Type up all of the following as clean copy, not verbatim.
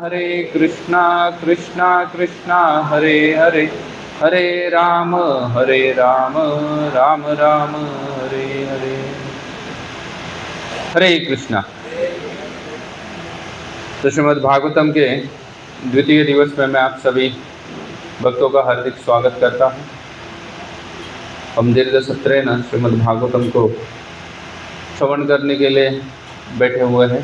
हरे कृष्णा कृष्णा कृष्णा हरे हरे, हरे राम राम राम हरे हरे। हरे कृष्णा। तो श्रीमद् भागवतम के द्वितीय दिवस में मैं आप सभी भक्तों का हार्दिक स्वागत करता हूँ। हम दीर्घ सत्रेण श्रीमद् भागवतम को श्रवण करने के लिए बैठे हुए हैं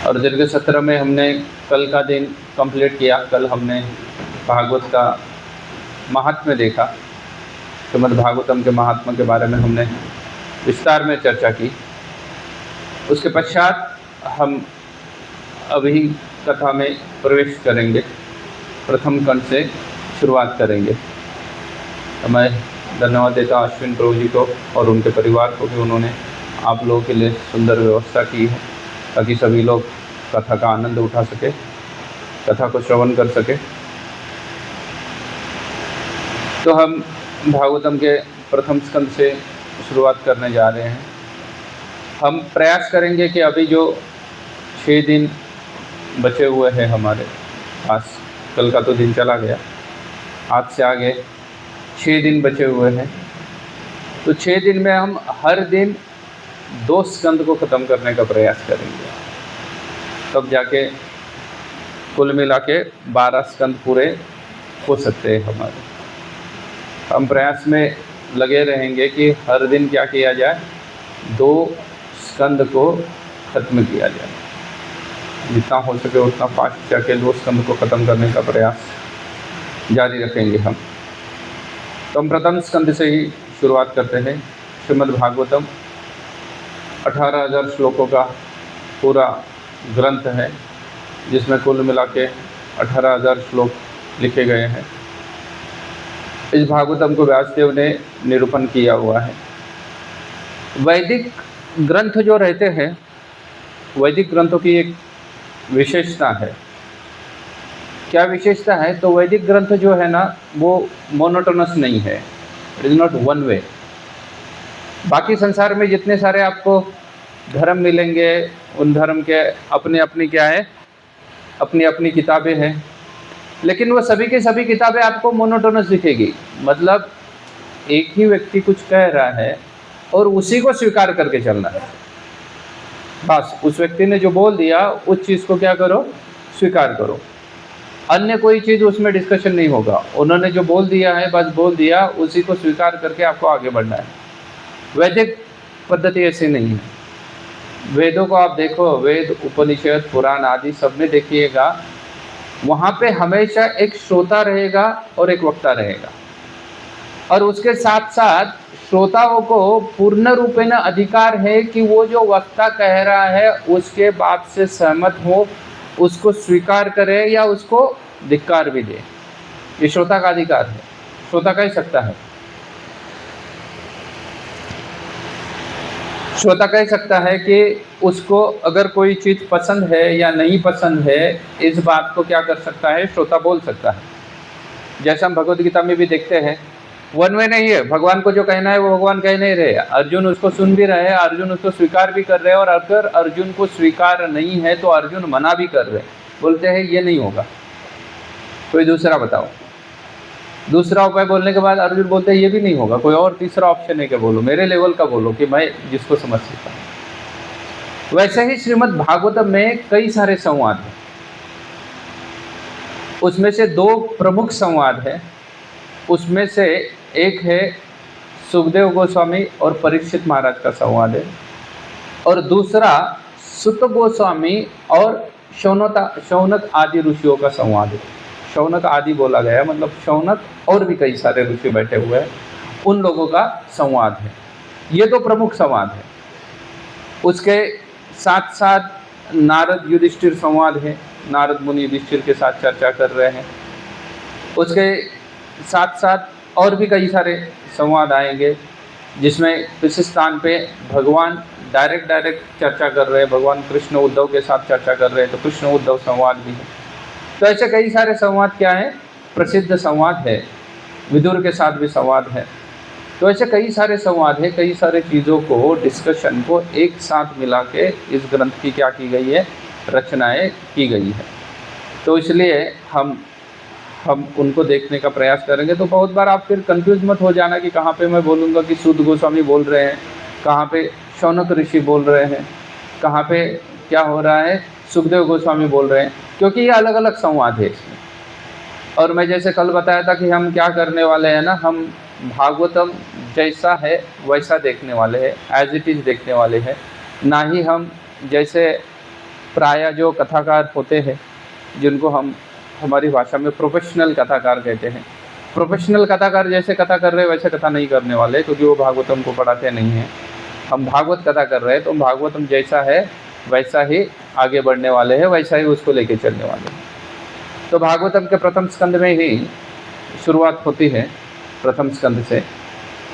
और दीर्घ सत्र में हमने कल का दिन कंप्लीट किया। कल हमने भागवत का महात्म्य देखा, श्रीमद् भागवतम के महात्म्य के बारे में हमने विस्तार में चर्चा की। उसके पश्चात हम अभी कथा में प्रवेश करेंगे, प्रथम खंड से शुरुआत करेंगे। तो मैं धन्यवाद देता हूँ अश्विन प्रभु जी को और उनके परिवार को कि उन्होंने आप लोगों के लिए सुंदर व्यवस्था की है ताकि सभी लोग कथा का आनंद उठा सके, कथा को श्रवण कर सके। तो हम भागवतम के प्रथम स्कंद से शुरुआत करने जा रहे हैं। हम प्रयास करेंगे कि अभी जो 6 दिन बचे हुए हैं हमारे पास, कल का तो दिन चला गया, आज से आगे 6 दिन बचे हुए हैं, तो 6 दिन में हम हर दिन 2 स्कंद को ख़त्म करने का प्रयास करेंगे। तब जाके कुल मिला के 12 स्कंद पूरे हो सकते हैं हमारे। हम प्रयास में लगे रहेंगे कि हर दिन क्या किया जाए, 2 स्कंद को ख़त्म किया जाए। जितना हो सके उतना फास्ट जाके 2 स्कंद को ख़त्म करने का प्रयास जारी रखेंगे हम। तो हम प्रथम स्कंद से ही शुरुआत करते हैं। श्रीमद् भागवतम 18,000 श्लोकों का पूरा ग्रंथ है, जिसमें कुल मिला के 18,000 श्लोक लिखे गए हैं। इस भागवतम को व्यासदेव ने निरूपण किया हुआ है। वैदिक ग्रंथ जो रहते हैं, वैदिक ग्रंथों की एक विशेषता है। क्या विशेषता है? तो वैदिक ग्रंथ जो है ना, वो मोनोटोनस नहीं है, it is not one way. बाकी संसार में जितने सारे आपको धर्म मिलेंगे, उन धर्म के अपनी अपनी क्या है, अपनी अपनी किताबें हैं, लेकिन वो सभी की सभी किताबें आपको मोनोटोनस दिखेगी। मतलब एक ही व्यक्ति कुछ कह रहा है और उसी को स्वीकार करके चलना है। बस उस व्यक्ति ने जो बोल दिया उस चीज़ को क्या करो, स्वीकार करो। अन्य कोई चीज़ उसमें डिस्कशन नहीं होगा। उन्होंने जो बोल दिया है बस बोल दिया, उसी को स्वीकार करके आपको आगे बढ़ना है। वैदिक पद्धति ऐसी नहीं है। वेदों को आप देखो, वेद, उपनिषद, पुराण आदि सब में देखिएगा, वहाँ पे हमेशा एक श्रोता रहेगा और एक वक्ता रहेगा, और उसके साथ साथ श्रोताओं को पूर्ण रूपेण अधिकार है कि वो जो वक्ता कह रहा है उसके बात से सहमत हो, उसको स्वीकार करे या उसको धिक्कार भी दे। ये श्रोता का अधिकार है, श्रोता कह सकता है। श्रोता कह सकता है कि उसको अगर कोई चीज़ पसंद है या नहीं पसंद है, इस बात को क्या कर सकता है, श्रोता बोल सकता है। जैसा हम भगवद गीता में भी देखते हैं, वन वे नहीं है। भगवान को जो कहना है वो भगवान कह नहीं रहे, अर्जुन उसको सुन भी रहे हैं, अर्जुन उसको स्वीकार भी कर रहे हैं, और अगर अर्जुन को स्वीकार नहीं है तो अर्जुन मना भी कर रहे, बोलते हैं ये नहीं होगा, कोई दूसरा बताओ। दूसरा उपाय बोलने के बाद अर्जुन बोलते हैं ये भी नहीं होगा, कोई और तीसरा ऑप्शन है क्या, बोलो, मेरे लेवल का बोलो कि मैं जिसको समझ सकता हूँ। वैसे ही श्रीमद् भागवतम में कई सारे संवाद हैं। उसमें से 2 प्रमुख संवाद है। उसमें से एक है सुखदेव गोस्वामी और परीक्षित महाराज का संवाद है, और दूसरा सुत गोस्वामी और शौनक आदि ऋषियों का संवाद है। शौनक आदि बोला गया मतलब शौनक और भी कई सारे ऋषि बैठे हुए हैं, उन लोगों का संवाद है। ये 2 प्रमुख संवाद है। उसके साथ साथ नारद युधिष्ठिर संवाद है, नारद मुनि युधिष्ठिर के साथ चर्चा कर रहे हैं। उसके साथ साथ और भी कई सारे संवाद आएंगे, जिसमें किसी स्थान पे भगवान डायरेक्ट चर्चा कर रहे हैं, भगवान कृष्ण उद्धव के साथ चर्चा कर रहे हैं, तो कृष्ण उद्धव संवाद भी है। तो ऐसे कई सारे संवाद क्या है, प्रसिद्ध संवाद है। विदुर के साथ भी संवाद है। तो ऐसे कई सारे संवाद है, कई सारे चीज़ों को, डिस्कशन को एक साथ मिला के इस ग्रंथ की क्या की गई है, रचनाएं की गई है। तो इसलिए हम उनको देखने का प्रयास करेंगे। तो बहुत बार आप फिर कंफ्यूज मत हो जाना कि कहाँ पे मैं बोलूँगा कि सूत गोस्वामी बोल रहे हैं, कहाँ पे शौनक ऋषि बोल रहे हैं, कहाँ पे क्या हो रहा है सुखदेव गोस्वामी बोल रहे हैं, क्योंकि ये अलग अलग संवाद है इसमें। और मैं जैसे कल बताया था कि हम क्या करने वाले हैं ना, हम भागवतम जैसा है वैसा देखने वाले हैं, एज इट इज़ देखने वाले हैं, ना ही हम जैसे प्रायः जो कथाकार होते हैं जिनको हम हमारी भाषा में प्रोफेशनल कथाकार कहते हैं, प्रोफेशनल कथाकार जैसे कथा कर रहे हैं वैसे कथा नहीं करने वाले, क्योंकि वो भागवतम को पढ़ाते नहीं हैं। हम भागवत कथा कर रहे हैं तो भागवतम जैसा है वैसा ही आगे बढ़ने वाले हैं, वैसा ही उसको लेके चलने वाले हैं। तो भागवतम के प्रथम स्कंद में ही शुरुआत होती है। प्रथम स्कंद से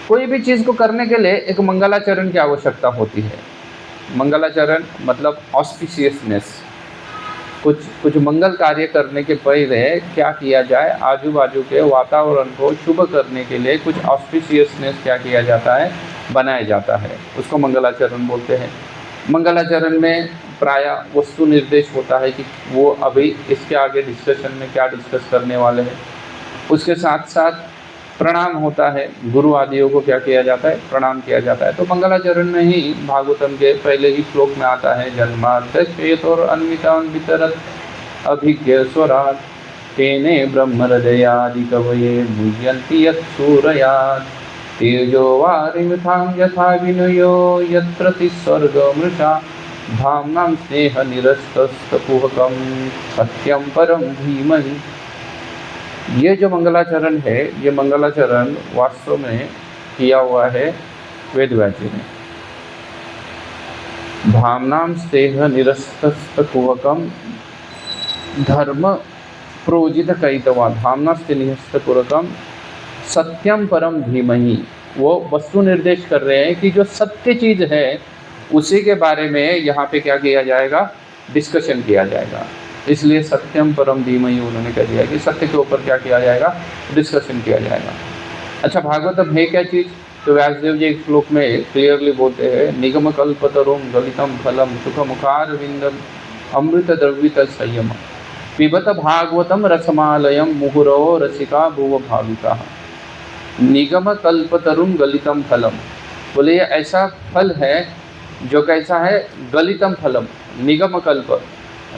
कोई भी चीज़ को करने के लिए एक मंगलाचरण की आवश्यकता होती है। मंगलाचरण मतलब ऑस्पिशियसनेस, कुछ मंगल कार्य करने के पहले क्या किया जाए, आजू बाजू के वातावरण को शुभ करने के लिए कुछ ऑस्पिशियसनेस क्या किया जाता है, बनाया जाता है, उसको मंगलाचरण बोलते हैं। मंगलाचरण में प्रायः वस्तु निर्देश होता है कि वो अभी इसके आगे डिस्कशन में क्या डिस्कस करने वाले हैं। उसके साथ साथ प्रणाम होता है, गुरु आदियों को क्या किया जाता है, प्रणाम किया जाता है। तो मंगलाचरण में ही भागवतम के पहले ही श्लोक में आता है, जन्माद्यश्वेतोर अन्वितान् वितरत् अभिज्ञ स्वराट् तेने ब्रह्म हृदयादि कवये मुह्यन्ति यत्सूरयात् तेजो वारिमृतां यथा विनयो यत्प्रति स्वर्गमृषा धाम्नां स्नेहनिरस्तस्तकुहकं सत्यं परं धीमहि। ये जो मंगलाचरण है, ये मंगलाचरण वास्तव में किया हुआ है वेदव्यास जी ने। धाम्नां स्नेहनिरस्तस्तकुहकं धर्म प्रोजित कैतवा धाम्ना स्नेहनिरस्तकुहकं सत्यम परम धीमहि। वो वस्तु निर्देश कर रहे हैं कि जो सत्य चीज़ है उसी के बारे में यहाँ पे क्या किया जाएगा, डिस्कशन किया जाएगा। इसलिए सत्यम परम धीमहि उन्होंने कह दिया कि सत्य के ऊपर क्या किया जाएगा, डिस्कशन किया जाएगा। अच्छा, भागवतम है क्या चीज़? तो व्यासदेव जी एक श्लोक में क्लियरली बोलते हैं, निगम कल्पतरुं गलितम फलम सुखमुखारविंदम अमृत द्रवित संयम पिबत भागवतम रसमालयम मुहुरो रसिका भुव भाविका। निगम कल्पतरुं गलितम फलम, बोले ये ऐसा फल है जो कैसा है, गलितम फलम। निगम कल्प,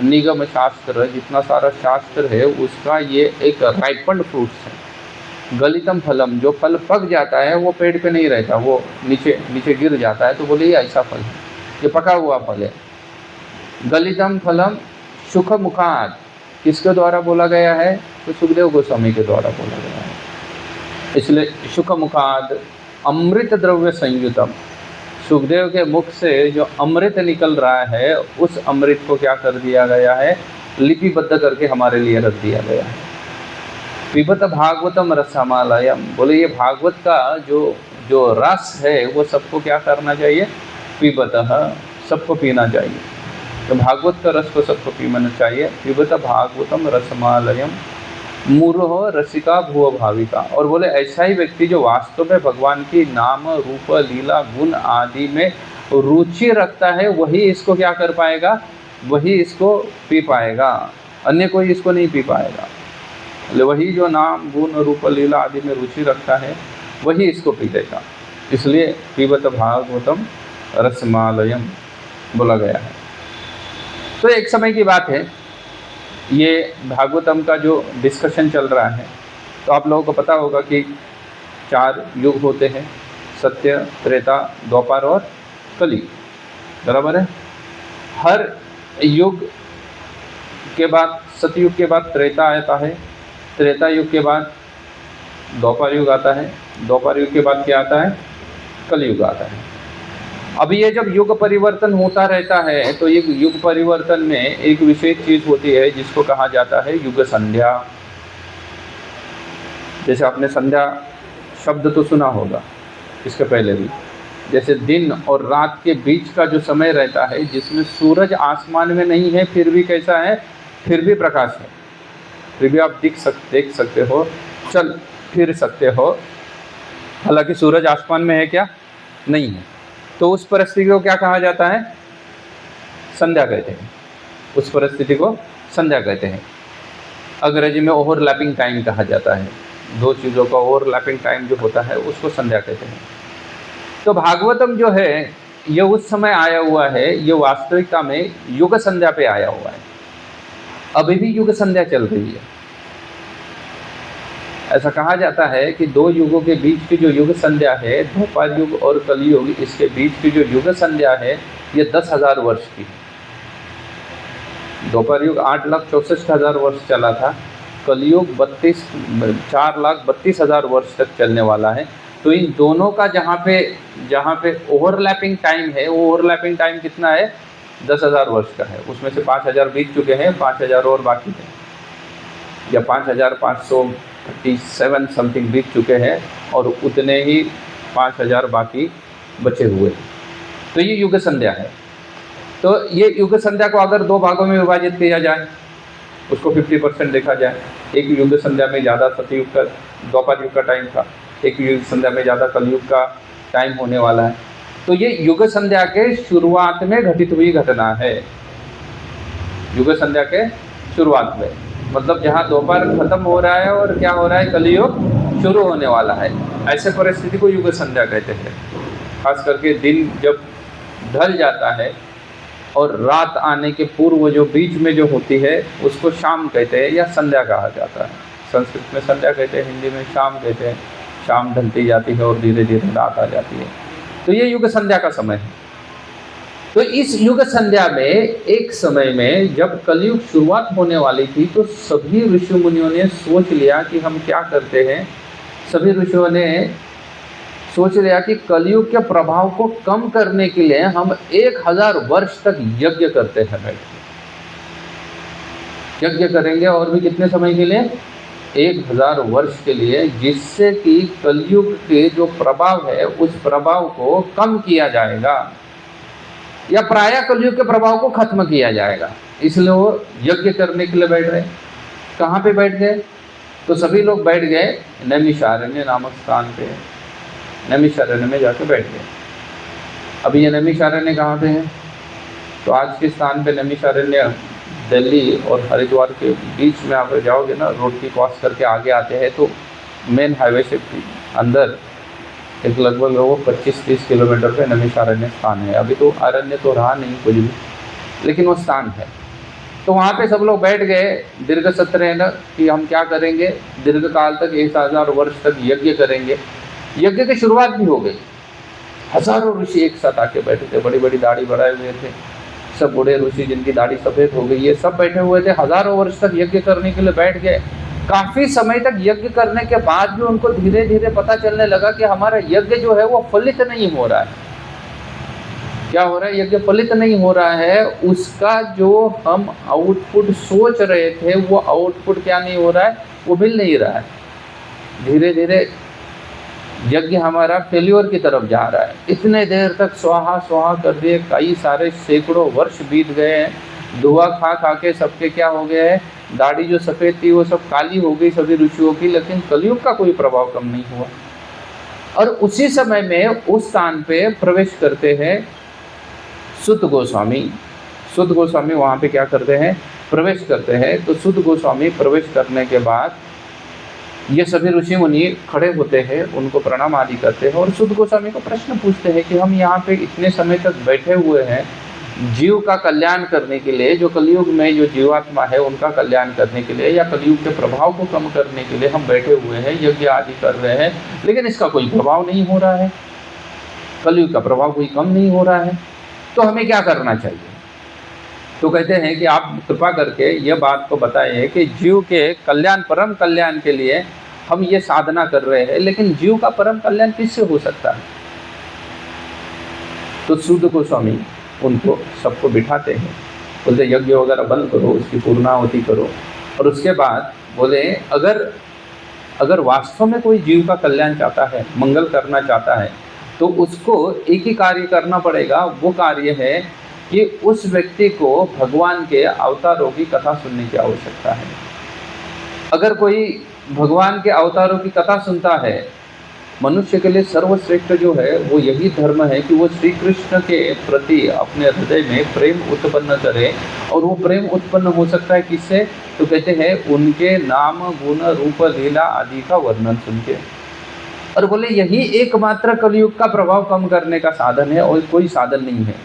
निगम शास्त्र, जितना सारा शास्त्र है उसका ये एक राइपन्ड फ्रूट्स है। गलितम फलम, जो फल पक जाता है वो पेड़ पे नहीं रहता, वो नीचे गिर जाता है, तो बोले ये ऐसा फल है, ये पका हुआ फल है। गलितम फलम सुख मुखाद, किसके द्वारा बोला गया है, तो सुखदेव गोस्वामी के द्वारा बोला गया है। इसलिए सुख मुखाद अमृत द्रव्य संयुतम, सुखदेव के मुख से जो अमृत निकल रहा है उस अमृत को क्या कर दिया गया है, लिपिबद्ध करके हमारे लिए रख दिया गया है। पिबत भागवतम रसमालयम, बोले ये भागवत का जो रस है वो सबको क्या करना चाहिए, पिबत, सबको पीना चाहिए। तो भागवत का रस को सबको पीना चाहिए। पिबत भागवतम रसमालयम मुरहो रसिका भुव भाविका। और बोले ऐसा ही व्यक्ति जो वास्तव में भगवान की नाम रूप लीला गुण आदि में रुचि रखता है वही इसको क्या कर पाएगा, वही इसको पी पाएगा, अन्य कोई इसको नहीं पी पाएगा। वही जो नाम गुण रूप लीला आदि में रुचि रखता है वही इसको पी देगा। इसलिए पिबत भागवतम रसमालयम बोला गया है। तो एक समय की बात है, ये भागवतम का जो डिस्कशन चल रहा है, तो आप लोगों को पता होगा कि 4 युग होते हैं, सत्य, त्रेता, द्वापर और कली, बराबर है। हर युग के बाद, सतयुग के बाद त्रेता आता है, त्रेता युग के बाद द्वापर युग आता है, द्वापर युग के बाद क्या आता है, कलयुग आता है। अब ये जब युग परिवर्तन होता रहता है तो ये युग परिवर्तन में एक विशेष चीज़ होती है जिसको कहा जाता है युग संध्या। जैसे आपने संध्या शब्द तो सुना होगा इसके पहले भी, जैसे दिन और रात के बीच का जो समय रहता है जिसमें सूरज आसमान में नहीं है फिर भी कैसा है, फिर भी प्रकाश है, फिर भी आप देख सकते हो, चल फिर सकते हो, हालांकि सूरज आसमान में है क्या, नहीं है। तो उस परिस्थिति को क्या कहा जाता है, संध्या कहते हैं। उस परिस्थिति को संध्या कहते हैं। अंग्रेजी में ओवरलैपिंग टाइम कहा जाता है, दो चीज़ों का ओवरलैपिंग टाइम जो होता है उसको संध्या कहते हैं। तो भागवतम जो है ये उस समय आया हुआ है, ये वास्तविकता में युग संध्या पे आया हुआ है। अभी भी युग संध्या चल रही है। ऐसा कहा जाता है कि दो युगों के बीच की जो युग संध्या है, द्वापर युग और कलयुग, इसके बीच की जो युग संध्या है ये 10,000 वर्ष की है। द्वापर युग 8,64,000 वर्ष चला था, कलयुग 4,32,000 वर्ष तक चलने वाला है। तो इन दोनों का जहाँ पे ओवरलैपिंग टाइम है, वो ओवरलैपिंग टाइम कितना है? 10,000 वर्ष का है। उसमें से 5,000 बीत चुके हैं, 5,000 और बाकी है, या 5,537 समथिंग बीत चुके हैं और उतने ही 5,000 बाकी बचे हुए। तो ये युग संध्या है। तो ये युग संध्या को अगर दो भागों में विभाजित किया जाए, उसको 50% देखा जाए, एक युग संध्या में ज़्यादा सतयुग का, द्वापर युग का टाइम था, एक युग संध्या में ज़्यादा कलयुग का टाइम होने वाला है। तो ये युग संध्या के शुरुआत में घटित हुई घटना है। युग संध्या के शुरुआत में मतलब जहाँ द्वापर खत्म हो रहा है और क्या हो रहा है, कलयुग शुरू होने वाला है, ऐसे परिस्थिति को युग संध्या कहते हैं। खास करके दिन जब ढल जाता है और रात आने के पूर्व जो बीच में जो होती है उसको शाम कहते हैं या संध्या कहा जाता है। संस्कृत में संध्या कहते हैं, हिंदी में शाम कहते हैं। शाम ढलती जाती है और धीरे धीरे रात आ जाती है। तो ये युग संध्या का समय है। तो इस युग संध्या में एक समय में जब कलयुग शुरुआत होने वाली थी तो सभी ऋषि मुनियों ने सोच लिया कि हम क्या करते हैं। सभी ऋषियों ने सोच लिया कि कलयुग के प्रभाव को कम करने के लिए हम 1000 वर्ष तक यज्ञ करते हैं, बैठ यज्ञ करेंगे और भी कितने समय के लिए? 1000 वर्ष के लिए, जिससे कि कलयुग के जो प्रभाव है उस प्रभाव को कम किया जाएगा या प्रायः कलयुग के प्रभाव को खत्म किया जाएगा। इसलिए वो यज्ञ करने के लिए बैठ रहे। कहाँ पे बैठ गए? तो सभी लोग बैठ गए नैमिषारण्य नामक स्थान पे। नैमिषारण्य में जाके बैठ गए। अभी ये नैमिषारण्य कहाँ पे है? तो आज के स्थान पे नैमिषारण्य दिल्ली और हरिद्वार के बीच में आप जाओगे ना, रोड की क्रॉस करके आगे आते हैं तो मेन हाईवे से अंदर एक लगभग 25-30 किलोमीटर पे नैमिषारण्य स्थान है। अभी तो अरण्य तो रहा नहीं कुछ भी, लेकिन वो स्थान है। तो वहाँ पे सब लोग बैठ गए दीर्घ सत्र है ना कि हम क्या करेंगे, दीर्घ काल तक 1000 वर्ष तक यज्ञ करेंगे। यज्ञ की शुरुआत भी हो गई। हजारों ऋषि एक साथ आके बैठे थे, बड़ी बड़ी दाढ़ी बढ़ाए हुए थे, सब बूढ़े ऋषि जिनकी दाढ़ी सफ़ेद हो गई, ये सब बैठे हुए थे। हजारों वर्ष तक यज्ञ करने के लिए बैठ गए। काफ़ी समय तक यज्ञ करने के बाद भी उनको धीरे धीरे पता चलने लगा कि हमारा यज्ञ जो है वो फलित नहीं हो रहा है। क्या हो रहा है? यज्ञ फलित नहीं हो रहा है। उसका जो हम आउटपुट सोच रहे थे वो आउटपुट क्या नहीं हो रहा है, वो मिल नहीं रहा है। धीरे धीरे यज्ञ हमारा फेल्योर की तरफ जा रहा है। इतने देर तक स्वाहा स्वाहा कर दिए, कई सारे सैकड़ों वर्ष बीत गए हैं। धुआं खा खा के सबके क्या हो गया है, दाढ़ी जो सफ़ेद थी वो सब काली हो गई सभी ऋषियों की, लेकिन कलयुग का कोई प्रभाव कम नहीं हुआ। और उसी समय में उस स्थान पे प्रवेश करते हैं सुत गोस्वामी। सुत गोस्वामी वहाँ पे क्या करते हैं, प्रवेश करते हैं। तो सुत गोस्वामी प्रवेश करने के बाद ये सभी ऋषि मुनि खड़े होते हैं, उनको प्रणाम आदि करते हैं और सुत गोस्वामी को प्रश्न पूछते हैं कि हम यहाँ पे इतने समय तक बैठे हुए हैं जीव का कल्याण करने के लिए, जो कलयुग में जो जीवात्मा है उनका कल्याण करने के लिए या कलयुग के प्रभाव को कम करने के लिए हम बैठे हुए हैं, यज्ञ आदि कर रहे हैं, लेकिन इसका कोई प्रभाव नहीं हो रहा है, कलयुग का प्रभाव कोई कम नहीं हो रहा है, तो हमें क्या करना चाहिए? तो कहते हैं कि आप कृपा करके यह बात को बताइए कि जीव के कल्याण, परम कल्याण के लिए हम ये साधना कर रहे हैं, लेकिन जीव का परम कल्याण किससे हो सकता है? तो सुत गोस्वामी उनको सबको बिठाते हैं, बोलते यज्ञ वगैरह बंद करो, उसकी पूर्णाहुति करो। और उसके बाद बोले अगर वास्तव में कोई जीव का कल्याण चाहता है, मंगल करना चाहता है, तो उसको एक ही कार्य करना पड़ेगा। वो कार्य है कि उस व्यक्ति को भगवान के अवतारों की कथा सुनने की आवश्यकता है। अगर कोई भगवान के अवतारों की कथा सुनता है मनुष्य के लिए सर्वश्रेष्ठ जो है वो यही धर्म है कि वो श्री कृष्ण के प्रति अपने हृदय में प्रेम उत्पन्न करे। और वो प्रेम उत्पन्न हो सकता है किससे? तो कहते हैं उनके नाम गुण रूप लीला आदि का वर्णन सुन के। और बोले यही एकमात्र कलयुग का प्रभाव कम करने का साधन है और कोई साधन नहीं है।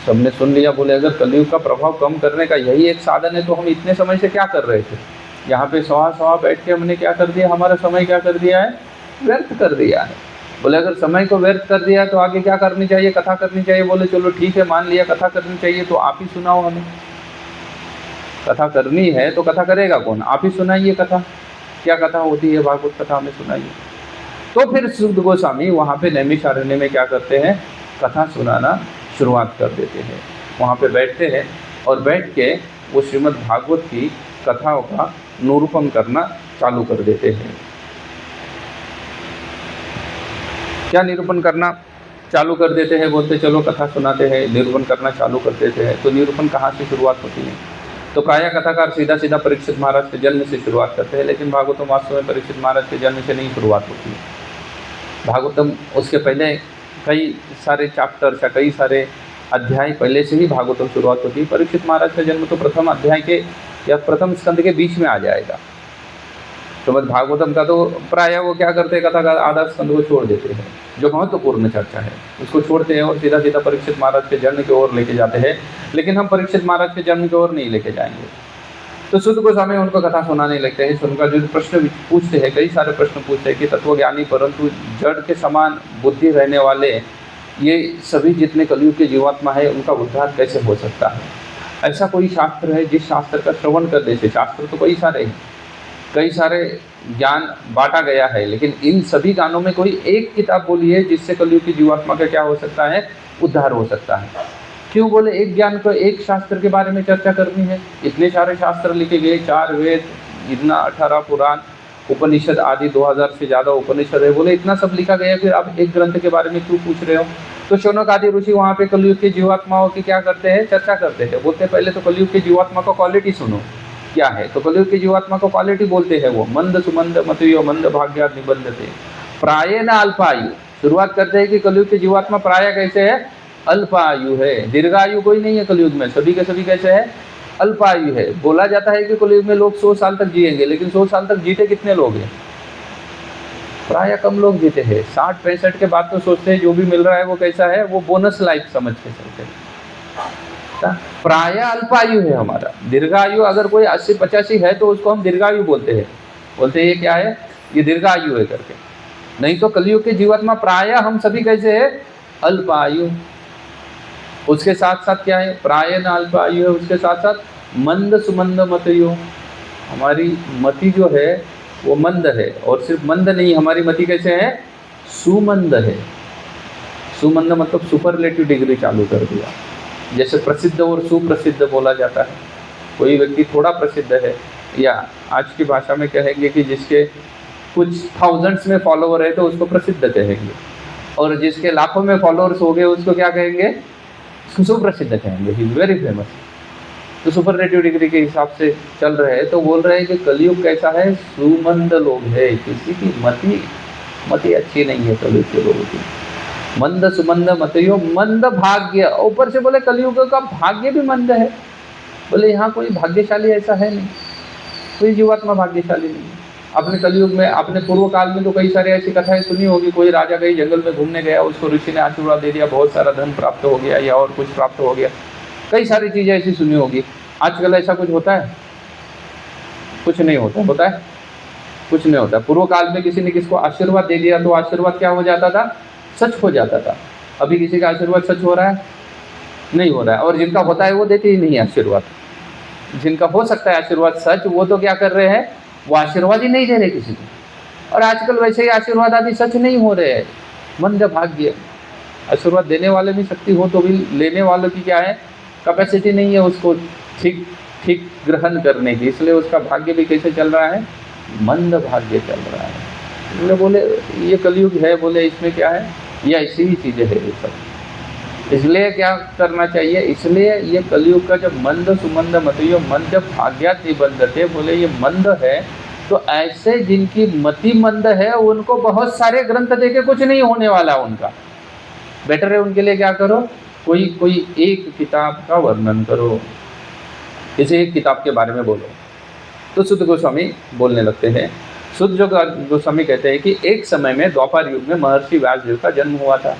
सबने सुन लिया। बोले अगर कलयुग का प्रभाव कम करने का यही एक साधन है तो हम इतने समय से क्या कर रहे थे? यहाँ पे सवा बैठ के हमने क्या कर दिया? हमारा समय क्या कर दिया है? व्यर्थ कर दिया है। बोले अगर समय को व्यर्थ कर दिया तो आगे क्या करनी चाहिए? कथा करनी चाहिए। बोले चलो ठीक है, मान लिया कथा करनी चाहिए, तो आप ही सुनाओ हमें। कथा करनी है तो कथा करेगा कौन? आप ही सुनाइए कथा। क्या कथा होती है? भागवत कथा हमें सुनाइए। तो फिर सुद गोस्वामी वहाँ पे नैमिषारण्य में क्या करते हैं? कथा सुनाना शुरुआत कर देते हैं। वहाँ पे बैठते हैं और बैठ के वो श्रीमद् भागवत की कथाओं का निरूपण करना चालू कर देते हैं। क्या निरूपण करना चालू कर देते हैं? बोलते चलो कथा सुनाते हैं, निरूपण करना चालू कर देते हैं। तो निरूपण कहाँ से शुरुआत होती है? तो प्रायः कथाकार सीधा सीधा परीक्षित महाराज के जन्म से शुरुआत करते हैं, लेकिन भागवतम वास्तव में परीक्षित महाराज के जन्म से नहीं शुरुआत होती है। भागवतम उसके पहले कई सारे चैप्टर्स या कई सारे अध्याय पहले से ही भागवतम शुरुआत होती है। परीक्षित महाराज का जन्म तो प्रथम अध्याय के या प्रथम स्कंद के बीच में आ जाएगा। तो बस भागवतम का तो प्रायः वो क्या करते हैं? कथा का आधा स्कंद को छोड़ देते हैं, जो महत्वपूर्ण चर्चा है उसको छोड़ते हैं और सीधा सीधा परीक्षित महाराज के जन्म की ओर लेके जाते हैं। लेकिन हम परीक्षित महाराज के जन्म की ओर नहीं लेके जाएंगे। तो सुद गोस्वामी उनको कथा सुनाने लगते हैं। उनका जो प्रश्न पूछते हैं, कई सारे प्रश्न पूछते हैं कि तत्वज्ञानी परंतु जड़ के समान बुद्धि रहने वाले ये सभी जितने कलयुग के जीवात्मा है उनका उद्धार कैसे हो सकता है? ऐसा कोई शास्त्र है जिस शास्त्र का श्रवण करने से, शास्त्र तो कई सारे हैं, कई सारे ज्ञान बांटा गया है, लेकिन इन सभी ज्ञानों में कोई एक किताब बोली है जिससे कलयुग की जीवात्मा का क्या हो सकता है? उद्धार हो सकता है। क्यों? बोले एक ज्ञान को, एक शास्त्र के बारे में चर्चा करनी है। इतने सारे शास्त्र लिखे गए, 4 वेद, इतना 18 पुराण, उपनिषद आदि 2000 से ज़्यादा उपनिषद है। बोले इतना सब लिखा गया, फिर आप एक ग्रंथ के बारे में क्यों पूछ रहे हो? तो शौनक आदि ऋषि वहाँ पे कलयुग की जीवात्माओं की क्या करते हैं? चर्चा करते हैं। बोलते पहले तो कलयुग की जीवात्मा का क्वालिटी सुनो क्या है। तो कलयुग की जीवात्मा को क्वालिटी बोलते हैं वो मंद सुमंद मतयो मंद भाग्या निबंधते प्राय न अल्पायु। शुरुआत करते हैं कि कलयुग की जीवात्मा प्राय कैसे है? अल्पायु है। दीर्घायु कोई नहीं है कलयुग में, सभी के सभी कैसे है? अल्पायु है। बोला जाता है कि कलयुग में लोग 100 साल तक जिएंगे, लेकिन 100 साल तक जीते कितने लोग हैं? प्राय कम लोग जीते हैं। 60-65 के बाद तो सोचते हैं जो भी मिल रहा है वो कैसा है, वो बोनस लाइफ समझ के चलते हैं। प्राय अल्पायु है हमारा। दीर्घायु अगर कोई 80-85 है तो उसको हम दीर्घायु बोलते हैं। बोलते हैं ये क्या है? ये दीर्घायु है करके। नहीं तो कलयुग के जीवात्मा प्राय हम सभी कैसे है? अल्पायु। उसके साथ साथ क्या है? प्राय न अल्पायु है, उसके साथ साथ मंद सुमंद मतयो। हमारी मति जो है वो मंद है, और सिर्फ मंद नहीं, हमारी मति कैसे है? सुमंद है। सुमंद मतलब सुपरलेटिव डिग्री चालू कर दिया। जैसे प्रसिद्ध और सुप्रसिद्ध बोला जाता है। कोई व्यक्ति थोड़ा प्रसिद्ध है, या आज की भाषा में कहेंगे कि जिसके कुछ थाउजेंड्स में फॉलोवर है तो उसको प्रसिद्ध कहेंगे, और जिसके लाखों में फॉलोअर्स हो गए उसको क्या कहेंगे? सुप्रसिद्ध कहेंगे। He is very famous. तो सुपरलेटिव डिग्री के हिसाब से चल रहे हैं। तो बोल रहे हैं कि कलयुग कैसा है? सुमंद लोग है। किसी की मति अच्छी नहीं है कलयुग के लोगों की। मंद सुमंद मतयो मंद भाग्य। ऊपर से बोले कलयुग का भाग्य भी मंद है। बोले यहाँ कोई भाग्यशाली ऐसा है नहीं, कोई जीवात्मा भाग्यशाली नहीं। आपने कलयुग में, आपने पूर्व काल में तो कई सारी ऐसी कथाएं सुनी होगी। कोई राजा कहीं जंगल में घूमने गया, उसको ऋषि ने आशीर्वाद दे दिया, बहुत सारा धन प्राप्त हो गया या और कुछ प्राप्त हो गया। कई सारी चीज़ें ऐसी सुनी होगी। आजकल ऐसा कुछ होता है? कुछ नहीं होता। होता है? कुछ नहीं होता। पूर्व काल में किसी ने किसको आशीर्वाद दे दिया तो आशीर्वाद क्या हो जाता था? सच हो जाता था। अभी किसी का आशीर्वाद सच हो रहा है? नहीं हो रहा है। और जिनका होता है वो देते ही नहीं आशीर्वाद। जिनका हो सकता है आशीर्वाद सच, वो तो क्या कर रहे हैं? वो आशीर्वाद ही नहीं दे रहे किसी को। और आजकल वैसे ही आशीर्वाद आदि सच नहीं हो रहे हैं। मंद भाग्य। आशीर्वाद देने वाले में शक्ति हो तो भी लेने वालों की क्या है? कैपेसिटी नहीं है उसको ठीक ठीक ग्रहण करने की। इसलिए उसका भाग्य भी कैसे चल रहा है? मंद भाग्य चल रहा है। इसलिए बोले ये कलयुग है। बोले इसमें क्या है? ये ऐसी ही चीज़ें है ये सब। इसलिए क्या करना चाहिए? इसलिए ये कलयुग का जब मंद सुमंद मतयो मंद भाग्यात निबंधते, बोले ये मंद है, तो ऐसे जिनकी मति मंद है उनको बहुत सारे ग्रंथ देके कुछ नहीं होने वाला उनका। बेटर है उनके लिए क्या करो, कोई एक किताब का वर्णन करो, किसी एक किताब के बारे में बोलो। तो सुध गोस्वामी बोलने लगते हैं। सुध जो गोस्वामी कहते हैं कि एक समय में द्वापर युग में महर्षि व्यासदेव का जन्म हुआ था।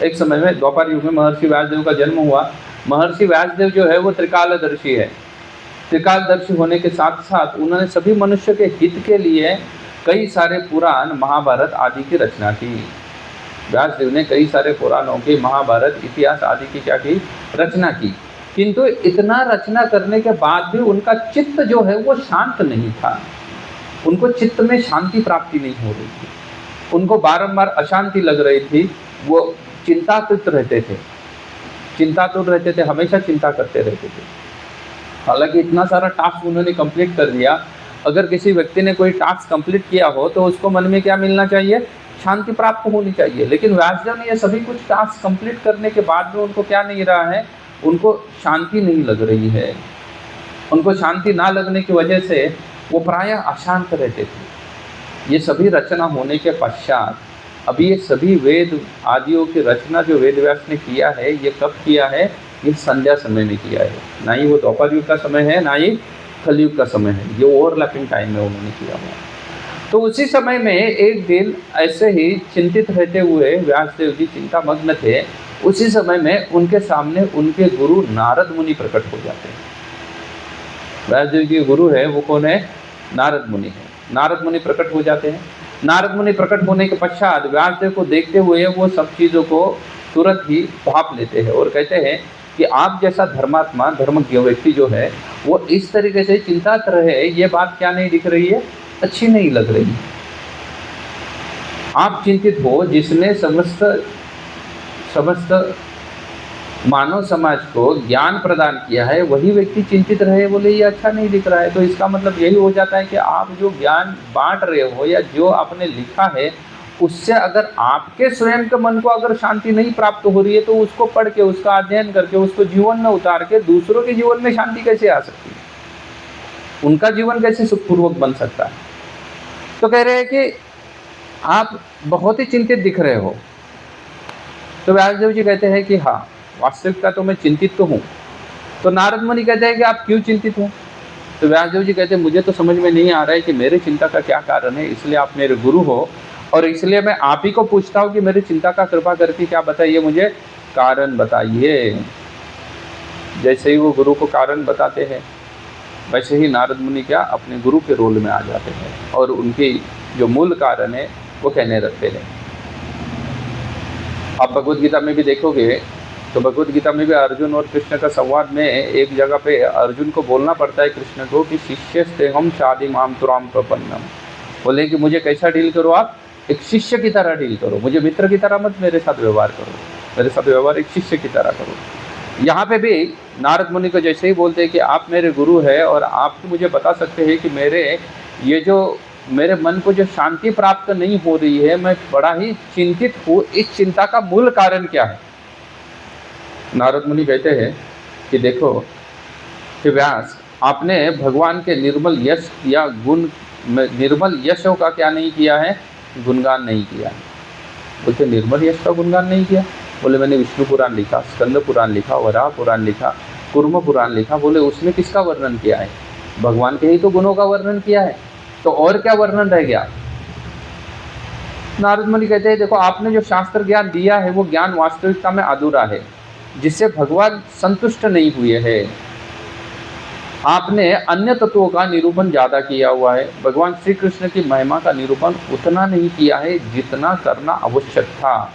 एक समय में द्वापर युग में महर्षि व्यासदेव का जन्म हुआ। महर्षि व्यासदेव जो है वो त्रिकालदर्शी है। त्रिकालदर्शी होने के साथ साथ उन्होंने सभी मनुष्य के हित के लिए कई सारे पुराण, महाभारत आदि की रचना की। व्यासदेव ने कई सारे पुराणों के, महाभारत, इतिहास आदि की क्या की, रचना की। किंतु इतना रचना करने के बाद भी उनका चित्त जो है वो शांत नहीं था। उनको चित्त में शांति प्राप्ति नहीं हो रही थी। उनको बारंबार अशांति लग रही थी। वो चिंतातुर रहते थे, चिंतातुर रहते थे, हमेशा चिंता करते रहते थे। हालांकि इतना सारा टास्क उन्होंने कंप्लीट कर दिया। अगर किसी व्यक्ति ने कोई टास्क कंप्लीट किया हो तो उसको मन में क्या मिलना चाहिए, शांति प्राप्त होनी चाहिए। लेकिन व्यासदेव ने ये सभी कुछ टास्क कंप्लीट करने के बाद में उनको क्या नहीं रहा है, उनको शांति नहीं लग रही है। उनको शांति ना लगने की वजह से वो प्रायः अशांत रहते थे। ये सभी रचना होने के पश्चात अभी ये सभी वेद आदियों की रचना जो वेद व्यास ने किया है, ये कब किया है, ये संध्या समय में किया है। ना ही वो द्वापर युग का समय है, ना ही कलयुग का समय है। ये ओवरलैपिंग टाइम में उन्होंने किया हुआ। तो उसी समय में एक दिन ऐसे ही चिंतित रहते हुए व्यासदेव जी चिंतामग्न थे। उसी समय में उनके सामने उनके गुरु नारद मुनि प्रकट हो जाते हैं। व्यासदेव जी गुरु है वो कौन है, नारद मुनि है। नारद मुनि प्रकट हो जाते हैं। नारद मुनि प्रकट होने के पश्चात व्यासदेव को देखते हुए वो सब चीज़ों को तुरंत ही भाप लेते हैं और कहते हैं कि आप जैसा धर्मात्मा, धर्मज्ञ व्यक्ति जो है वो इस तरीके से चिंतित रहे, ये बात क्या नहीं दिख रही है, अच्छी नहीं लग रही। आप चिंतित हो, जिसने समस्त मानव समाज को ज्ञान प्रदान किया है वही व्यक्ति चिंतित रहे, बोले ये अच्छा नहीं दिख रहा है। तो इसका मतलब यही हो जाता है कि आप जो ज्ञान बांट रहे हो या जो आपने लिखा है उससे अगर आपके स्वयं के मन को अगर शांति नहीं प्राप्त हो रही है तो उसको पढ़ के, उसका अध्ययन करके, उसको जीवन में उतार के दूसरों के जीवन में शांति कैसे आ सकती है, उनका जीवन कैसे सुखपूर्वक बन सकता है। तो कह रहे हैं कि आप बहुत ही चिंतित दिख रहे हो। तो व्यासदेव जी कहते हैं कि हाँ, वास्तविकता तो मैं चिंतित तो हूँ। तो नारद मुनि कहते हैं कि आप क्यों चिंतित हो। तो व्यासदेव जी कहते हैं मुझे तो समझ में नहीं आ रहा है कि मेरे चिंता का क्या कारण है, इसलिए आप मेरे गुरु हो और इसलिए मैं आप ही को पूछता हूँ कि मेरी चिंता का कृपा करके क्या बताइए, मुझे कारण बताइए। जैसे ही वो गुरु को कारण बताते हैं वैसे ही नारद मुनि क्या अपने गुरु के रोल में आ जाते हैं और उनकी जो मूल कारण है वो कहने लगते हैं। आप भगवद गीता में भी देखोगे तो भगवद गीता में भी अर्जुन और कृष्ण का संवाद में एक जगह पे अर्जुन को बोलना पड़ता है कृष्ण को कि शिष्यस्ते हम शादी माम तुराम प्रपन्नम। बोले कि मुझे कैसा डील करो, आप एक शिष्य की तरह डील करो, मुझे मित्र की तरह मत मेरे साथ व्यवहार करो, मेरे साथ व्यवहार एक शिष्य की तरह करो। यहाँ पे भी नारद मुनि को जैसे ही बोलते हैं कि आप मेरे गुरु हैं और आप मुझे बता सकते हैं कि मेरे मन को जो शांति प्राप्त नहीं हो रही है, मैं बड़ा ही चिंतित हूँ, इस चिंता का मूल कारण क्या है। नारद मुनि कहते हैं कि देखो कि व्यास, आपने भगवान के निर्मल यश या गुण, निर्मल यशों का क्या नहीं किया है, गुणगान नहीं किया। बोलते निर्मल यश का गुणगान नहीं किया। बोले मैंने विष्णु पुराण लिखा, स्कंद पुराण लिखा, वराह पुराण लिखा, कूर्म पुराण लिखा। बोले उसमें किसका वर्णन किया है, भगवान के ही तो गुणों का वर्णन किया है, तो और क्या वर्णन रह गया। नारद मुनि कहते हैं देखो, आपने जो शास्त्र ज्ञान दिया है वो ज्ञान वास्तविकता में अधूरा है, जिससे भगवान संतुष्ट नहीं हुए हैं। आपने अन्य तत्वों का निरूपण ज़्यादा किया हुआ है, भगवान श्री कृष्ण की महिमा का निरूपण उतना नहीं किया है जितना करना आवश्यक था।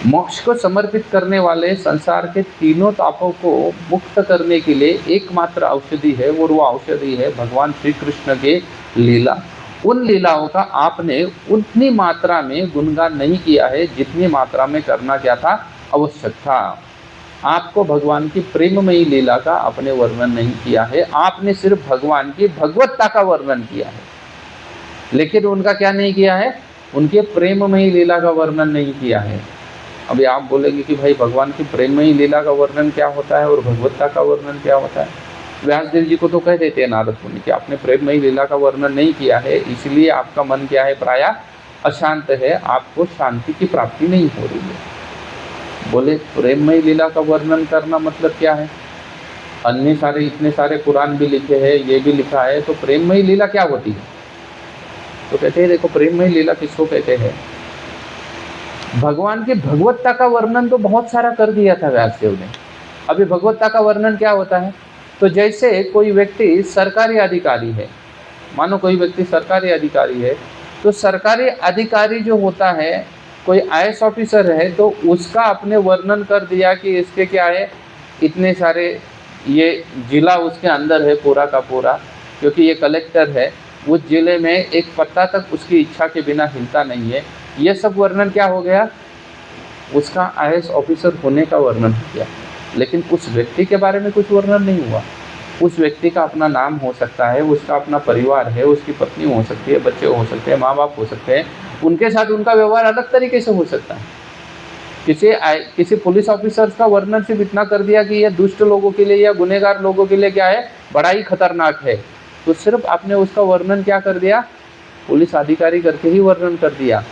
मोक्ष को समर्पित करने वाले संसार के तीनों तापों को मुक्त करने के लिए एकमात्र औषधि है, और वो औषधि है भगवान श्री कृष्ण के लीला। उन लीलाओं का आपने उतनी मात्रा में गुणगान नहीं किया है जितनी मात्रा में करना क्या था, आवश्यक था। आपको भगवान की प्रेममयी लीला का आपने वर्णन नहीं किया है, आपने सिर्फ भगवान की भगवत्ता का वर्णन किया है, लेकिन उनका क्या नहीं किया है, उनके प्रेममयी लीला का वर्णन नहीं किया है। अभी आप बोलेंगे कि भाई भगवान की प्रेममयी लीला का वर्णन क्या होता है और भगवत्ता का वर्णन क्या होता है। व्यासदेव जी को तो कह देते हैं नारद मुनि कि आपने प्रेममयी लीला का वर्णन नहीं किया है, इसलिए आपका मन क्या है, प्रायः अशांत है, आपको शांति की प्राप्ति नहीं हो रही है। बोले प्रेममयी लीला का वर्णन करना मतलब क्या है? अन्य सारे इतने सारे पुराण भी लिखे हैं, ये भी लिखा है, तो प्रेममयी लीला क्या होती है? तो कहते हैं देखो प्रेममयी लीला किसको कहते हैं? भगवान की भगवत्ता का वर्णन तो बहुत सारा कर दिया था व्यासदेव ने। अभी भगवत्ता का वर्णन क्या होता है? तो जैसे कोई व्यक्ति सरकारी अधिकारी है, मानो कोई व्यक्ति सरकारी अधिकारी है, तो सरकारी अधिकारी जो होता है, कोई आईएएस ऑफिसर है, तो उसका आपने वर्णन कर दिया कि इसके क्या है, इतने सारे ये जिला उसके अंदर है पूरा का पूरा, क्योंकि ये कलेक्टर है, उस जिले में एक पत्ता तक उसकी इच्छा के बिना हिलता नहीं है। ये सब वर्णन क्या हो गया? उसका आईएएस ऑफिसर होने का वर्णन हो गया। लेकिन उस व्यक्ति के बारे में कुछ वर्णन नहीं हुआ। उस व्यक्ति का अपना नाम हो सकता है, उसका अपना परिवार है, उसकी पत्नी हो सकती है, बच्चे हो सकते हैं, माँ बाप हो सकते हैं, उनके साथ उनका व्यवहार अलग तरीके से हो सकता है। किसी पुलिस ऑफिसर का वर्णन सिर्फ इतना कर दिया कि यह दुष्ट लोगों के लिए या गुनहगार लोगों के लिए क्या है, बड़ा ही खतरनाक है, तो सिर्फ आपने उसका वर्णन क्या कर दिया, पुलिस अधिकारी करके ही वर्णन कर दिया।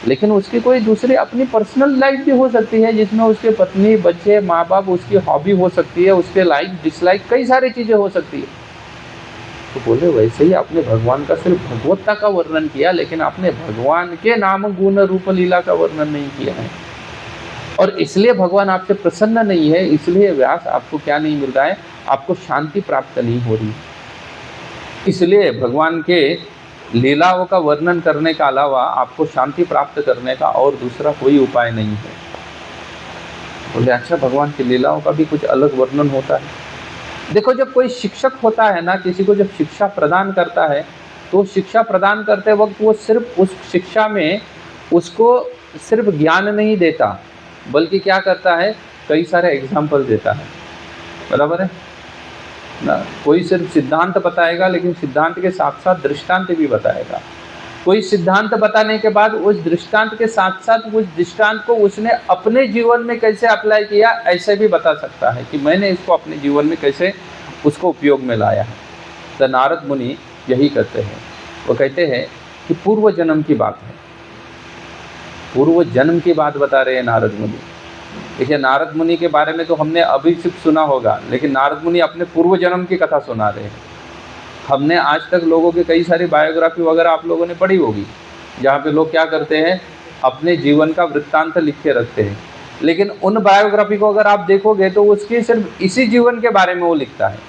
लेकिन उसकी कोई दूसरी अपनी पर्सनल लाइफ भी हो सकती है, जिसमें उसके पत्नी, बच्चे, माँ बाप, उसकी हॉबी हो सकती है, उसके लाइक डिसलाइक कई सारी चीज़ें हो सकती है। तो बोले वैसे ही आपने भगवान का सिर्फ भगवत्ता का वर्णन किया, लेकिन आपने भगवान के नाम गुण रूप लीला का वर्णन नहीं किया है। और इसलिए भगवान आपसे प्रसन्न नहीं है, इसलिए व्यास आपको क्या नहीं मिल रहा है, आपको शांति प्राप्त नहीं हो रही। इसलिए भगवान के लीलाओं का वर्णन करने का अलावा आपको शांति प्राप्त करने का और दूसरा कोई उपाय नहीं है। बोले अच्छा, भगवान की लीलाओं का भी कुछ अलग वर्णन होता है? देखो, जब कोई शिक्षक होता है ना, किसी को जब शिक्षा प्रदान करता है, तो शिक्षा प्रदान करते वक्त वो सिर्फ उस शिक्षा में उसको सिर्फ ज्ञान नहीं देता, बल्कि क्या करता है, कई सारे एग्जाम्पल देता है। बराबर है ना? कोई सिर्फ सिद्धांत बताएगा, लेकिन सिद्धांत के साथ साथ दृष्टांत भी बताएगा। कोई सिद्धांत बताने के बाद उस दृष्टांत के साथ साथ उस दृष्टांत को उसने अपने जीवन में कैसे अप्लाई किया, ऐसे भी बता सकता है कि मैंने इसको अपने जीवन में कैसे उसको उपयोग में लाया है। तो नारद मुनि यही करते हैं। वो कहते हैं कि पूर्व जन्म की बात है, पूर्व जन्म की बात बता रहे हैं नारद मुनि। देखिए, नारद मुनि के बारे में तो हमने अभी सिर्फ सुना होगा, लेकिन नारद मुनि अपने पूर्व जन्म की कथा सुना रहे हैं। हमने आज तक लोगों की कई सारी बायोग्राफी वगैरह आप लोगों ने पढ़ी होगी, जहाँ पे लोग क्या करते हैं, अपने जीवन का वृत्तांत लिख के रखते हैं। लेकिन उन बायोग्राफी को अगर आप देखोगे तो उसकी सिर्फ इसी जीवन के बारे में वो लिखता है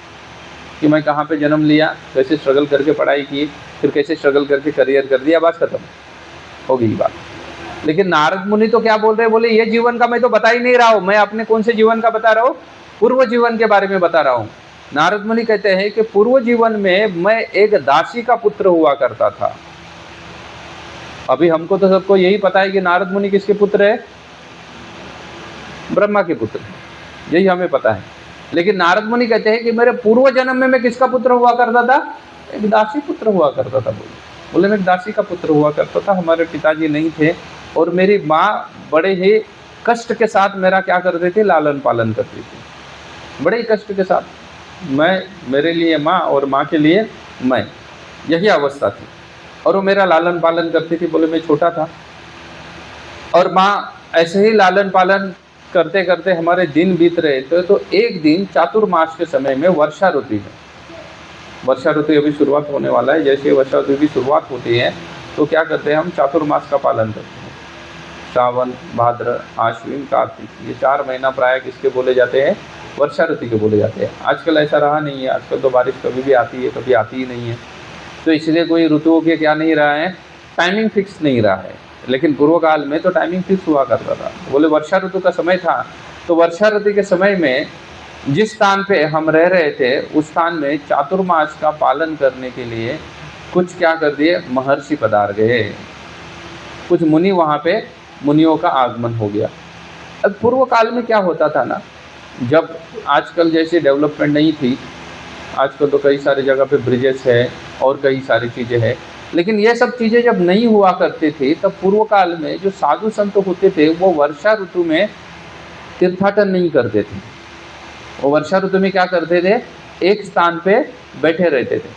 कि मैं कहाँ पे जन्म लिया, कैसे स्ट्रगल करके पढ़ाई की, फिर कैसे स्ट्रगल करके करियर कर दिया, बस खत्म हो गई बात। लेकिन नारद मुनि तो क्या बोल रहे हैं, बोले ये जीवन का मैं तो बता ही नहीं रहा हूँ, मैं अपने कौन से जीवन का बता रहा हूँ, पूर्व जीवन के बारे में बता रहा हूँ। नारद मुनि कहते हैं कि पूर्व जीवन में मैं एक दासी का पुत्र हुआ करता था। अभी हमको तो सबको यही पता है कि नारद मुनि किसके पुत्र है, ब्रह्मा के पुत्र, यही हमें पता है। लेकिन नारद मुनि कहते हैं कि मेरे पूर्व जन्म में मैं किसका पुत्र हुआ करता था, एक दासी पुत्र हुआ करता था। बोले मैं एक दासी का पुत्र हुआ करता था, हमारे पिताजी नहीं थे और मेरी माँ बड़े ही कष्ट के साथ मेरा क्या करते थे, लालन पालन करती थी, बड़े ही कष्ट के साथ। मैं, मेरे लिए माँ और माँ के लिए मैं, यही अवस्था थी। और वो मेरा लालन पालन करती थी। बोले मैं छोटा था और माँ ऐसे ही लालन पालन करते करते हमारे दिन बीत रहे थे। तो एक दिन चातुर्मास के समय में, वर्षा ऋतु में, वर्षा ऋतु अभी शुरुआत होने वाला है, जैसे वर्षा ऋतु की शुरुआत होती है तो क्या करते हैं, हम चातुर्मास का पालन करते हैं। श्रावण, भाद्र, आश्विन, कार्तिक, ये 4 महीना प्राय किसके बोले जाते हैं, वर्षा ऋतु के बोले जाते हैं। आजकल ऐसा रहा नहीं है, आजकल तो बारिश कभी भी आती है, कभी आती ही नहीं है। तो इसलिए कोई ऋतुओं के क्या नहीं रहा है, टाइमिंग फिक्स नहीं रहा है। लेकिन पूर्व काल में तो टाइमिंग फिक्स हुआ करता था। बोले वर्षा ऋतु का समय था, तो वर्षा ऋतु के समय में जिस स्थान पे हम रह रहे थे, उस स्थान में चातुर्मास का पालन करने के लिए कुछ क्या कर दिए, महर्षि पधार गए। कुछ मुनि वहाँ पे, मुनियों का आगमन हो गया। अब पूर्व काल में क्या होता था ना, जब आजकल जैसे डेवलपमेंट नहीं थी, आजकल तो कई सारी जगह पे ब्रिजेस है और कई सारी चीज़ें हैं, लेकिन ये सब चीज़ें जब नहीं हुआ करते थे, तब पूर्व काल में जो साधु संत होते थे वो वर्षा ऋतु में तीर्थाटन नहीं करते थे। वो वर्षा ऋतु में क्या करते थे, एक स्थान पे बैठे रहते थे,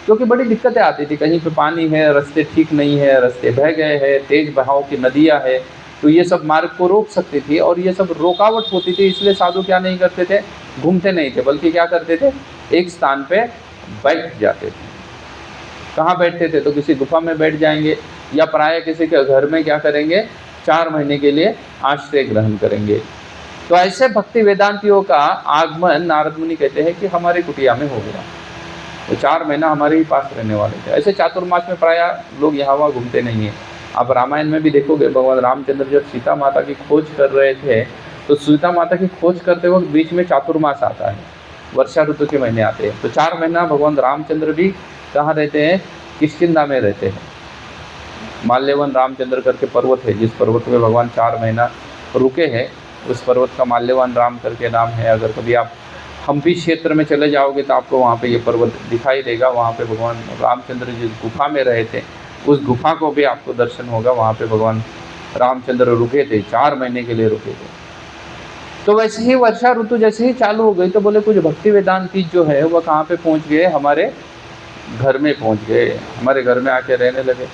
क्योंकि बड़ी दिक्कतें आती थी, कहीं पे पानी है, रास्ते ठीक नहीं है, रास्ते बह गए हैं, तेज बहाव की नदियाँ है, तो ये सब मार्ग को रोक सकती थी और ये सब रुकावट होती थी। इसलिए साधु क्या नहीं करते थे, घूमते नहीं थे, बल्कि क्या करते थे, एक स्थान पे बैठ जाते थे। कहाँ बैठते थे, तो किसी गुफा में बैठ जाएंगे या प्राय किसी के घर में क्या करेंगे, 4 महीने के लिए आश्रय ग्रहण करेंगे। तो ऐसे भक्ति वेदांतियों का आगमन नारद मुनि कहते हैं कि हमारे कुटिया में हो गया। वो 4 महीना हमारे ही पास रहने वाले थे। ऐसे चातुर्मास में प्राय लोग यहाँ वहाँ घूमते नहीं हैं। आप रामायण में भी देखोगे, भगवान रामचंद्र जब सीता माता की खोज कर रहे थे, तो सीता माता की खोज करते वक्त बीच में चातुर्मास आता है, वर्षा ऋतु के महीने आते हैं। तो 4 महीना भगवान रामचंद्र भी कहाँ रहते हैं, किष्किंधा में रहते हैं। माल्यवन रामचंद्र करके पर्वत है, जिस पर्वत में भगवान 4 महीना रुके हैं, उस पर्वत का माल्यवन राम करके नाम है। अगर कभी आप हम्पी क्षेत्र में चले जाओगे तो आपको वहाँ पे ये पर्वत दिखाई देगा। वहाँ पे भगवान रामचंद्र जिस गुफा में रहे थे, उस गुफा को भी आपको दर्शन होगा। वहाँ पे भगवान रामचंद्र रुके थे, 4 महीने के लिए रुके थे। तो वैसे ही वर्षा ऋतु जैसे ही चालू हो गई, तो बोले कुछ भक्ति वेदांती जो है वह कहाँ पे पहुँच गए, हमारे घर में पहुँच गए, हमारे घर में आके रहने लगे।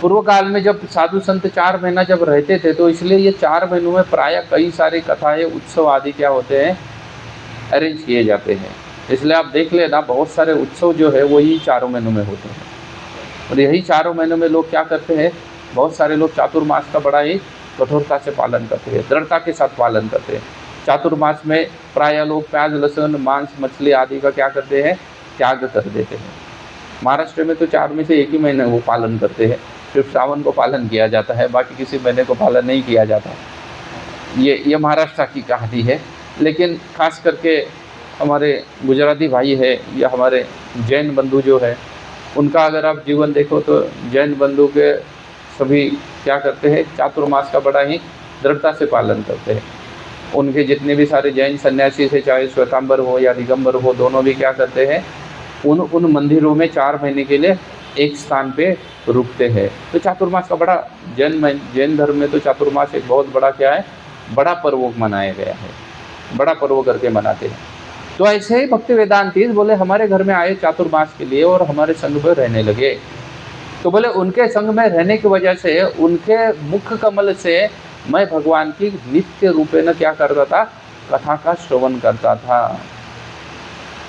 पूर्व काल में जब साधु संत 4 महीना जब रहते थे, तो इसलिए ये 4 महीनों में प्राय कई सारी कथाएं, उत्सव आदि क्या होते हैं, अरेंज किए जाते हैं। इसलिए आप देख लेना, बहुत सारे उत्सव जो है वही 4 महीनों में होते हैं। और यही 4 महीनों में लोग क्या करते हैं, बहुत सारे लोग चातुर्मास का बड़ा ही कठोरता से पालन करते हैं, दृढ़ता के साथ पालन करते हैं। चातुर्मास में प्राय लोग प्याज, लहसुन, मांस, मछली आदि का क्या करते हैं, त्याग कर देते हैं। महाराष्ट्र में तो 4 में से एक ही महीने वो पालन करते हैं, सिर्फ सावन को पालन किया जाता है, बाकी किसी महीने को पालन नहीं किया जाता। ये महाराष्ट्र की कहानी है। लेकिन खास करके हमारे गुजराती भाई है या हमारे जैन बंधु जो है, उनका अगर आप जीवन देखो तो जैन बंधु के सभी क्या करते हैं, चातुर्मास का बड़ा ही दृढ़ता से पालन करते हैं। उनके जितने भी सारे जैन सन्यासी थे, चाहे श्वेतांबर हो या दिगंबर हो, दोनों भी क्या करते हैं, उन मंदिरों में 4 महीने के लिए एक स्थान पे रुकते हैं। तो चातुर्मास का बड़ा जैन धर्म में तो चातुर्मास एक बहुत बड़ा क्या है, बड़ा पर्व मनाया गया है, बड़ा पर्व करके मनाते हैं। तो ऐसे ही भक्ति वेदांती बोले हमारे घर में आए चातुर्मास के लिए और हमारे संग में रहने लगे। तो बोले उनके संग में रहने की वजह से, उनके मुख कमल से मैं भगवान की नित्य रूपे न क्या करता था, कथा का श्रवण करता था।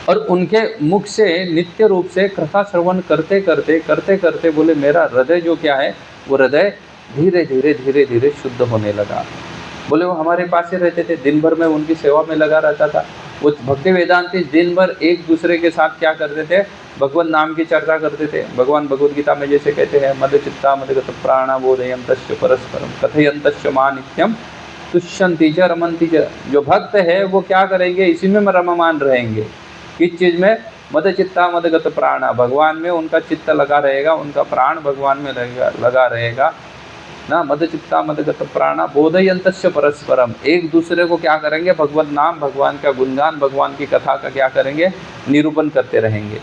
और उनके मुख से नित्य रूप से कथा श्रवण करते करते बोले मेरा हृदय जो क्या है, वो हृदय धीरे धीरे शुद्ध होने लगा। बोले वो हमारे पास ही रहते थे, दिन भर में उनकी सेवा में लगा रहता था। वो भक्ति वेदांती दिन भर एक दूसरे के साथ क्या करते थे, भगवान नाम की चर्चा करते थे। भगवान भगवद गीता में जैसे कहते हैं, मद चित्ता मदगत प्राणा बोधयन्तश्च परस्परम कथयन्तश्च मा नित्यम तुष्यन्ति च रमन्ति च। जो भक्त है वो क्या करेंगे, इसी में रममान रहेंगे। किस चीज़ में, मद चित्ता मदगत प्राणा, भगवान में उनका चित्त लगा रहेगा, उनका प्राण भगवान में लगा रहेगा ना। मद चित्ता मदगत प्राणा बोधयन्तश्च परस्परम, एक दूसरे को क्या करेंगे, भगवत नाम, भगवान का गुणगान, भगवान की कथा का क्या करेंगे, निरूपण करते रहेंगे।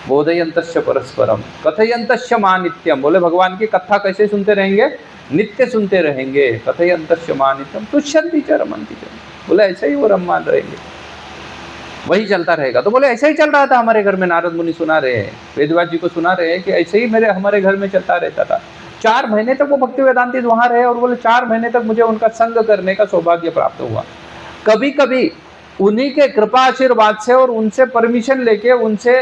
बोधयन्तश्च परस्परम कथयन्तश्च मा नित्यम, बोले भगवान की कथा कैसे सुनते रहेंगे, नित्य सुनते रहेंगे। कथयन्तश्च मा नित्यम तुष्यन्ति च रमन्ति च, बोले ऐसे ही वो रममान रहेंगे, वही चलता रहेगा। तो बोले ऐसा ही चल रहा था हमारे घर में। नारद मुनि सुना रहे हैं, वेदव्यास जी को सुना रहे हैं कि ऐसे ही हमारे घर में चलता रहता था। 4 महीने तक वो भक्ति वेदांती वहाँ रहे और बोले 4 महीने तक मुझे उनका संग करने का सौभाग्य प्राप्त हुआ। कभी कभी उन्हीं के कृपा आशीर्वाद से और उनसे परमिशन लेके, उनसे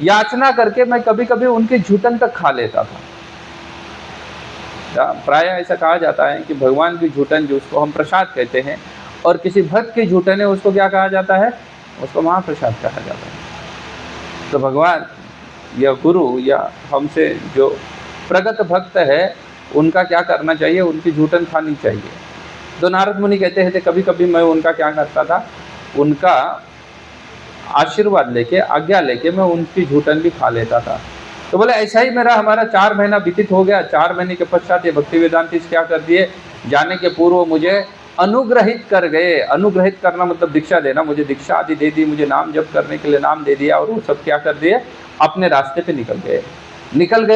याचना करके मैं कभी कभी उनके झूठन तक खा लेता था। प्राय ऐसा कहा जाता है कि भगवान की झूठन, जो उसको हम प्रसाद कहते हैं, और किसी भक्त की झूठन है उसको क्या कहा जाता है, उसको महाप्रसाद कहा जाता है। तो भगवान या गुरु या हमसे जो प्रगत भक्त है, उनका क्या करना चाहिए, उनकी झूठन खानी चाहिए। तो नारद मुनि कहते हैं कभी कभी मैं उनका क्या करता था, उनका आशीर्वाद लेके, आज्ञा लेके मैं उनकी झूठन भी खा लेता था। तो बोले ऐसा ही हमारा 4 महीना व्यतीत हो गया। 4 महीने के पश्चात ये भक्ति वेदांती क्या कर दिए, जाने के पूर्व मुझे अनुग्रहित कर गए। अनुग्रहित करना मतलब दीक्षा देना, मुझे दीक्षा आदि दे दी, मुझे नाम जप करने के लिए नाम दे दिया, और वो सब क्या कर दिए, अपने रास्ते पे निकल गए।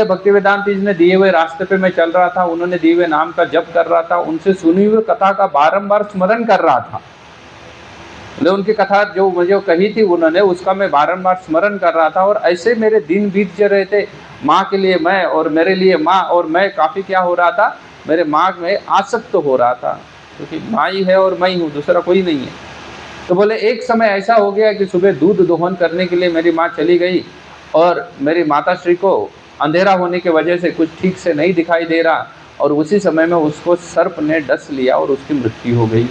भक्ति वेदांती ने दिए हुए रास्ते पे मैं चल रहा था, उन्होंने दिए हुए नाम का जप कर रहा था, उनसे सुनी हुई कथा का बारंबार स्मरण कर रहा था। बोले उनकी कथा जो मुझे कही थी उन्होंने, उसका मैं बारंबार स्मरण कर रहा था और ऐसे मेरे दिन बीत रहे थे। माँ के लिए मैं और मेरे लिए माँ, और मैं काफ़ी क्या हो रहा था, मेरे माँ में आसक्त हो रहा था, क्योंकि माँ ही है और मैं ही हूँ, दूसरा कोई नहीं है। तो बोले एक समय ऐसा हो गया कि सुबह दूध दोहन करने के लिए मेरी माँ चली गई और मेरी माता श्री को अंधेरा होने की वजह से कुछ ठीक से नहीं दिखाई दे रहा, और उसी समय में उसको सर्प ने डस लिया और उसकी मृत्यु हो गई।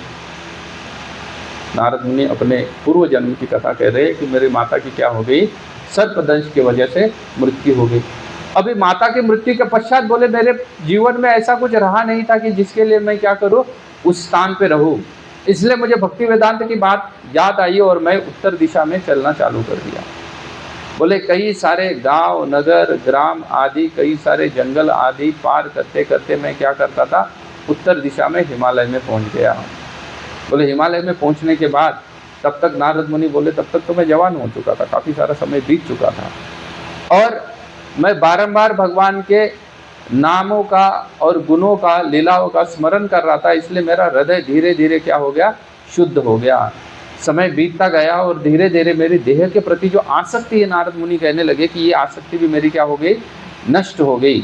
नारद मुनि अपने पूर्व जन्म की कथा कह रहे हैं कि मेरी माता की क्या हो गई, सर्पदंश की वजह से मृत्यु हो गई। अभी माता की मृत्यु के पश्चात बोले मेरे जीवन में ऐसा कुछ रहा नहीं था कि जिसके लिए मैं क्या करूं, उस स्थान पे रहूं। इसलिए मुझे भक्ति वेदांत की बात याद आई और मैं उत्तर दिशा में चलना चालू कर दिया। बोले कई सारे गांव, नगर, ग्राम आदि, कई सारे जंगल आदि पार करते करते मैं क्या करता था, उत्तर दिशा में हिमालय में पहुंच गया। बोले हिमालय में पहुंचने के बाद तब तक नारद मुनि बोले तब तक तो मैं जवान हो चुका था, काफ़ी सारा समय बीत चुका था, और मैं बारंबार भगवान के नामों का और गुणों का, लीलाओं का स्मरण कर रहा था। इसलिए मेरा हृदय धीरे धीरे क्या हो गया, शुद्ध हो गया। समय बीतता गया और धीरे धीरे मेरी देह के प्रति जो आसक्ति है, नारद मुनि कहने लगे कि ये आसक्ति भी मेरी क्या हो गई, नष्ट हो गई।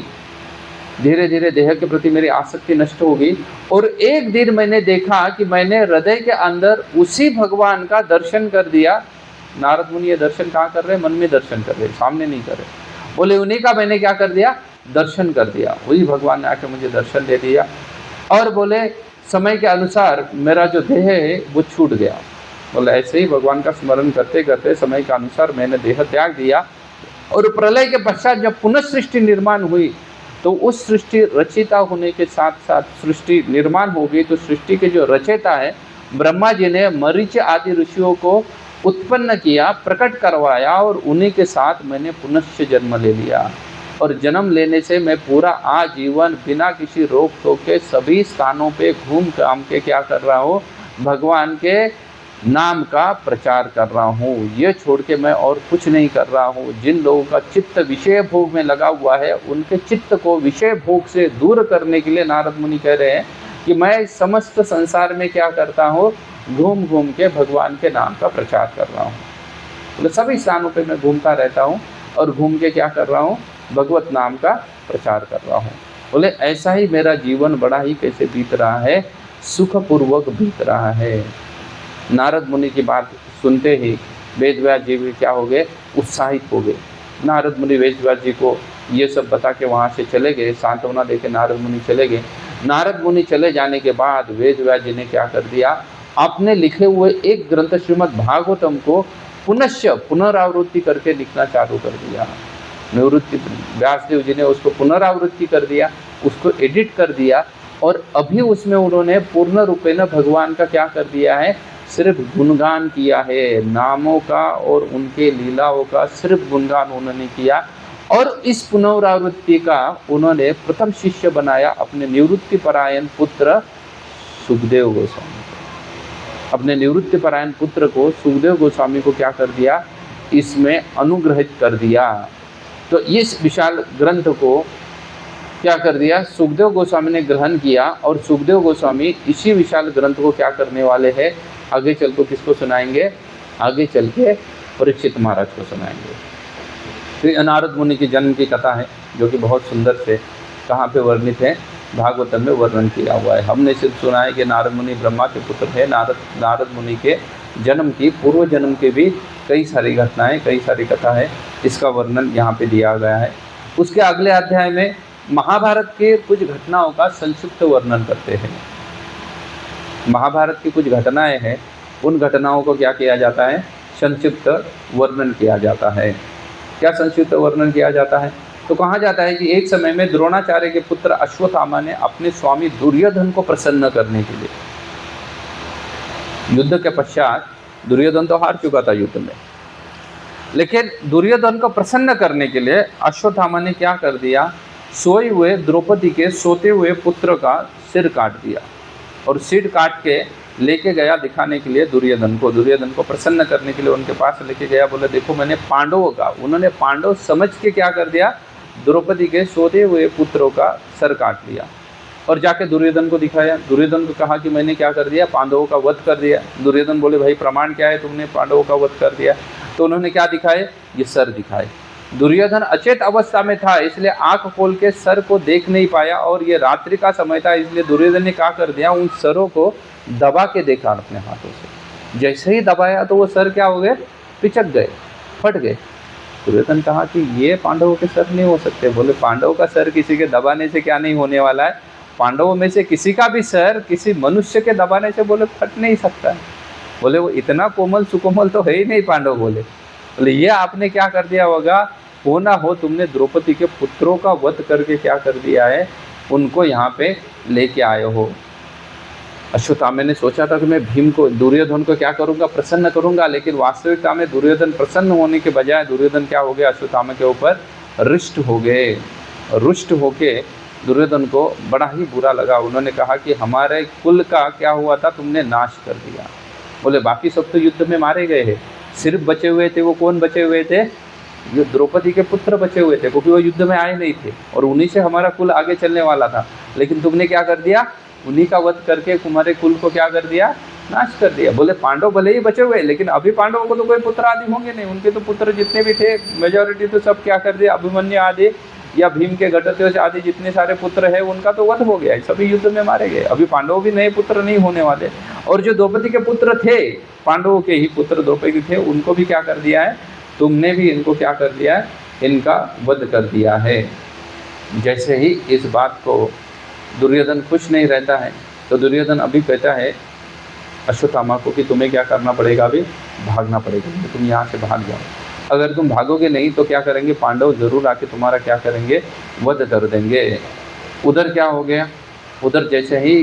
धीरे धीरे देह के प्रति मेरी आसक्ति नष्ट हो गई। और एक दिन मैंने देखा कि मैंने हृदय के अंदर उसी भगवान का दर्शन कर दिया। नारद मुनि ये दर्शन कहाँ कर रहे हैं, मन में दर्शन कर रहे, सामने नहीं कर रहे। बोले उन्हीं का मैंने क्या कर दिया, दर्शन कर दिया। वही भगवान ने आके मुझे दर्शन दे दिया। और बोले समय के अनुसार मेरा जो देह है वो छूट गया। बोले ऐसे ही भगवान का स्मरण करते करते समय के अनुसार मैंने देह त्याग दिया। और प्रलय के पश्चात जब पुनः सृष्टि निर्माण हुई तो उस सृष्टि रचिता होने के साथ साथ सृष्टि निर्माण हो गई। तो सृष्टि के जो रचयिता है ब्रह्मा जी ने मरीच आदि ऋषियों को उत्पन्न किया, प्रकट करवाया, और उन्हीं के साथ मैंने पुनश्च जन्म ले लिया। और जन्म लेने से मैं पूरा आजीवन बिना किसी रोक टोक के सभी स्थानों पे घूम घाम के क्या कर रहा हूँ, भगवान के नाम का प्रचार कर रहा हूँ। ये छोड़ के मैं और कुछ नहीं कर रहा हूँ। जिन लोगों का चित्त विषय भोग में लगा हुआ है उनके चित्त को विषय भोग से दूर करने के लिए नारद मुनि कह रहे हैं कि मैं समस्त संसार में क्या करता हूँ, घूम घूम के भगवान के नाम का प्रचार कर रहा हूँ। तो सभी स्थानों पे मैं घूमता रहता हूँ और घूम के क्या कर रहा हूँ, भगवत नाम का प्रचार कर रहा हूँ। बोले ऐसा ही मेरा जीवन बड़ा ही कैसे बीत रहा है, सुखपूर्वक बीत रहा है। नारद मुनि की बात सुनते ही वेदव्यास जी भी क्या हो गए, उत्साहित हो गए। नारद मुनि वेदव्यास जी को ये सब बता के वहाँ से चले गए, सांत्वना देके नारद मुनि चले गए। नारद मुनि चले जाने के बाद वेदव्यास जी ने क्या कर दिया, अपने लिखे हुए एक ग्रंथ श्रीमद् भागवतम को पुनश्च पुनरावृत्ति करके लिखना चालू कर दिया। निवृत्ति व्यासदेव जी ने उसको पुनरावृत्ति कर दिया, उसको एडिट कर दिया, और अभी उसमें उन्होंने पूर्ण रूपेण भगवान का क्या कर दिया है, सिर्फ गुणगान किया है। नामों का और उनके लीलाओं का सिर्फ गुणगान उन्होंने किया। और इस पुनरावृत्ति का उन्होंने प्रथम शिष्य बनाया अपने निवृत्ति परायण पुत्र सुखदेव गोस्वामी। अपने निवृत्ति परायण पुत्र को सुखदेव गोस्वामी को क्या कर दिया, इसमें अनुग्रहित कर दिया। तो इस विशाल ग्रंथ को क्या कर दिया, सुखदेव गोस्वामी ने ग्रहण किया। और सुखदेव गोस्वामी इसी विशाल ग्रंथ को क्या करने वाले हैं, आगे चल को किसको सुनाएंगे, आगे चल के परीक्षित महाराज को सुनाएंगे। तो नारद मुनि की जन्म की कथा है जो कि बहुत सुंदर से कहाँ पे वर्णित है, भागवतम में वर्णन किया हुआ है। हमने सिर्फ सुना है कि नारद मुनि ब्रह्मा के पुत्र है। नारद मुनि के जन्म की, पूर्व जन्म के भी कई सारी घटनाएं, कई सारी कथा है, इसका वर्णन यहाँ पे दिया गया है। उसके अगले अध्याय में महाभारत के कुछ घटनाओं का संक्षिप्त वर्णन करते हैं। महाभारत की कुछ घटनाएं हैं, उन घटनाओं को क्या किया जाता है, संक्षिप्त वर्णन किया जाता है। क्या संक्षिप्त वर्णन किया जाता है, तो कहा जाता है कि एक समय में द्रोणाचार्य के पुत्र अश्वत्थामा ने अपने स्वामी दुर्योधन को प्रसन्न करने के लिए, युद्ध के पश्चात दुर्योधन तो हार चुका था युद्ध में, लेकिन दुर्योधन को प्रसन्न करने के लिए अश्वत्थामा ने क्या कर दिया, सोए हुए द्रौपदी के सोते हुए पुत्र का सिर काट दिया और सिर काट के लेके गया दिखाने के लिए दुर्योधन को प्रसन्न करने के लिए उनके पास लेके गया। बोले देखो मैंने पांडवों का, उन्होंने पांडव समझ के क्या कर दिया, द्रौपदी के सोते हुए पुत्रों का सर काट लिया। और जाके दुर्योधन को दिखाया। दुर्योधन को कहा कि मैंने क्या कर दिया, पांडवों का वध कर दिया। दुर्योधन बोले भाई प्रमाण क्या है, तुमने पांडवों का वध कर दिया। तो उन्होंने क्या दिखाए, ये सर दिखाए। दुर्योधन अचेत अवस्था में था, इसलिए आंख खोल के सर को देख नहीं पाया, और ये रात्रि का समय था, इसलिए दुर्योधन ने क्या कर दिया, उन सरों को दबा के देखा अपने हाथों से। जैसे ही दबाया तो वो सर क्या हो गए, पिचक गए, फट गए। दुर्योधन कहा कि ये पांडवों के सर नहीं हो सकते। बोले पांडवों का सर किसी के दबाने से क्या नहीं होने वाला है, पांडवों में से किसी का भी सर किसी मनुष्य के दबाने से बोले फट नहीं सकता है। बोले वो इतना कोमल सुकोमल तो है ही नहीं पांडव। बोले ये आपने क्या कर दिया होगा, हो ना हो तुमने द्रौपदी के पुत्रों का वध करके क्या कर दिया है, उनको यहाँ पे लेके आए हो। अश्वत्थामा ने सोचा था कि मैं भीम को, दुर्योधन को क्या करूँगा, प्रसन्न करूँगा, लेकिन वास्तविकता में दुर्योधन प्रसन्न होने के बजाय दुर्योधन क्या हो गया, अश्वत्थामा के ऊपर रुष्ट हो गए। रुष्ट होके दुर्योधन को बड़ा ही बुरा लगा। उन्होंने कहा कि हमारे कुल का क्या हुआ था, तुमने नाश कर दिया। बोले बाकी सब तो युद्ध में मारे गए हैं, सिर्फ बचे हुए थे वो कौन बचे हुए थे, ये द्रौपदी के पुत्र बचे हुए थे, क्योंकि वो युद्ध में आए नहीं थे और उन्हीं से हमारा कुल आगे चलने वाला था। लेकिन तुमने क्या कर दिया, उन्हीं का वध करके तुम्हारे कुल को क्या कर दिया, नाश कर दिया। बोले पांडव भले ही बचे हुए, लेकिन अभी पांडवों को तो कोई पुत्र आदि होंगे नहीं, उनके तो पुत्र जितने भी थे मेजॉरिटी तो सब क्या कर दिया, अभिमन्यु आदि या भीम के घटोत्कच आदि जितने सारे पुत्र हैं उनका तो वध हो गया, सभी युद्ध में मारे गए। अभी पांडव भी नए पुत्र नहीं होने वाले। और जो द्रौपदी के पुत्र थे, पांडवों के ही पुत्र द्रौपदी थे, उनको भी क्या कर दिया है, तुमने भी इनको क्या कर दिया है, इनका वध कर दिया है। जैसे ही इस बात को दुर्योधन खुश नहीं रहता है, तो दुर्योधन अभी कहता है अश्वत्थामा को कि तुम्हें क्या करना पड़ेगा, अभी भागना पड़ेगा, तुम यहाँ से भाग जाओ। अगर तुम भागोगे नहीं तो क्या करेंगे, पांडव जरूर आके तुम्हारा क्या करेंगे, वध कर देंगे। उधर क्या हो गया, उधर जैसे ही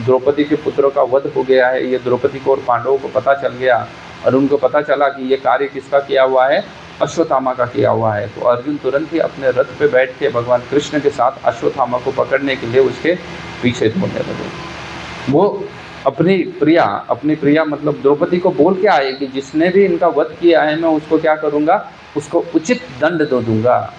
द्रौपदी के पुत्रों का वध हो गया है, ये द्रौपदी को और पांडवों को पता चल गया, और उनको पता चला कि ये कार्य किसका किया हुआ है, अश्वत्थामा का किया हुआ है। तो अर्जुन तुरंत ही अपने रथ पे बैठ के भगवान कृष्ण के साथ अश्वत्थामा को पकड़ने के लिए उसके पीछे दौड़ने लगे। वो अपनी प्रिया मतलब द्रौपदी को बोल के आए कि जिसने भी इनका वध किया है मैं उसको क्या करूँगा, उसको उचित दंड दे दूँगा,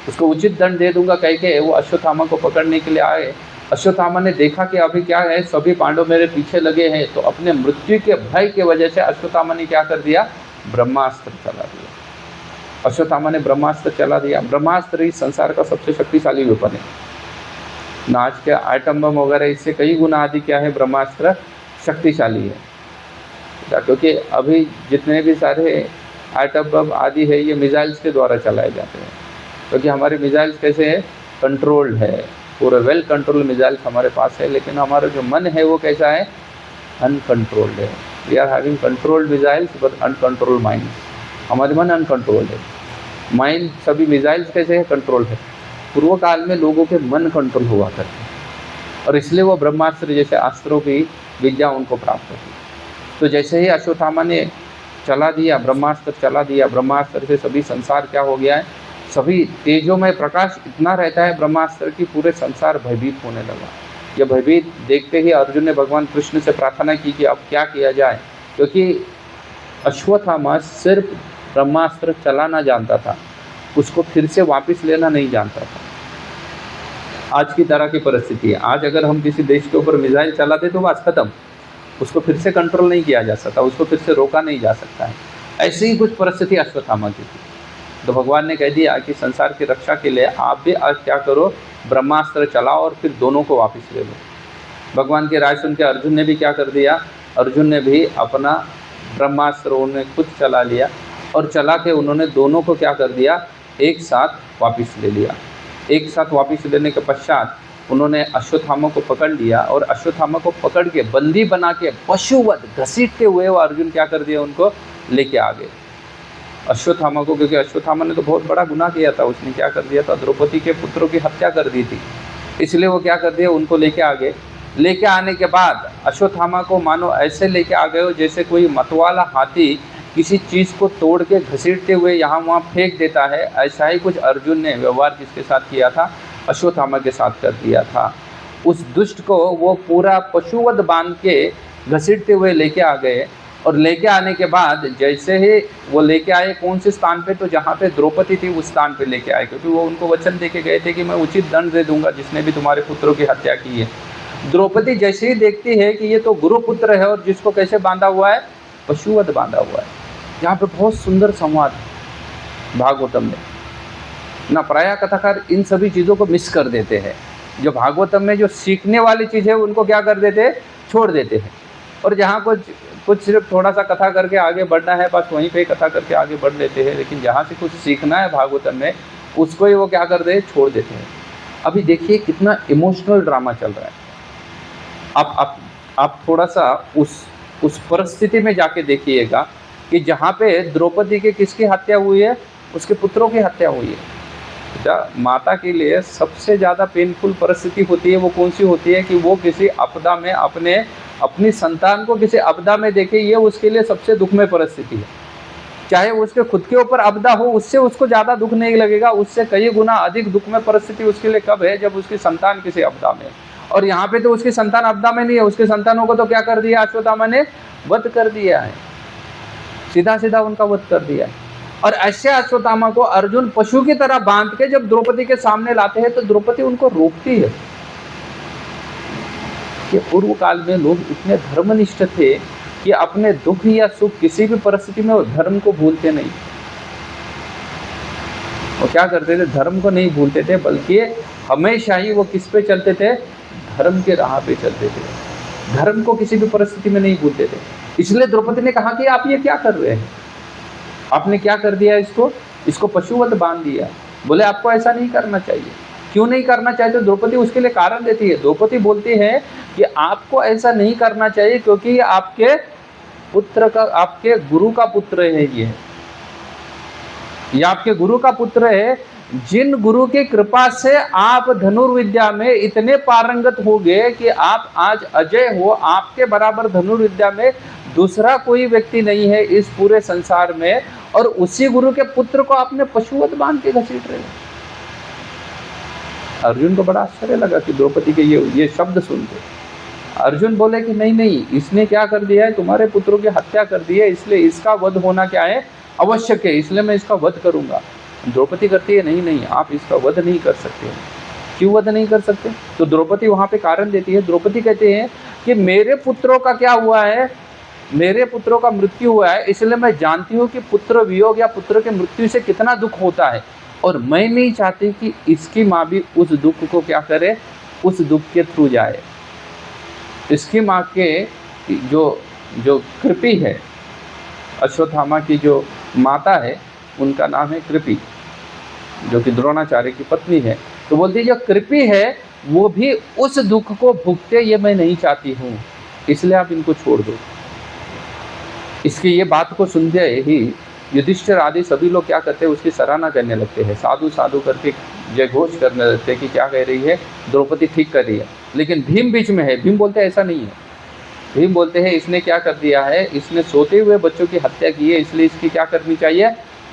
उसको उचित दंड दे दूँगा कह के वो अश्वत्थामा को पकड़ने के लिए आए। अश्वत्थामा ने देखा कि अभी क्या है, सभी पांडव मेरे पीछे लगे हैं, तो अपने मृत्यु के भय की वजह से अश्वत्थामा ने क्या कर दिया, ब्रह्मास्त्र चला दिया। अश्वत्थामा ने ब्रह्मास्त्र चला दिया। ब्रह्मास्त्र इस संसार का सबसे शक्तिशाली वेपन है ना, आज के आइटम बम वगैरह इससे कई गुना आदि क्या है, ब्रह्मास्त्र शक्तिशाली है। क्योंकि अभी जितने भी सारे आइटम बम आदि है ये मिसाइल्स के द्वारा चलाए जाते हैं, क्योंकि हमारे मिसाइल्स कैसे है, कंट्रोल्ड है, पूरे वेल कंट्रोल्ड मिसाइल्स हमारे पास है। लेकिन हमारा जो मन है वो कैसा है, अनकंट्रोल्ड है। We are having controlled missiles but uncontrolled mind. हमारे मन अनकंट्रोल्ड है, माइंड सभी मिसाइल्स कैसे है, कंट्रोल है। पूर्व काल में लोगों के मन कंट्रोल हुआ करते और इसलिए वो ब्रह्मास्त्र जैसे अस्त्रों की विद्या उनको प्राप्त होती। तो जैसे ही अश्वत्थामा ने चला दिया ब्रह्मास्त्र, चला दिया ब्रह्मास्त्र से सभी संसार क्या हो गया है, सभी तेजोमय प्रकाश इतना रहता है ब्रह्मास्त्र की, पूरे संसार भयभीत होने लगा। यह भयभीत देखते ही अर्जुन ने भगवान कृष्ण से प्रार्थना की कि अब क्या किया जाए, क्योंकि अश्वत्थामा सिर्फ ब्रह्मास्त्र चलाना जानता था, उसको फिर से वापस लेना नहीं जानता था। आज की तरह की परिस्थिति है, आज अगर हम किसी देश के ऊपर मिसाइल चलाते तो बस खत्म, उसको फिर से कंट्रोल नहीं किया जा सकता, उसको फिर से रोका नहीं जा सकता है। ऐसी ही कुछ परिस्थिति अश्वत्थामा की थी। तो भगवान ने कह दिया कि संसार की रक्षा के लिए आप भी आज क्या करो, ब्रह्मास्त्र चलाओ और फिर दोनों को वापस ले लो। भगवान की राय सुन के अर्जुन ने भी क्या कर दिया, अर्जुन ने भी अपना ब्रह्मास्त्र उन्होंने खुद चला लिया और चला के उन्होंने दोनों को क्या कर दिया, एक साथ वापस ले लिया। एक साथ वापस लेने के पश्चात उन्होंने अश्वत्थामा को पकड़ लिया और अश्वत्थामा को पकड़ के बंदी बना के पशुवत घसीटते हुए वो अर्जुन क्या कर दिया, उनको लेके आ गए अश्वत्थामा को। क्योंकि अश्वत्थामा ने तो बहुत बड़ा गुनाह किया था, उसने क्या कर दिया था, द्रौपदी के पुत्रों की हत्या कर दी थी, इसलिए वो क्या कर दिया, उनको लेके आ गए। लेके आने के बाद अश्वत्थामा को मानो ऐसे लेके आ गए हो जैसे कोई मतवाला हाथी किसी चीज़ को तोड़ के घसीटते हुए यहाँ वहाँ फेंक देता है, ऐसा ही कुछ अर्जुन ने व्यवहार किसके साथ किया था, अश्वत्थामा के साथ कर दिया था। उस दुष्ट को वो पूरा पशुवत बांध के घसीटते हुए लेके आ गए और लेके आने के बाद जैसे ही वो लेके आए कौन से स्थान पे, तो जहाँ पे द्रौपदी थी उस स्थान पे लेके आए, क्योंकि वो उनको वचन दे के गए थे कि मैं उचित दंड दे दूंगा जिसने भी तुम्हारे पुत्रों की हत्या की है। द्रौपदी जैसे ही देखती है कि ये तो गुरुपुत्र है और जिसको कैसे बांधा हुआ है, पशुवत बांधा हुआ है। यहाँ पे बहुत सुंदर संवाद भागवतम में ना, प्रायः कथाकार इन सभी चीज़ों को मिस कर देते हैं। जो भागवतम में जो सीखने वाली चीज़ है उनको क्या कर देते हैं, छोड़ देते हैं, और जहाँ कुछ सिर्फ थोड़ा सा कथा करके आगे बढ़ना है बस वहीं पे कथा करके आगे बढ़ लेते हैं, लेकिन जहाँ से कुछ सीखना है भागवतम में उसको ही वो क्या कर दे, छोड़ देते हैं। अभी देखिए कितना इमोशनल ड्रामा चल रहा है। आप थोड़ा सा उस परिस्थिति में जाके देखिएगा कि जहाँ पे द्रौपदी के किसकी हत्या हुई है, उसके पुत्रों की हत्या हुई है। माता के लिए सबसे ज़्यादा पेनफुल परिस्थिति होती है वो कौन सी होती है कि वो किसी आपदा में अपनी संतान को किसी आपदा में देखे, ये उसके लिए सबसे दुखमय परिस्थिति है। चाहे उसके खुद के ऊपर आपदा हो उससे उसको ज़्यादा दुख नहीं लगेगा, उससे कई गुना अधिक दुखमय परिस्थिति उसके लिए कब है, जब उसकी संतान किसी आपदा में। और यहाँ पे तो उसकी संतान आपदा में नहीं है, उसकी संतानों को तो क्या कर दिया, अश्वत्थामा ने वध कर दिया है, सीधा सीधा उनका वध कर दिया है। और ऐसे अश्वत्थामा को अर्जुन पशु की तरह बांध के जब द्रौपदी के सामने लाते हैं तो द्रौपदी उनको रोकती है। कि पूर्व काल में लोग इतने धर्मनिष्ठ थे कि अपने दुख या सुख किसी भी परिस्थिति में वो धर्म को भूलते नहीं। वो क्या करते थे, धर्म को नहीं भूलते थे, बल्कि हमेशा ही वो किस पे चलते थे, धर्म के राह पे चलते थे, धर्म को किसी भी परिस्थिति में नहीं भूलते थे। इसलिए द्रौपदी ने कहा कि आप ये क्या कर रहे हैं, आपने क्या कर दिया, इसको पशुवत बांध दिया। बोले आपको ऐसा नहीं करना चाहिए। क्यों नहीं करना चाहिए, तो द्रौपदी उसके लिए कारण देती है। द्रौपदी बोलती है कि आपको ऐसा नहीं करना चाहिए क्योंकि आपके पुत्र का, आपके गुरु का पुत्र है, ये आपके गुरु का पुत्र है, जिन गुरु की कृपा से आप धनुर्विद्या में इतने पारंगत हो गए कि आप आज अजय हो। आपके बराबर धनुर्विद्या में दूसरा कोई व्यक्ति नहीं है इस पूरे संसार में, और उसी गुरु के पुत्र को आपने पशुवत बांध के घसीट रहे हैं। अर्जुन को बड़ा आश्चर्य लगा कि द्रौपदी के ये शब्द सुन के। अर्जुन बोले कि नहीं, इसने क्या कर दिया है, तुम्हारे पुत्रों की हत्या कर दी है, इसलिए इसका वध होना क्या है, आवश्यक है, इसलिए मैं इसका वध करूंगा। द्रौपदी करती है नहीं, आप इसका वध नहीं कर सकते। क्यों वध नहीं कर सकते, तो द्रौपदी वहाँ पे कारण देती है। द्रौपदी कहते हैं कि मेरे पुत्रों का क्या हुआ है, मेरे पुत्रों का मृत्यु हुआ है, इसलिए मैं जानती हूँ कि पुत्र वियोग या पुत्र के मृत्यु से कितना दुख होता है, और मैं नहीं चाहती कि इसकी माँ भी उस दुख को क्या करे, उस दुख के थ्रू जाए। इसकी माँ के जो कृपी है, अश्वत्थामा की जो माता है उनका नाम है कृपी, जो कि द्रोणाचार्य की पत्नी है। तो बोलती है जो कृपी है वो भी उस दुख को भुगते, ये मैं नहीं चाहती हूँ, इसलिए आप इनको छोड़ दो। इसकी ये बात को सुनते ही युधिष्ठिर आदि सभी लोग क्या करते हैं, उसकी सराहना करने लगते हैं, साधु साधु करके जय घोष करने लगते हैं कि क्या कह रही है द्रौपदी, ठीक कर रही है। लेकिन भीम बीच में है। भीम बोलते हैं ऐसा नहीं है। भीम बोलते हैं इसने क्या कर दिया है, इसने सोते हुए बच्चों की हत्या की है, इसलिए इसकी क्या करनी चाहिए,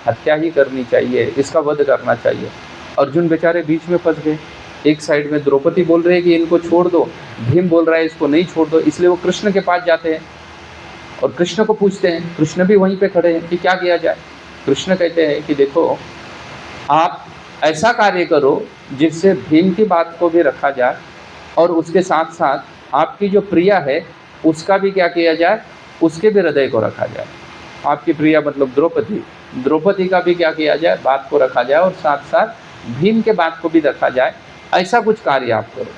हत्या ही करनी चाहिए, इसका वध करना चाहिए। अर्जुन बेचारे बीच में फंस गए। एक साइड में द्रौपदी बोल रही है कि इनको छोड़ दो, भीम बोल रहा है इसको नहीं छोड़ दो। इसलिए वो कृष्ण के पास जाते हैं और कृष्ण को पूछते हैं। कृष्ण भी वहीं पे खड़े हैं कि क्या किया जाए। कृष्ण कहते हैं कि देखो, आप ऐसा कार्य करो जिससे भीम की बात को भी रखा जाए और उसके साथ साथ आपकी जो प्रिया है उसका भी क्या किया जाए, उसके भी हृदय को रखा जाए। आपकी प्रिया मतलब द्रौपदी का भी क्या किया जाए, बात को रखा जाए, और साथ साथ भीम के बात को भी रखा जाए। ऐसा कुछ कार्य आप करो।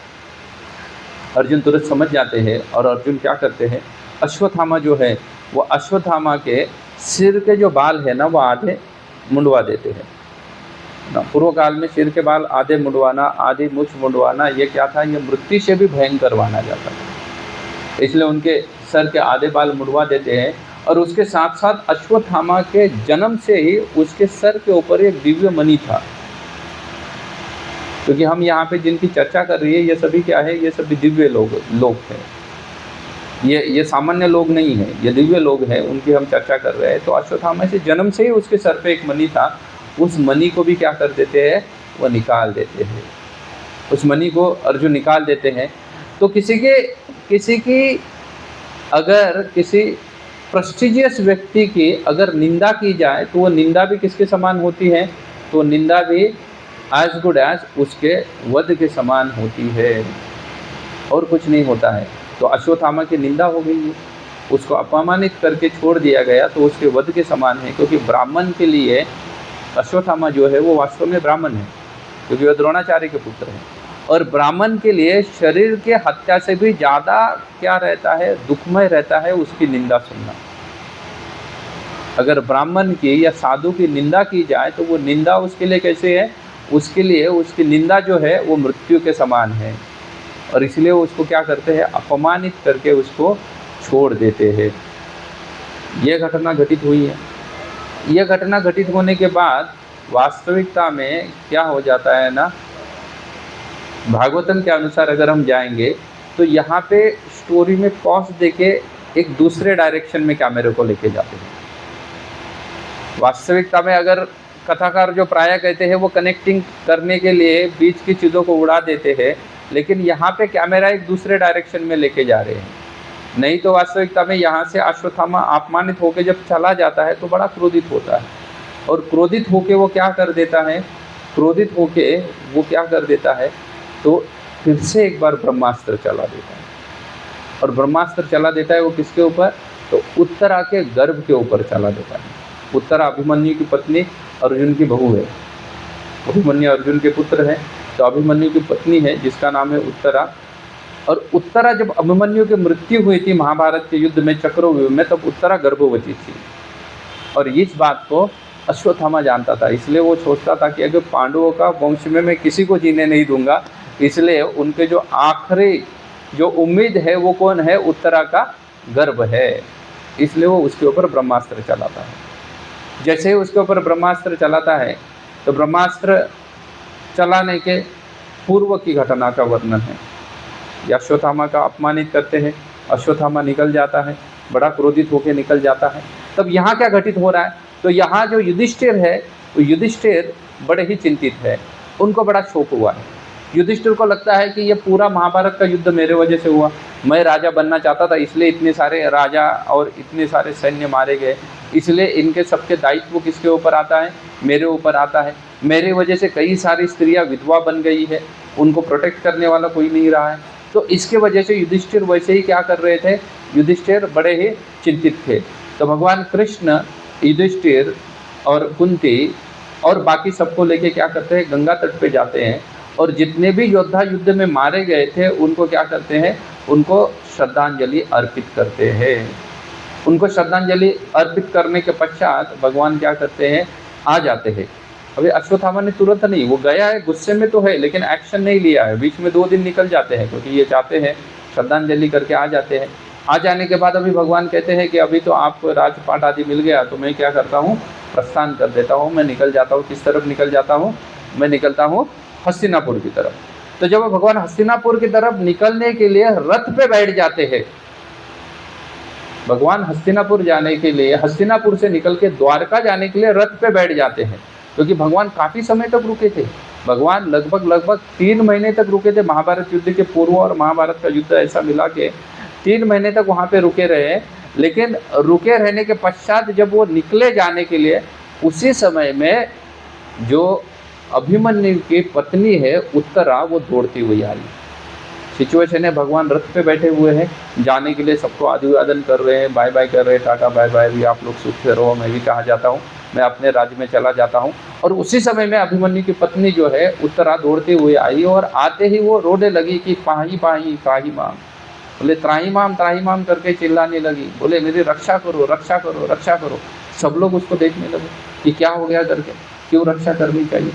अर्जुन तुरंत समझ जाते हैं और अर्जुन क्या करते हैं, अश्वत्थामा जो है वो अश्वत्थामा के सिर के जो बाल है ना वो आधे मुंडवा देते हैं ना। पूर्व काल में सिर के बाल आधे मुंडवाना, आधे मुछ मुंडवाना, ये क्या था, ये मृत्यु से भी भयंकर माना जाता था। इसलिए उनके सर के आधे बाल मुंडवा देते हैं। और उसके साथ साथ अश्वत्थामा के जन्म से ही उसके सर के ऊपर एक दिव्य मणि था। क्योंकि हम यहाँ पे जिनकी चर्चा कर रही है ये सभी क्या है, ये सभी दिव्य लोग हैं। ये सामान्य लोग नहीं है, ये दिव्य लोग हैं, उनकी हम चर्चा कर रहे हैं। तो अश्वत्थामा से जन्म से ही उसके सर पे एक मणि था। उस मणि को भी क्या कर देते हैं, वो निकाल देते हैं। उस मणि को अर्जुन निकाल देते हैं। तो किसी की अगर किसी प्रेस्टिजियस व्यक्ति की अगर निंदा की जाए तो वो निंदा भी किसके समान होती है? तो निंदा भी एज गुड एज उसके वध के समान होती है, और कुछ नहीं होता है। तो अश्वत्थामा की निंदा हो गई है, उसको अपमानित करके छोड़ दिया गया, तो उसके वध के समान है। क्योंकि ब्राह्मण के लिए अश्वत्थामा जो है वो वास्तव में ब्राह्मण है, क्योंकि वह द्रोणाचार्य के पुत्र हैं। और ब्राह्मण के लिए शरीर के हत्या से भी ज़्यादा क्या रहता है? दुखमय रहता है उसकी निंदा सुनना। अगर ब्राह्मण की या साधु की निंदा की जाए तो वो निंदा उसके लिए कैसे है? उसके लिए उसकी निंदा जो है वो मृत्यु के समान है, और इसलिए वो उसको क्या करते हैं? अपमानित करके उसको छोड़ देते हैं। यह घटना घटित हुई है। यह घटना घटित होने के बाद वास्तविकता में क्या हो जाता है ना, भागवतम के अनुसार अगर हम जाएंगे तो यहाँ पे स्टोरी में पॉज देके एक दूसरे डायरेक्शन में कैमरे को लेके जाते हैं। वास्तविकता में अगर कथाकार जो प्राय कहते हैं वो कनेक्टिंग करने के लिए बीच की चीज़ों को उड़ा देते हैं, लेकिन यहाँ पे कैमरा एक दूसरे डायरेक्शन में लेके जा रहे हैं। नहीं तो वास्तविकता में यहाँ से अश्वत्थामा अपमानित होकर जब चला जाता है तो बड़ा क्रोधित होता है, और क्रोधित होके वो क्या कर देता है? क्रोधित होके वो क्या कर देता है? तो फिर से एक बार ब्रह्मास्त्र चला देता है। और ब्रह्मास्त्र चला देता है वो किसके ऊपर? तो उत्तरा के गर्भ के ऊपर चला देता है। उत्तरा अभिमन्यु की पत्नी, अर्जुन की बहू है। अभिमन्यु अर्जुन के पुत्र हैं, तो अभिमन्यु की पत्नी है जिसका नाम है उत्तरा। और उत्तरा जब अभिमन्यु की मृत्यु हुई थी महाभारत के युद्ध में, चक्रव्यूह में, तब उत्तरा गर्भवती थी। और इस बात को अश्वत्थामा जानता था, इसलिए वो सोचता था कि अगर पांडवों का वंश में मैं किसी को जीने नहीं दूंगा, इसलिए उनके जो आखिरी जो उम्मीद है वो कौन है? उत्तरा का गर्भ है। इसलिए वो उसके ऊपर ब्रह्मास्त्र चलाता है। जैसे ही उसके ऊपर ब्रह्मास्त्र चलाता है तो ब्रह्मास्त्र चलाने के पूर्व की घटना का वर्णन है। अश्वत्थामा का अपमानित करते हैं, अश्वत्थामा निकल जाता है, बड़ा क्रोधित होकर निकल जाता है। तब यहाँ क्या घटित हो रहा है? तो यहाँ जो युधिष्ठिर है, वो युधिष्ठिर बड़े ही चिंतित है, उनको बड़ा शोक हुआ है। युधिष्ठिर को लगता है कि ये पूरा महाभारत का युद्ध मेरे वजह से हुआ। मैं राजा बनना चाहता था, इसलिए इतने सारे राजा और इतने सारे सैन्य मारे गए, इसलिए इनके सबके दायित्व किसके ऊपर आता है? मेरे ऊपर आता है। मेरे वजह से कई सारी स्त्रियां विधवा बन गई है, उनको प्रोटेक्ट करने वाला कोई नहीं रहा है। तो इसके वजह से युधिष्ठिर वैसे ही क्या कर रहे थे? युधिष्ठिर बड़े ही चिंतित थे। तो भगवान कृष्ण युधिष्ठिर और कुंती और बाकी सबको लेके क्या करते हैं? गंगा तट पे जाते हैं, और जितने भी योद्धा युद्ध में मारे गए थे उनको क्या करते हैं? उनको श्रद्धांजलि अर्पित करते हैं। उनको श्रद्धांजलि अर्पित करने के पश्चात भगवान क्या करते हैं? आ जाते हैं। अभी अश्वत्थामा ने तुरंत नहीं, वो गया है, गुस्से में तो है, लेकिन एक्शन नहीं लिया है। बीच में 2 दिन निकल जाते हैं, क्योंकि ये चाहते हैं श्रद्धांजलि करके आ जाते हैं। आ जाने के बाद अभी भगवान कहते हैं कि अभी तो आपको राजपाट आदि मिल गया, तो मैं क्या करता हूँ? प्रस्थान कर देता हूँ, मैं निकल जाता हूँ। किस तरफ निकल जाता हूँ? मैं निकलता हूँ हस्तिनापुर की तरफ। तो जब भगवान हस्तिनापुर की तरफ निकलने के लिए रथ पे बैठ जाते हैं, भगवान हस्तिनापुर जाने के लिए, हस्तिनापुर से निकल के द्वारका जाने के लिए रथ पे बैठ जाते हैं, क्योंकि भगवान काफ़ी समय तक रुके थे। भगवान लगभग 3 महीने तक रुके थे। महाभारत युद्ध के पूर्व और महाभारत का युद्ध ऐसा मिला के 3 महीने तक वहाँ पे रुके रहे। लेकिन रुके रहने के पश्चात जब वो निकले जाने के लिए, उसी समय में जो अभिमन्यु की पत्नी है उत्तरा, वो दौड़ती हुई आई। सिचुएशन है, भगवान रथ पे बैठे हुए हैं, जाने के लिए सबको अभिवादन कर रहे हैं, बाय बाय कर रहे हैं, टाटा बाय बाय, भी आप लोग सुख से रहो, मैं भी कहाँ जाता हूँ, मैं अपने राज्य में चला जाता हूँ। और उसी समय में अभिमन्यु की पत्नी जो है उत्तरा दौड़ते हुए आई, और आते ही वो रोने लगी कि पाही पाही काही माम, बोले त्राही माम करके चिल्लाने लगी, बोले मेरी रक्षा करो, रक्षा करो, रक्षा करो। सब लोग उसको देखने लगे कि क्या हो गया करके, क्यों रक्षा करनी चाहिए,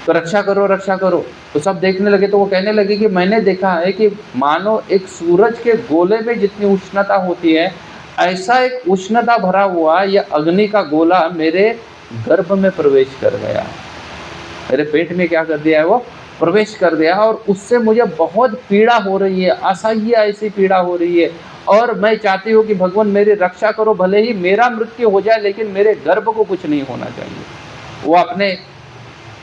तो रक्षा करो, रक्षा करो। तो सब देखने लगे। तो वो कहने लगे कि मैंने देखा है कि मानो एक सूरज के गोले में जितनी उष्णता होती है, ऐसा एक उष्णता भरा हुआ या अग्नि का गोला मेरे गर्भ में प्रवेश कर गया, मेरे पेट में क्या कर दिया है? वो प्रवेश कर दिया, और उससे मुझे बहुत पीड़ा हो रही है, असह्य ऐसी पीड़ा हो रही है। और मैं चाहती हूँ कि भगवान मेरी रक्षा करो, भले ही मेरा मृत्यु हो जाए, लेकिन मेरे गर्भ को कुछ नहीं होना चाहिए। वो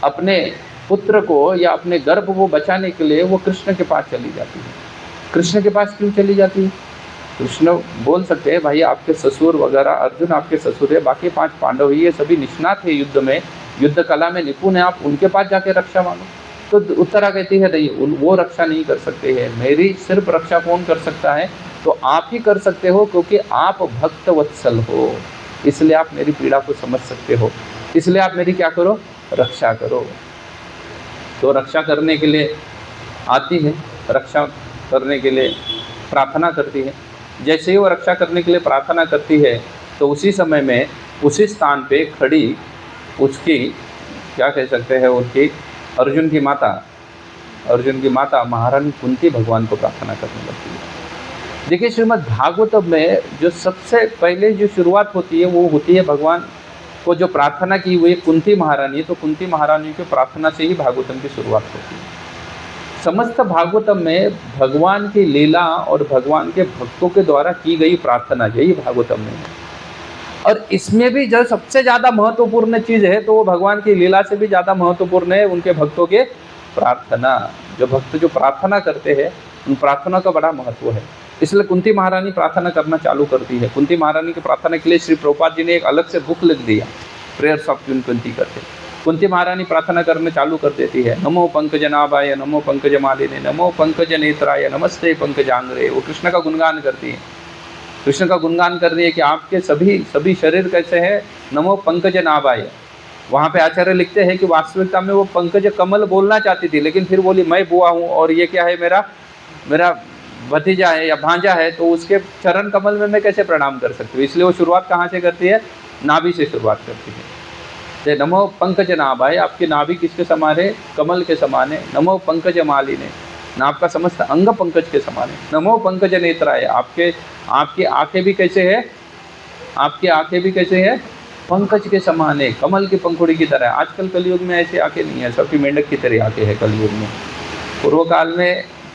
अपने पुत्र को या अपने गर्भ को बचाने के लिए वो कृष्ण के पास चली जाती है। कृष्ण के पास क्यों चली जाती है? कृष्ण बोल सकते हैं भाई आपके ससुर वगैरह, अर्जुन आपके ससुर है, बाकी 5 पांडव ही, ये सभी निष्णात है युद्ध में, युद्ध कला में निपुण है, आप उनके पास जाके रक्षा मांगो। तो उत्तरा कहती है नहीं, वो रक्षा नहीं कर सकते हैं, मेरी सिर्फ रक्षा कौन कर सकता है, तो आप ही कर सकते हो, क्योंकि आप भक्त वत्सल हो, इसलिए आप मेरी पीड़ा को समझ सकते हो, इसलिए आप मेरी क्या करो, रक्षा करो। तो रक्षा करने के लिए आती है, रक्षा करने के लिए प्रार्थना करती है। जैसे ही वो रक्षा करने के लिए प्रार्थना करती है तो उसी समय में उसी स्थान पे खड़ी उसकी क्या कह सकते हैं, उनकी अर्जुन की माता महारानी कुंती भगवान को प्रार्थना करने लगती है। देखिए श्रीमद् भागवतम में जो सबसे पहले जो शुरुआत होती है वो होती है भगवान को जो प्रार्थना की हुई कुंती महारानी, तो कुंती महारानी की प्रार्थना से ही भागवतम की शुरुआत होती है। समस्त भागवतम में भगवान की लीला और भगवान के भक्तों के द्वारा की गई प्रार्थना यही भागवतम में है। और इसमें भी जो सबसे ज़्यादा महत्वपूर्ण चीज़ है तो वो भगवान की लीला से भी ज़्यादा महत्वपूर्ण है उनके भक्तों के प्रार्थना। जो भक्त जो प्रार्थना करते हैं उन प्रार्थना का बड़ा महत्व है, इसलिए कुंती महारानी प्रार्थना करना चालू करती है। कुंती महारानी की प्रार्थना के लिए श्री प्रभुपाद जी ने एक अलग से बुक लिख दिया, प्रेयर्स ऑफ कुंती करके। कुंती महारानी प्रार्थना करने चालू कर देती है, नमो पंकजनाभाय, नमो पंकजमालिने, नमो पंकज नेत्राय, नमस्ते पंकजांग्रे। वो कृष्ण का गुणगान करती है, कृष्ण का गुणगान कर रही है कि आपके सभी शरीर कैसे हैं, नमो पंकजनाभाय। वहाँ पे आचार्य लिखते हैं कि वास्तविकता में वो पंकज कमल बोलना चाहती थी, लेकिन फिर बोली मैं बुआ हूँ और ये क्या है, मेरा भतीजा है या भांजा है, तो उसके चरण कमल में मैं कैसे प्रणाम कर सकती हूँ। इसलिए वो शुरुआत कहाँ से करती है, नाभि से शुरुआत करती है। तो नमो पंकज नाभाय, आपकी नाभि किसके समान है, कमल के समान है। नमो पंकज मालिने, नाभ का समस्त अंग पंकज के समान है। नमो पंकज नेत्राय, आपकी आंखें भी कैसे है, आपकी आंखें भी कैसे है, पंकज के समान है, कमल की पंखुड़ी की तरह। आजकल कलयुग में ऐसी आंखें नहीं है, सबकी मेंढक की तरह आंखें है कलयुग में।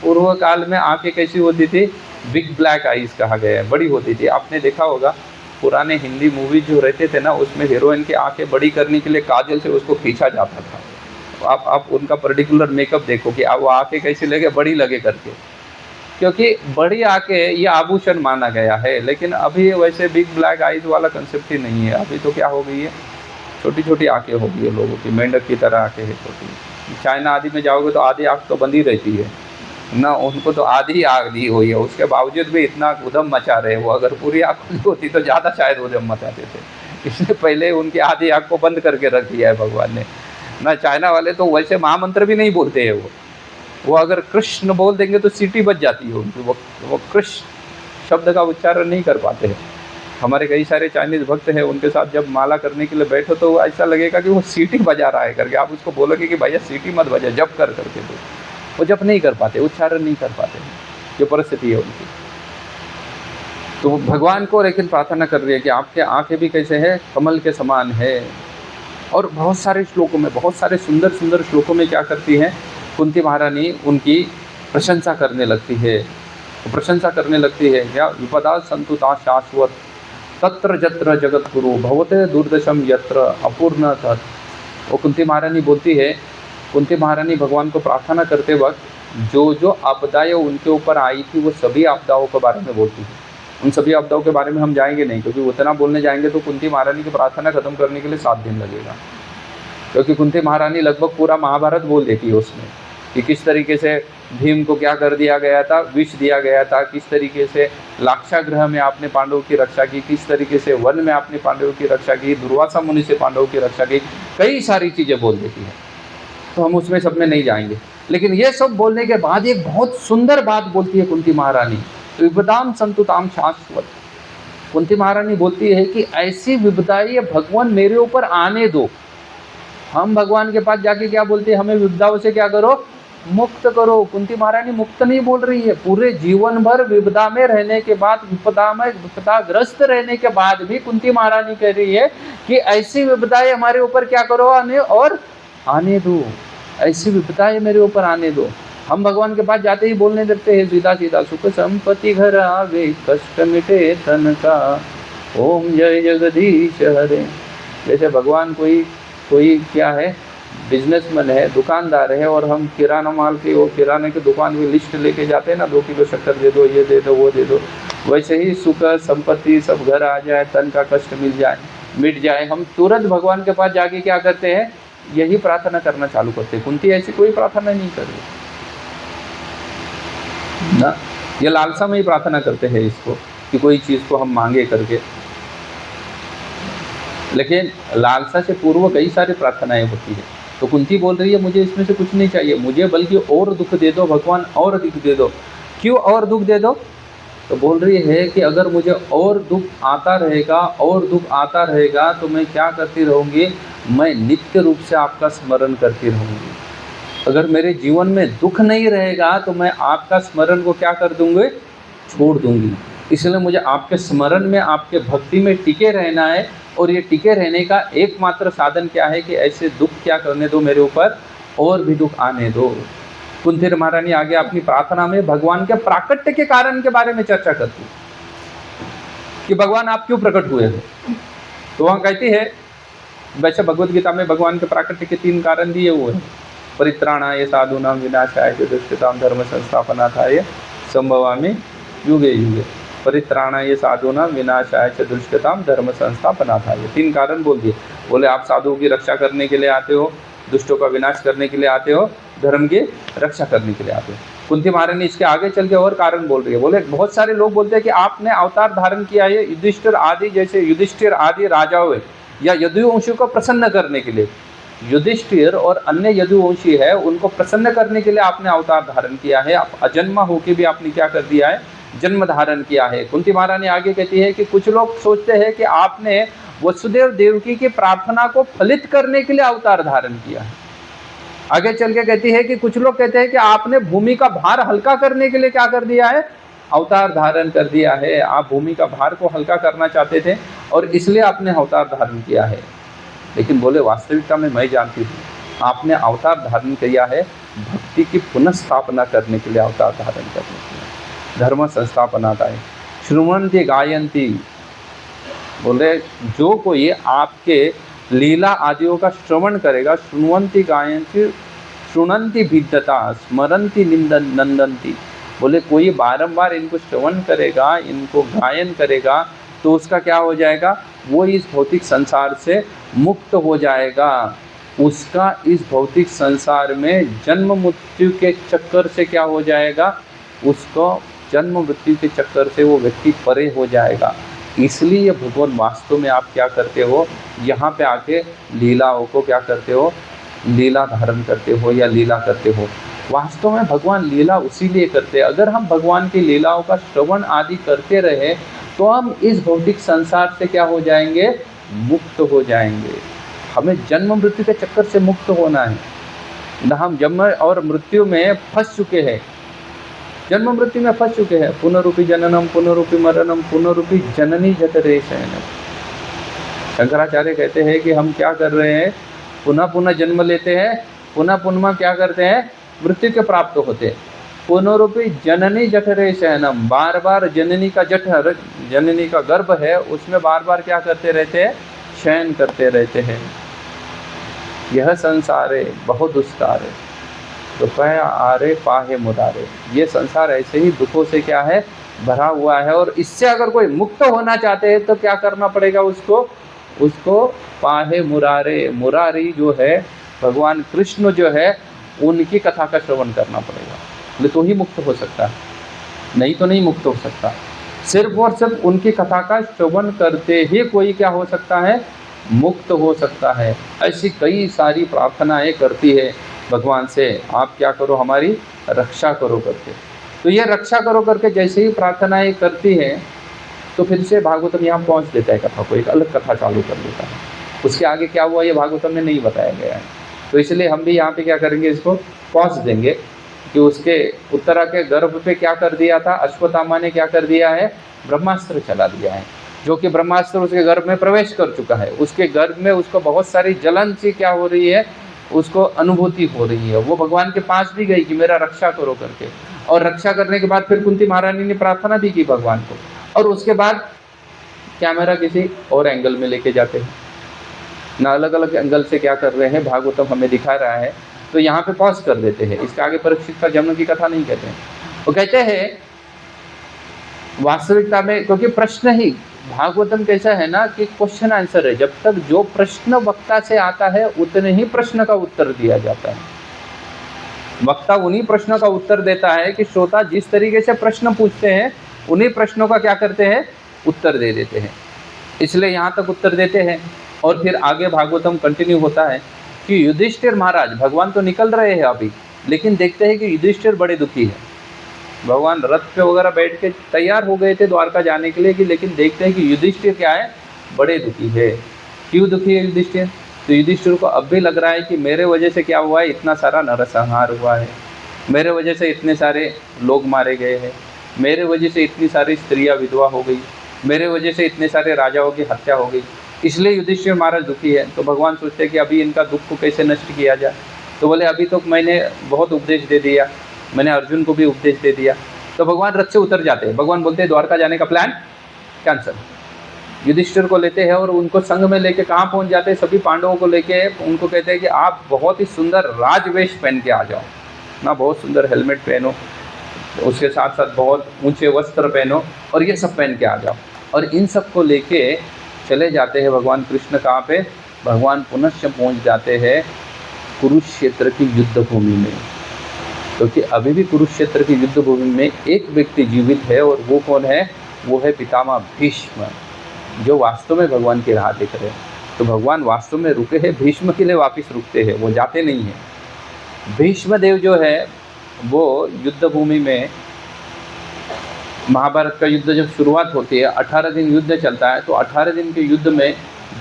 पूर्व काल में आंखें कैसी होती थी, बिग ब्लैक आईज कहा गया है, बड़ी होती थी। आपने देखा होगा पुराने हिंदी मूवी जो रहते थे ना, उसमें हीरोइन की आंखें बड़ी करने के लिए काजल से उसको खींचा जाता था। आप उनका पर्टिकुलर मेकअप देखो कि वो आंखें कैसी लगे, बड़ी लगे करके, क्योंकि बड़ी आंखें ये आभूषण माना गया है। लेकिन अभी वैसे बिग ब्लैक आईज वाला कंसेप्ट ही नहीं है। अभी तो क्या हो गई है, छोटी छोटी आंखें हो गई है लोगों की, मेंढक की तरह आंखें है छोटी। चाइना आदि में जाओगे तो आधी आँख तो बंदी रहती है ना, उनको तो आधी आँख दी हुई है, उसके बावजूद भी इतना उधम मचा रहे। वो अगर पूरी आँख खुली होती तो ज़्यादा शायद उधम मचाते थे, इसलिए पहले उनकी आधी आँख को बंद करके रख दिया है भगवान ने ना। चाइना वाले तो वैसे महामंत्र भी नहीं बोलते हैं, वो अगर कृष्ण बोल देंगे तो सीटी बज जाती है उनकी, वो कृष्ण शब्द का उच्चारण नहीं कर पाते हैं। हमारे कई सारे चाइनीज़ भक्त हैं, उनके साथ जब माला करने के लिए बैठो तो ऐसा लगेगा कि वो सीटी बजा रहा है करके। आप उसको बोलोगे कि भैया सीटी मत बजा, जप कर करके, तो वो जप नहीं कर पाते, उच्चारण नहीं कर पाते, जो परिस्थिति है उनकी। तो भगवान को लेकिन प्रार्थना कर रही है कि आपके आंखें भी कैसे हैं, कमल के समान है। और बहुत सारे श्लोकों में, बहुत सारे सुंदर सुंदर श्लोकों में क्या करती हैं कुंती महारानी, उनकी प्रशंसा करने लगती है। तो प्रशंसा करने लगती है क्या, विपदा संतुता शाश्वत तत्र जत्र जगत गुरु भवते दुर्दशम यत्र अपूर्ण तत्। वो कुंती महारानी बोलती है, कुंती महारानी भगवान को प्रार्थना करते वक्त जो आपदाएं उनके ऊपर आई थी वो सभी आपदाओं के बारे में बोलती है। उन सभी आपदाओं के बारे में हम जाएंगे नहीं, क्योंकि उतना बोलने जाएंगे तो कुंती महारानी की प्रार्थना खत्म करने के लिए 7 दिन लगेगा। क्योंकि कुंती महारानी लगभग पूरा महाभारत बोल देती है उसमें, कि किस तरीके से भीम को क्या कर दिया गया था, विष दिया गया था, किस तरीके से लाक्षागृह में आपने पांडवों की रक्षा की, किस तरीके से वन में आपने पांडवों की रक्षा की, दुर्वासा मुनि से पांडवों की रक्षा की, कई सारी चीज़ें बोल देती है। तो हम उसमें सब में नहीं जाएंगे, लेकिन ये सब बोलने के बाद एक बहुत सुंदर बात बोलती है कुंती महारानी, विपदाम संतुताम शाश्वत। कुंती महारानी बोलती है कि ऐसी विपदाएं भगवान मेरे ऊपर आने दो। हम भगवान के पास जाके क्या बोलते हैं, हमें विपदाओं से क्या करो, मुक्त करो। कुंती महारानी मुक्त नहीं बोल रही है, पूरे जीवन भर विपदा में रहने के बाद, विपदाग्रस्त रहने के बाद भी कुंती महारानी कह रही है कि ऐसी विपदाएं हमारे ऊपर क्या करो, आने दो, ऐसी विपदाएं मेरे ऊपर आने दो। हम भगवान के पास जाते ही बोलने लगते हैं सीधा सीधा, सुख संपत्ति घर आवे, कष्ट मिटे तन का, ओम जय जगदीश हरे। जैसे भगवान कोई क्या है, बिजनेसमैन है, दुकानदार है, और हम किराना माल की, वो किराने की दुकान की लिस्ट लेके जाते हैं ना, 2 किलो शक्कर दे दो, ये दे दो, वो दे दो, वैसे ही सुख संपत्ति सब घर आ जाए, तन का कष्ट मिट जाए, हम तुरंत भगवान के पास जाके क्या करते हैं, यही प्रार्थना करना चालू करते हैं। कुंती ऐसी कोई प्रार्थना नहीं कर रही ना, ये लालसा में ही प्रार्थना करते हैं इसको कि कोई चीज़ को हम मांगे करके। लेकिन लालसा से पूर्व कई सारी प्रार्थनाएं होती है। तो कुंती बोल रही है मुझे इसमें से कुछ नहीं चाहिए, मुझे बल्कि और दुख दे दो भगवान, और दुख दे दो। क्यों और दुख दे दो? तो बोल रही है कि अगर मुझे और दुख आता रहेगा, और दुख आता रहेगा, तो मैं क्या करती रहूँगी, मैं नित्य रूप से आपका स्मरण करती रहूँगी। अगर मेरे जीवन में दुख नहीं रहेगा तो मैं आपका स्मरण को क्या कर दूँगी, छोड़ दूँगी। इसलिए मुझे आपके स्मरण में, आपके भक्ति में टिके रहना है। और ये टिके रहने का एकमात्र साधन क्या है कि ऐसे दुख क्या करने दो मेरे ऊपर, और भी दुख आने दो। कुंती महारानी आगे अपनी प्रार्थना में भगवान के प्राकट्य के कारण के बारे में चर्चा करती है कि भगवान आप क्यों प्रकट हुए हो। तो वहाँ कहती है, वैसे भगवद गीता में भगवान के प्राकट्य के 3 कारण दिए हुए हैं। परित्राणाय साधूनां विनाशाय च दुष्कृतां धर्म संस्थापनार्थाय संभवामि युगे युगे। परित्राणाय साधूनां विनाशाय च दुष्कृतां धर्म संस्थापनार्थाय, 3 कारण बोल दिए। बोले आप साधुओं की रक्षा करने के लिए आते हो, दुष्टों का विनाश करने के लिए आते हो, धर्म की रक्षा करने के लिए आते हो। कुंती महारानी इसके आगे चल के और कारण बोल रही है। बोले बहुत सारे लोग बोलते हैं कि आपने अवतार धारण किया है युधिष्ठिर आदि, जैसे युधिष्ठिर आदि राजाओं या यदुवंशियों को प्रसन्न करने के लिए। युधिष्ठिर और अन्य यदुवंशी है, उनको प्रसन्न करने के लिए आपने अवतार धारण किया है। आप अजन्मा होकर भी आपने क्या कर दिया है, जन्म धारण किया है। कुंती महारानी आगे कहती है कि कुछ लोग सोचते हैं कि आपने वसुदेव देवकी की प्रार्थना को फलित करने के लिए अवतार धारण किया है। आगे चल के कहती है कि कुछ लोग कहते हैं कि आपने भूमि का भार हल्का करने के लिए क्या कर दिया है, अवतार धारण कर दिया है। आप भूमि का भार को हल्का करना चाहते थे और इसलिए आपने अवतार धारण किया है। लेकिन बोले वास्तविकता में मैं जानती हूँ आपने अवतार धारण किया है भक्ति की पुनः स्थापना करने के लिए, अवतार धारण करने के लिए, धर्म संस्थापनाता है। श्रुण्वन्ति गायन्ति, बोले जो कोई आपके लीला आदियों का श्रवण करेगा, श्रुण्वन्ति गायन्ति श्रुणन्ति भिद्यता स्मरन्ति नंदन्ति, बोले कोई बारंबार इनको श्रवण करेगा, इनको गायन करेगा, तो उसका क्या हो जाएगा, वो इस भौतिक संसार से मुक्त हो जाएगा। उसका इस भौतिक संसार में जन्म मृत्यु के चक्कर से क्या हो जाएगा, उसको जन्म मृत्यु के चक्कर से वो व्यक्ति परे हो जाएगा। इसलिए भगवान वास्तव में आप क्या करते हो, यहाँ पे आके लीलाओं को क्या करते हो, लीला धारण करते हो या लीला करते हो। वास्तव में भगवान लीला उसीलिए करते हैं। अगर हम भगवान की लीलाओं का श्रवण आदि करते रहे तो हम इस भौतिक संसार से क्या हो जाएंगे, मुक्त हो जाएंगे। हमें जन्म मृत्यु के चक्कर से मुक्त होना है न, हम जन्म और मृत्यु में फंस चुके हैं, जन्म मृत्यु में फंस चुके हैं। पुनरूपी जननम पुनरूपी मरणम पुनरूपी जननी जठरे शयनम। शंकराचार्य कहते हैं कि हम क्या कर रहे हैं, पुनः पुनः जन्म लेते हैं, पुनः पुनः क्या करते हैं, मृत्यु के प्राप्त होते हैं। पुनरूपी जननी जठरे शयनम, बार बार जननी का जठर, जननी का गर्भ है, उसमें बार बार क्या करते रहते हैं, शयन करते रहते हैं। यह संसार है बहुत दुष्कार है, कृपया आरे पाहे मुरारे। ये संसार ऐसे ही दुखों से क्या है, भरा हुआ है। और इससे अगर कोई मुक्त होना चाहते हैं तो क्या करना पड़ेगा उसको पाहे मुरारे। मुरारी जो है भगवान कृष्ण जो है, उनकी कथा का श्रवण करना पड़ेगा, तो ही मुक्त हो सकता है, नहीं तो नहीं मुक्त हो सकता। सिर्फ और सिर्फ उनकी कथा का श्रवण करते ही कोई क्या हो सकता है, मुक्त हो सकता है। ऐसी कई सारी प्रार्थनाएं करती है भगवान से, आप क्या करो, हमारी रक्षा करो करके। तो ये रक्षा करो करके जैसे ही प्रार्थनाएं करती है तो फिर से भागवतम यहाँ पहुँच देता है कथा को, एक अलग कथा चालू कर देता है। उसके आगे क्या हुआ ये भागवतम में नहीं बताया गया है, तो इसलिए हम भी यहाँ पे क्या करेंगे, इसको पहुँच देंगे कि उसके उत्तरा के गर्भ पे क्या कर दिया था, अश्वत्थामा ने क्या कर दिया है, ब्रह्मास्त्र चला दिया है, जो कि ब्रह्मास्त्र उसके गर्भ में प्रवेश कर चुका है। उसके गर्भ में उसको बहुत सारी जलन सी क्या हो रही है, उसको अनुभूति हो रही है। वो भगवान के पास भी गई कि मेरा रक्षा करो करके, और रक्षा करने के बाद फिर कुंती महारानी ने प्रार्थना भी की भगवान को, और उसके बाद कैमरा किसी और एंगल में लेके जाते हैं ना, अलग अलग एंगल से क्या कर रहे हैं भागवतम हमें दिखा रहा है। तो यहाँ पे पॉज कर देते हैं, इसके आगे परीक्षित का जन्म की कथा नहीं कहते हैं। वो कहते हैं वास्तविकता में, क्योंकि प्रश्न ही भागवतम कैसा है ना कि क्वेश्चन आंसर है। जब तक जो प्रश्न वक्ता से आता है उतने ही प्रश्न का उत्तर दिया जाता है। वक्ता उन्हीं प्रश्नों का उत्तर देता है कि श्रोता जिस तरीके से प्रश्न पूछते हैं उन्हीं प्रश्नों का क्या करते हैं, उत्तर दे देते हैं। इसलिए यहाँ तक उत्तर देते हैं और फिर आगे भागवतम कंटिन्यू होता है कि युधिष्ठिर महाराज, भगवान तो निकल रहे हैं अभी, लेकिन देखते हैं कि युधिष्ठिर बड़े दुखी है। भगवान रथ पे वगैरह बैठ के तैयार हो गए थे द्वारका जाने के लिए कि, लेकिन देखते हैं कि युधिष्ठिर क्या है, बड़े दुखी है। क्यों दुखी है युधिष्ठिर? तो युधिष्ठिर को अब भी लग रहा है कि मेरे वजह से क्या हुआ है, इतना सारा नरसंहार हुआ है, मेरे वजह से इतने सारे लोग मारे गए हैं, मेरे वजह से इतनी सारी स्त्रियां विधवा हो गई, मेरे वजह से इतने सारे राजाओं की हत्या हो गई, इसलिए युधिष्ठिर महाराज दुखी है। तो भगवान सोचते हैं कि अभी इनका दुख को कैसे नष्ट किया जाए। तो बोले अभी तो मैंने बहुत उपदेश दे दिया, मैंने अर्जुन को भी उपदेश दे दिया। तो भगवान रथ से उतर जाते हैं। भगवान बोलते हैं द्वारका जाने का प्लान कैंसिल। युधिष्ठिर को लेते हैं और उनको संग में लेके कहाँ पहुँच जाते हैं, सभी पांडवों को लेके उनको कहते हैं कि आप बहुत ही सुंदर राजवेश पहन के आ जाओ ना, बहुत सुंदर हेलमेट पहनो, उसके साथ साथ बहुत ऊंचे वस्त्र पहनो और ये सब पहन के आ जाओ। और इन सब को लेके चले जाते हैं भगवान कृष्ण। कहाँ पे? भगवान पुनश्च पहुँच जाते हैं कुरुक्षेत्र की युद्ध भूमि में, क्योंकि अभी भी कुरुक्षेत्र की युद्ध भूमि में एक व्यक्ति जीवित है और वो कौन है? वो है पितामह भीष्म, जो वास्तव में भगवान की राह देख रहे हैं। तो भगवान वास्तव में रुके हैं, भीष्म के लिए वापस रुकते हैं, वो जाते नहीं हैं। भीष्म देव जो है वो युद्ध भूमि में, महाभारत का युद्ध जब शुरुआत होती है 18 दिन युद्ध चलता है, तो 18 दिन के युद्ध में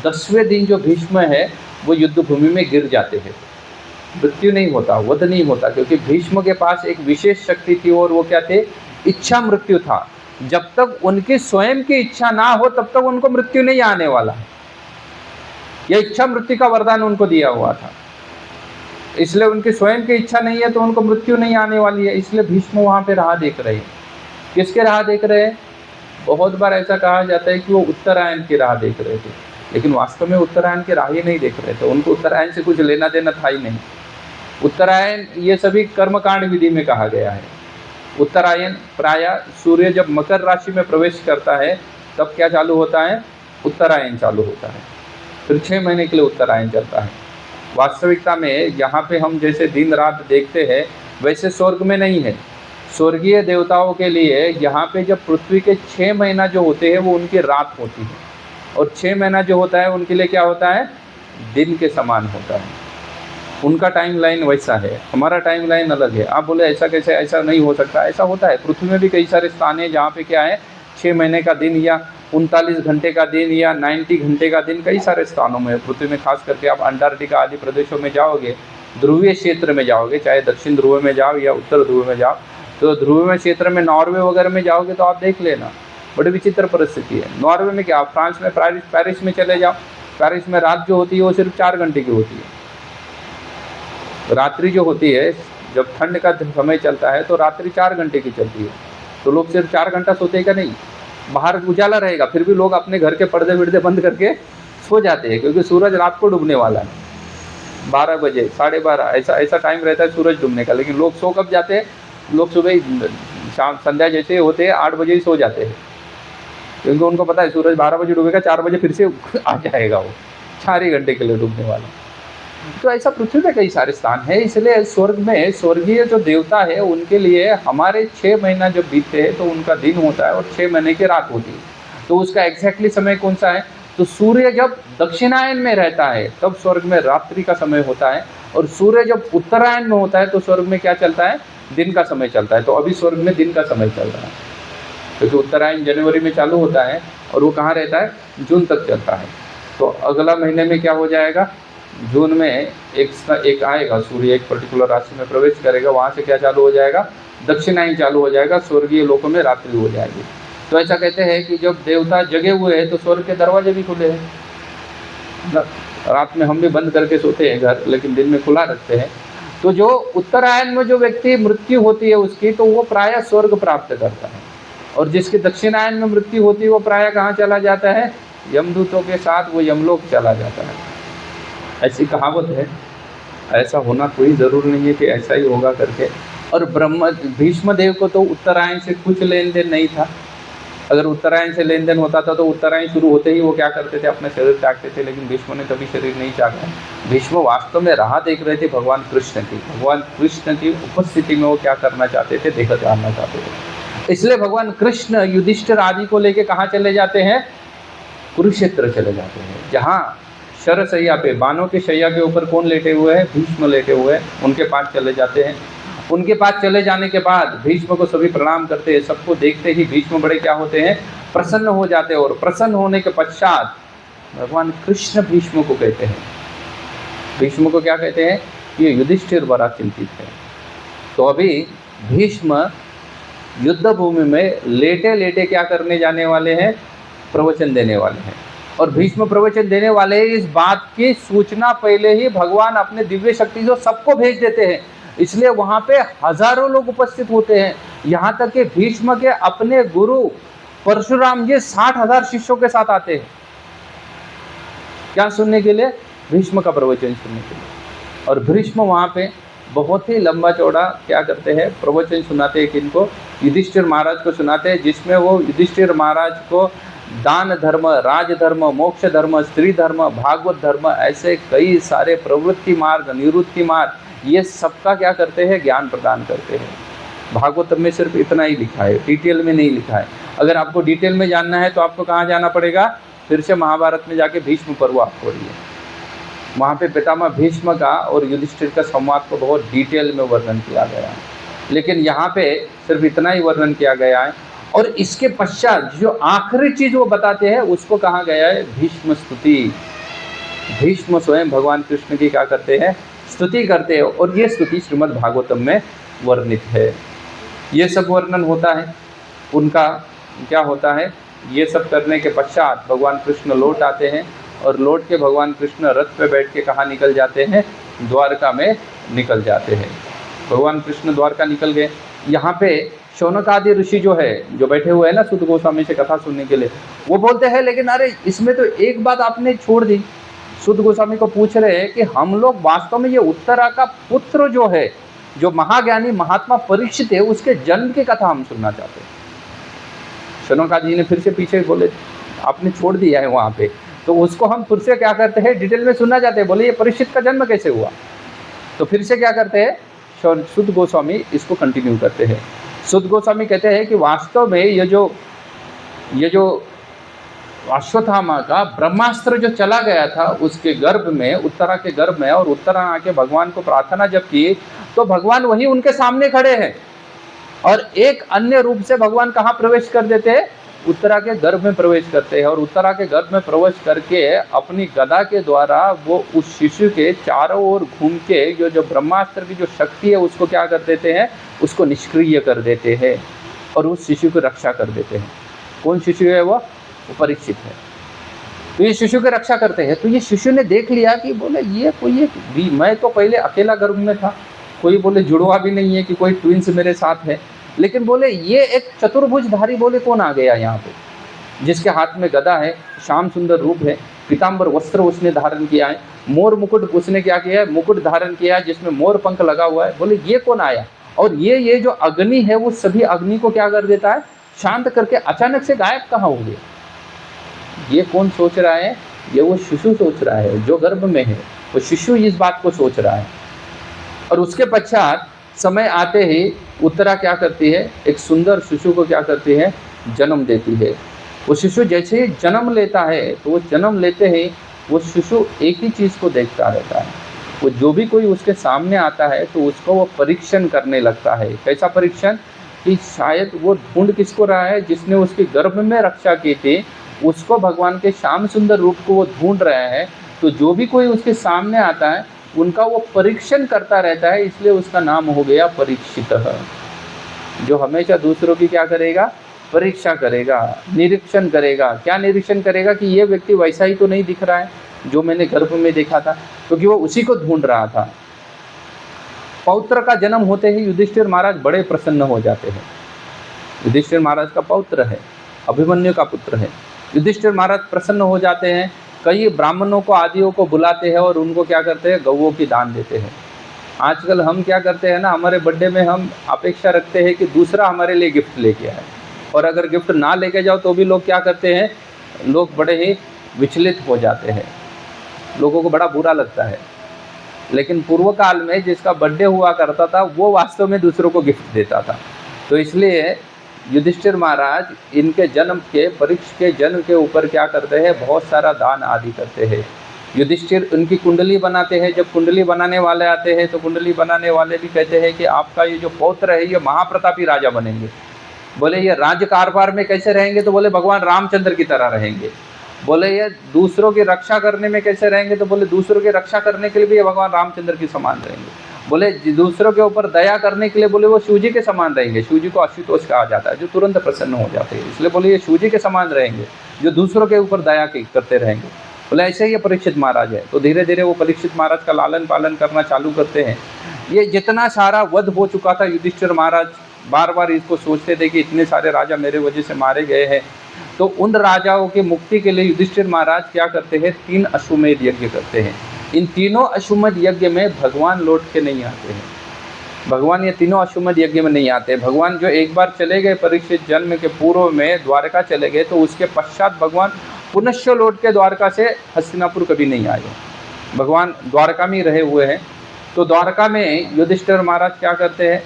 10वें दिन जो भीष्म है वो युद्ध भूमि में गिर जाते हैं। मृत्यु नहीं होता, वध नहीं होता, क्योंकि भीष्म के पास एक विशेष शक्ति थी और वो क्या थे? इच्छा मृत्यु था। जब तक उनकी स्वयं की इच्छा ना हो तब तक उनको मृत्यु नहीं आने वाला। यह इच्छा मृत्यु का वरदान उनको दिया हुआ था, इसलिए उनकी स्वयं की इच्छा नहीं है तो उनको मृत्यु नहीं आने वाली है। इसलिए भीष्म वहाँ पे राह देख रहे हैं। किसके राह देख रहे हैं? बहुत बार ऐसा कहा जाता है कि वो उत्तरायण की राह देख रहे थे, लेकिन वास्तव में उत्तरायण की राह ही नहीं देख रहे थे। उनको उत्तरायण से कुछ लेना देना था ही नहीं। उत्तरायण ये सभी कर्मकांड विधि में कहा गया है। उत्तरायण प्रायः सूर्य जब मकर राशि में प्रवेश करता है तब क्या चालू होता है? उत्तरायण चालू होता है। फिर 6 महीने के लिए उत्तरायण चलता है। वास्तविकता में यहाँ पे हम जैसे दिन रात देखते हैं वैसे स्वर्ग में नहीं है। स्वर्गीय देवताओं के लिए यहाँ पे जब पृथ्वी के 6 महीना जो होते हैं वो उनकी रात होती है, और 6 महीना जो होता है उनके लिए क्या होता है? दिन के समान होता है। उनका टाइम लाइन वैसा है, हमारा टाइम लाइन अलग है। आप बोले ऐसा कैसे? ऐसा नहीं हो सकता। ऐसा होता है। पृथ्वी में भी कई सारे स्थान हैं जहाँ पे क्या है 6 महीने का दिन या 39 घंटे का दिन या 90 घंटे का दिन कई सारे स्थानों में पृथ्वी में। खास करके आप अंटार्कटिका आदि प्रदेशों में जाओगे, ध्रुवीय क्षेत्र में जाओगे, चाहे दक्षिण ध्रुव में जाओ या उत्तर ध्रुव में जाओ, तो ध्रुवीय क्षेत्र में नॉर्वे वगैरह में जाओगे तो आप देख लेना बड़ी विचित्र परिस्थिति है। नॉर्वे में क्या, फ्रांस में पेरिस में चले जाओ, पेरिस में रात जो होती है वो सिर्फ 4 घंटे की होती है। रात्रि जो होती है, जब ठंड का समय चलता है तो रात्रि 4 घंटे की चलती है। तो लोग सिर्फ 4 घंटा सोते का नहीं, बाहर उजाला रहेगा फिर भी लोग अपने घर के पर्दे विर्दे बंद करके सो जाते हैं, क्योंकि सूरज रात को डूबने वाला है। 12 बजे 12:30 ऐसा टाइम रहता है सूरज डूबने का। लेकिन लोग सो कब जाते हैं? लोग सुबह शाम संध्या जैसे होते हैं 8 बजे ही सो जाते हैं, क्योंकि उनको पता है सूरज 12 बजे डूबेगा, 4 बजे फिर से आ जाएगा, वो 4 ही घंटे के लिए डूबने वाला। तो ऐसा पृथ्वी पे कई सारे स्थान है। इसलिए स्वर्ग में स्वर्गीय जो देवता है उनके लिए हमारे 6 महीना जब बीतते हैं तो उनका दिन होता है और 6 महीने की रात होती है। तो उसका एग्जैक्टली समय कौन सा है? तो सूर्य जब दक्षिणायन में रहता है तब स्वर्ग में रात्रि का समय होता है, और सूर्य जब उत्तरायण में होता है तो स्वर्ग में क्या चलता है? दिन का समय चलता है। तो अभी स्वर्ग में दिन का समय चल रहा है, क्योंकि उत्तरायण जनवरी में चालू होता है और वो कहाँ रहता है? जून तक चलता है। तो अगला महीने में क्या हो जाएगा? जून में एक आएगा, सूर्य एक पर्टिकुलर राशि में प्रवेश करेगा, वहाँ से क्या चालू हो जाएगा? दक्षिणायन चालू हो जाएगा, स्वर्गीय लोकों में रात्रि हो जाएगी। तो ऐसा कहते हैं कि जब देवता जगे हुए हैं तो स्वर्ग के दरवाजे भी खुले हैं। रात में हम भी बंद करके सोते हैं घर, लेकिन दिन में खुला रखते हैं। तो जो उत्तरायण में जो व्यक्ति मृत्यु होती है उसकी, तो वो प्रायः स्वर्ग प्राप्त करता है, और जिसकी दक्षिणायन में मृत्यु होती है वो प्रायः कहाँ चला जाता है? यमदूतों के साथ वो यमलोक चला जाता है। ऐसी कहावत है, ऐसा होना कोई ज़रूर नहीं है कि ऐसा ही होगा करके। और भीष्म देव को तो उत्तरायण से कुछ लेन देन नहीं था, अगर उत्तरायण से लेन देन होता था तो उत्तरायण शुरू होते ही वो क्या करते थे, अपना शरीर त्यागते थे, लेकिन भीष्म ने कभी शरीर नहीं त्यागा। भीष्म वास्तव में राह देख रहे थे भगवान कृष्ण की, भगवान कृष्ण की उपस्थिति में वो क्या करना चाहते थे, देखा जानना चाहते थे। इसलिए भगवान कृष्ण युधिष्ठिर आदि को लेके कहाँ चले जाते हैं, कुरुक्षेत्र चले जाते हैं, जहाँ शरशैया पे, बानों के शैया के ऊपर कौन लेटे हुए हैं, भीष्म लेटे हुए हैं, उनके पास चले जाते हैं। उनके पास चले जाने के बाद भीष्म को सभी प्रणाम करते हैं। सबको देखते ही भीष्म बड़े क्या होते हैं, प्रसन्न हो जाते हैं। और प्रसन्न होने के पश्चात भगवान कृष्ण भीष्म को कहते हैं, भीष्म को क्या कहते हैं, ये युधिष्ठिर बड़ा चिंतित है। तो अभी भीष्म युद्ध भूमि में लेटे लेटे क्या करने जाने वाले हैं, प्रवचन देने वाले हैं। और भीष्म प्रवचन देने वाले इस बात की सूचना पहले ही भगवान अपने दिव्य शक्ति से सबको भेज देते हैं, इसलिए वहाँ पे हजारों लोग उपस्थित होते हैं। यहाँ तक कि भीष्म के अपने गुरु परशुराम जी 60,000 शिष्यों के साथ आते हैं, क्या सुनने के लिए, भीष्म का प्रवचन सुनने के लिए। और भीष्म वहाँ पे बहुत ही लंबा चौड़ा क्या करते हैं, प्रवचन सुनाते हैं। किनको, युधिष्ठिर महाराज को सुनाते हैं, जिसमें वो युधिष्ठिर महाराज को दान धर्म, राज धर्म, मोक्ष धर्म, स्त्री धर्म, भागवत धर्म, ऐसे कई सारे प्रवृत्ति मार्ग, निवृत्ति मार्ग, ये सबका क्या करते हैं, ज्ञान प्रदान करते हैं। भागवत में सिर्फ इतना ही लिखा है, डिटेल में नहीं लिखा है। अगर आपको डिटेल में जानना है तो आपको कहाँ जाना पड़ेगा, फिर से महाभारत में जाके भीष्म पर्व आप पढ़िए। वहाँ पे पितामह भीष्म का और युधिष्ठिर का संवाद को बहुत डिटेल में वर्णन किया गया है, लेकिन यहाँ पे सिर्फ इतना ही वर्णन किया गया है। और इसके पश्चात जो आखिरी चीज वो बताते हैं उसको कहा गया है भीष्म स्तुति। भीष्म स्वयं भगवान कृष्ण की क्या करते हैं, स्तुति करते हैं, और ये स्तुति श्रीमद् भागवतम में वर्णित है। ये सब वर्णन होता है उनका, क्या होता है, ये सब करने के पश्चात भगवान कृष्ण लौट आते हैं, और लौट के भगवान कृष्ण रथ पे बैठ के कहाँ निकल जाते हैं, द्वारका में निकल जाते हैं। भगवान कृष्ण द्वारका निकल गए। यहाँ पे शौनक आदि ऋषि जो है, जो बैठे हुए हैं ना सुत गोस्वामी से कथा सुनने के लिए, वो बोलते हैं लेकिन अरे इसमें तो एक बात आपने छोड़ दी। सुत गोस्वामी को पूछ रहे हैं कि हम लोग वास्तव में ये उत्तरा का पुत्र जो है, जो महाज्ञानी महात्मा परीक्षित है, उसके जन्म की कथा हम सुनना चाहते हैं। शौनक आदि ने फिर से पीछे बोले आपने छोड़ दिया है वहाँ पे, तो उसको हम फिर से क्या करते हैं, डिटेल में सुनना चाहते हैं। बोले ये परीक्षित का जन्म कैसे हुआ, तो फिर से क्या करते हैं, सुत गोस्वामी इसको कंटिन्यू करते हैं। सुत गोस्वामी कहते हैं कि वास्तव में ये जो अश्वत्थामा का ब्रह्मास्त्र जो चला गया था उसके गर्भ में, उत्तरा के गर्भ में, और उत्तरा आके भगवान को प्रार्थना जब की तो भगवान वही उनके सामने खड़े हैं, और एक अन्य रूप से भगवान कहाँ प्रवेश कर देते हैं, उत्तरा के गर्भ में प्रवेश करते हैं। और उत्तरा के गर्भ में प्रवेश करके अपनी गदा के द्वारा वो उस शिशु के चारों ओर घूम के जो ब्रह्मास्त्र की जो शक्ति है उसको क्या कर देते हैं, उसको निष्क्रिय कर देते हैं, और उस शिशु की रक्षा कर देते हैं। कौन शिशु है वो परीक्षित है। तो ये शिशु की रक्षा करते हैं। तो ये शिशु ने देख लिया कि बोले ये कोई एक, मैं तो पहले अकेला गर्भ में था, कोई बोले जुड़वा भी नहीं है कि कोई ट्विंस मेरे साथ है, लेकिन बोले ये एक चतुर्भुजधारी बोले कौन आ गया यहाँ पे, जिसके हाथ में गदा है, श्याम सुंदर रूप है, पीताम्बर वस्त्र उसने धारण किया है, मोर मुकुट उसने क्या किया है, मुकुट धारण किया है जिसमें मोर पंख लगा हुआ है। बोले ये कौन आया, और ये जो अग्नि है वो सभी अग्नि को क्या कर देता है, शांत करके अचानक से गायब कहाँ हो गया। ये कौन सोच रहा है, ये वो शिशु सोच रहा है जो गर्भ में है, वो शिशु इस बात को सोच रहा है। और उसके पश्चात समय आते ही उत्तरा क्या करती है, एक सुंदर शिशु को क्या करती है, जन्म देती है। वो शिशु जैसे ही जन्म लेता है तो वो जन्म लेते ही वो शिशु एक ही चीज़ को देखता रहता है, वो जो भी कोई उसके सामने आता है तो उसको वो परीक्षण करने लगता है। कैसा परीक्षण, कि शायद वो ढूंढ किसको रहा है, जिसने उसके गर्भ में रक्षा की थी, उसको भगवान के श्याम सुंदर रूप को वो ढूंढ रहा है। तो जो भी कोई उसके सामने आता है उनका वो परीक्षण करता रहता है, इसलिए उसका नाम हो गया परीक्षित, जो हमेशा दूसरों की क्या करेगा, परीक्षा करेगा, निरीक्षण करेगा। क्या निरीक्षण करेगा कि ये व्यक्ति वैसा ही तो नहीं दिख रहा है जो मैंने गर्भ में देखा था, क्योंकि वो उसी को ढूंढ रहा था। पौत्र का जन्म होते ही युधिष्ठिर महाराज बड़े प्रसन्न हो जाते हैं। युधिष्ठिर महाराज का पौत्र है, अभिमन्यु का पुत्र है। युधिष्ठिर महाराज प्रसन्न हो जाते हैं, कई ब्राह्मणों को आदियों को बुलाते हैं और उनको क्या करते हैं, गौओं की दान देते हैं। आजकल हम क्या करते हैं ना, हमारे बर्थडे में हम अपेक्षा रखते हैं कि दूसरा हमारे लिए गिफ्ट लेके आए, और अगर गिफ्ट ना लेके जाओ तो भी लोग क्या करते हैं, लोग बड़े ही विचलित हो जाते हैं, लोगों को बड़ा बुरा लगता है। लेकिन पूर्व काल में जिसका बर्थडे हुआ करता था वो वास्तव में दूसरों को गिफ्ट देता था। तो इसलिए युधिष्ठिर महाराज इनके जन्म के, परीक्षित के जन्म के ऊपर क्या करते हैं, बहुत सारा दान आदि करते हैं। युधिष्ठिर उनकी कुंडली बनाते हैं। जब कुंडली बनाने वाले आते हैं तो कुंडली बनाने वाले भी कहते हैं कि आपका ये जो पौत्र है ये महाप्रतापी राजा बनेंगे। बोले ये राज्य कारभार में कैसे रहेंगे, तो बोले भगवान रामचंद्र की तरह रहेंगे। बोले ये दूसरों की रक्षा करने में कैसे रहेंगे, तो बोले दूसरों की रक्षा करने के लिए भी ये भगवान रामचंद्र के समान रहेंगे। बोले दूसरों के ऊपर दया करने के लिए बोले वो शिव जी के समान रहेंगे। शिव जी को आशुतोष कहा जाता है, जो तुरंत प्रसन्न हो जाते हैं, इसलिए बोले ये शिव जी के समान रहेंगे, जो दूसरों के ऊपर दया करते रहेंगे। बोले ऐसे ही ये परीक्षित महाराज है। तो धीरे धीरे वो परीक्षित महाराज का लालन पालन करना चालू करते हैं। ये जितना सारा वध हो चुका था, युधिष्ठिर महाराज बार बार इसको सोचते थे कि इतने सारे राजा मेरे वजह से मारे गए हैं। तो उन राजाओं की मुक्ति के लिए युधिष्ठिर महाराज क्या करते हैं, 3 अश्वमेध यज्ञ करते हैं। इन तीनों अश्वमेध यज्ञ में भगवान लौट के नहीं आते हैं। भगवान ये तीनों अश्वमेध यज्ञ में नहीं आते। भगवान जो एक बार चले गए परीक्षित जन्म के पूर्व में द्वारका चले गए, तो उसके पश्चात भगवान पुनश्च लौट के द्वारका से हस्तिनापुर कभी नहीं आए। भगवान द्वारका में ही रहे हुए हैं। तो द्वारका में युधिष्ठिर महाराज क्या करते हैं,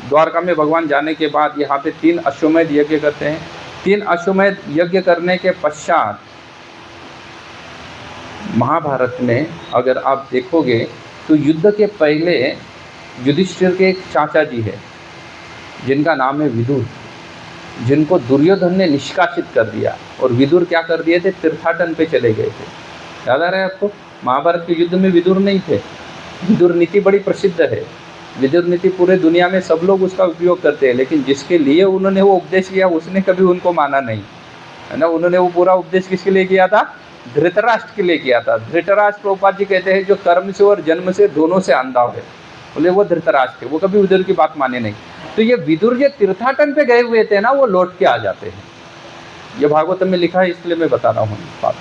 द्वारका में भगवान जाने के बाद यहाँ पे 3 अश्वमेध यज्ञ करते हैं। 3 अश्वमेध यज्ञ करने के पश्चात महाभारत में अगर आप देखोगे तो युद्ध के पहले युधिष्ठिर के एक चाचा जी है जिनका नाम है विदुर, जिनको दुर्योधन ने निष्कासित कर दिया। और विदुर क्या कर दिए थे, तीर्थाटन पे चले गए थे। याद आ रहा है आपको, महाभारत के युद्ध में विदुर नहीं थे। विदुर नीति बड़ी प्रसिद्ध है। विदुर नीति पूरे दुनिया में सब लोग उसका उपयोग करते हैं, लेकिन जिसके लिए उन्होंने वो उपदेश किया उसने कभी उनको माना नहीं, है ना। उन्होंने वो पूरा उपदेश किसके लिए किया था, धृतराष्ट्र के लिए किया था। धृतराष्ट्र प्रभुपाद जी कहते हैं जो कर्म से और जन्म से दोनों से अंधा है, बोले वो धृतराष्ट्र थे, वो कभी विदुर की बात माने नहीं। तो ये विदुर जो तीर्थाटन पे गए हुए थे ना, वो लौट के आ जाते हैं। ये भागवत में लिखा है, इसलिए मैं बता रहा हूँ बात।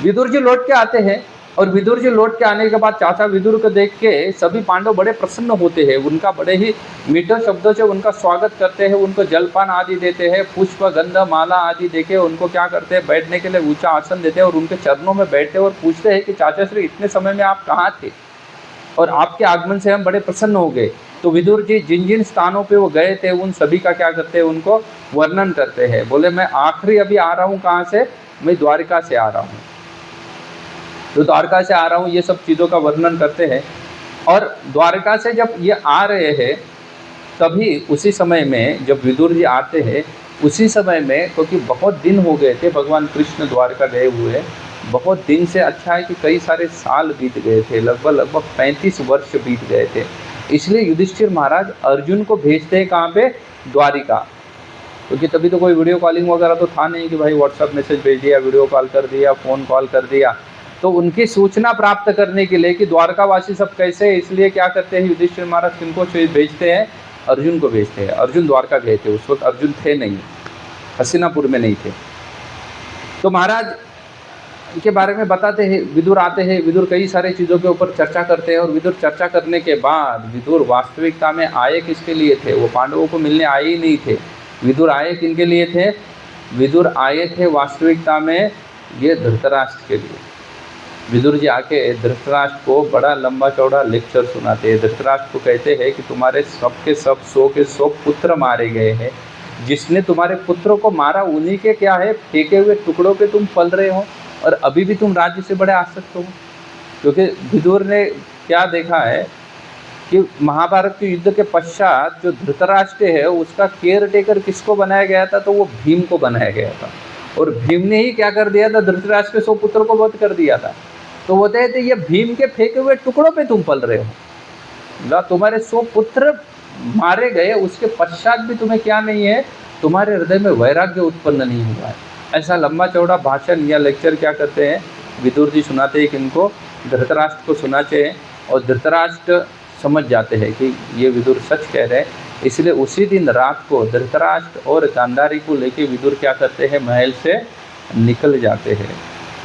विदुर जी लौट के आते हैं और विदुर जी लौट के आने के बाद चाचा विदुर को देख के सभी पांडव बड़े प्रसन्न होते हैं। उनका बड़े ही मीठे शब्दों से उनका स्वागत करते हैं, उनको जलपान आदि देते हैं, पुष्प गंध माला आदि देके उनको क्या करते हैं, बैठने के लिए ऊंचा आसन देते हैं और उनके चरणों में बैठते हैं और पूछते हैं कि चाचा श्री इतने समय में आप कहाँ थे और आपके आगमन से हम बड़े प्रसन्न हो गए। तो विदुर जी जिन जिन स्थानों पे वो गए थे उन सभी का क्या करते हैं, उनको वर्णन करते हैं। बोले मैं आखिरी अभी आ रहा हूँ, कहाँ से, मैं द्वारिका से आ रहा हूँ, तो द्वारका से आ रहा हूँ, ये सब चीज़ों का वर्णन करते हैं। और द्वारका से जब ये आ रहे हैं तभी उसी समय में जब विदुर जी आते हैं उसी समय में, क्योंकि बहुत दिन हो गए थे भगवान कृष्ण द्वारका गए हुए, बहुत दिन से अच्छा है कि कई सारे साल बीत गए थे, लगभग 35 वर्ष बीत गए थे। इसलिए युधिष्ठिर महाराज अर्जुन को भेजते हैं कहाँ पे, द्वारिका। क्योंकि तभी तो कोई वीडियो कॉलिंग वगैरह तो था नहीं कि भाई व्हाट्सएप मैसेज भेज दिया, वीडियो कॉल कर दिया, फ़ोन कॉल कर दिया। तो उनकी सूचना प्राप्त करने के लिए कि द्वारकावासी सब कैसे है, इसलिए क्या करते हैं युधिष्ठिर महाराज किनको भेजते हैं, अर्जुन को भेजते हैं। अर्जुन द्वारका गए थे, उस वक्त अर्जुन थे नहीं, हस्तिनापुर में नहीं थे। तो महाराज के बारे में बताते हैं, विदुर आते हैं, विदुर कई सारे चीज़ों के ऊपर चर्चा करते हैं। और विदुर चर्चा करने के बाद विदुर वास्तविकता में आए किसके लिए थे, वो पांडवों को मिलने आए ही नहीं थे। विदुर आए किनके लिए थे, विदुर आए थे वास्तविकता में ये धृतराष्ट्र के लिए। विदुर जी आके धृतराष्ट्र को बड़ा लंबा चौड़ा लेक्चर सुनाते हैं। धृतराष्ट्र को कहते हैं कि तुम्हारे सबके सब 100 के 100 पुत्र मारे गए हैं, जिसने तुम्हारे पुत्रों को मारा उन्हीं के क्या है, फेंके हुए टुकड़ों पे तुम पल रहे हो और अभी भी तुम राज्य से बड़े आसक्त हो। क्योंकि विदुर ने क्या देखा है कि महाभारत के युद्ध के पश्चात जो धृतराष्ट्र है उसका केयर टेकर किसको बनाया गया था, तो वो भीम को बनाया गया था। और भीम ने ही क्या कर दिया था, धृतराष्ट्र के 100 पुत्रों को वध कर दिया था। तो वो कहते ये भीम के फेंके हुए टुकड़ों पे तुम पल रहे हो, तुम्हारे 100 पुत्र मारे गए, उसके पश्चात भी तुम्हें क्या नहीं है, तुम्हारे हृदय में वैराग्य उत्पन्न नहीं हुआ है। ऐसा लंबा चौड़ा भाषण या लेक्चर क्या करते हैं, विदुर जी सुनाते हैं कि इनको धृतराष्ट्र को सुनाते हैं। और धृतराष्ट्र समझ जाते हैं कि ये विदुर सच कह रहे हैं, इसलिए उसी दिन रात को धृतराष्ट्र और गांधारी को लेके विदुर क्या करते हैं, महल से निकल जाते हैं।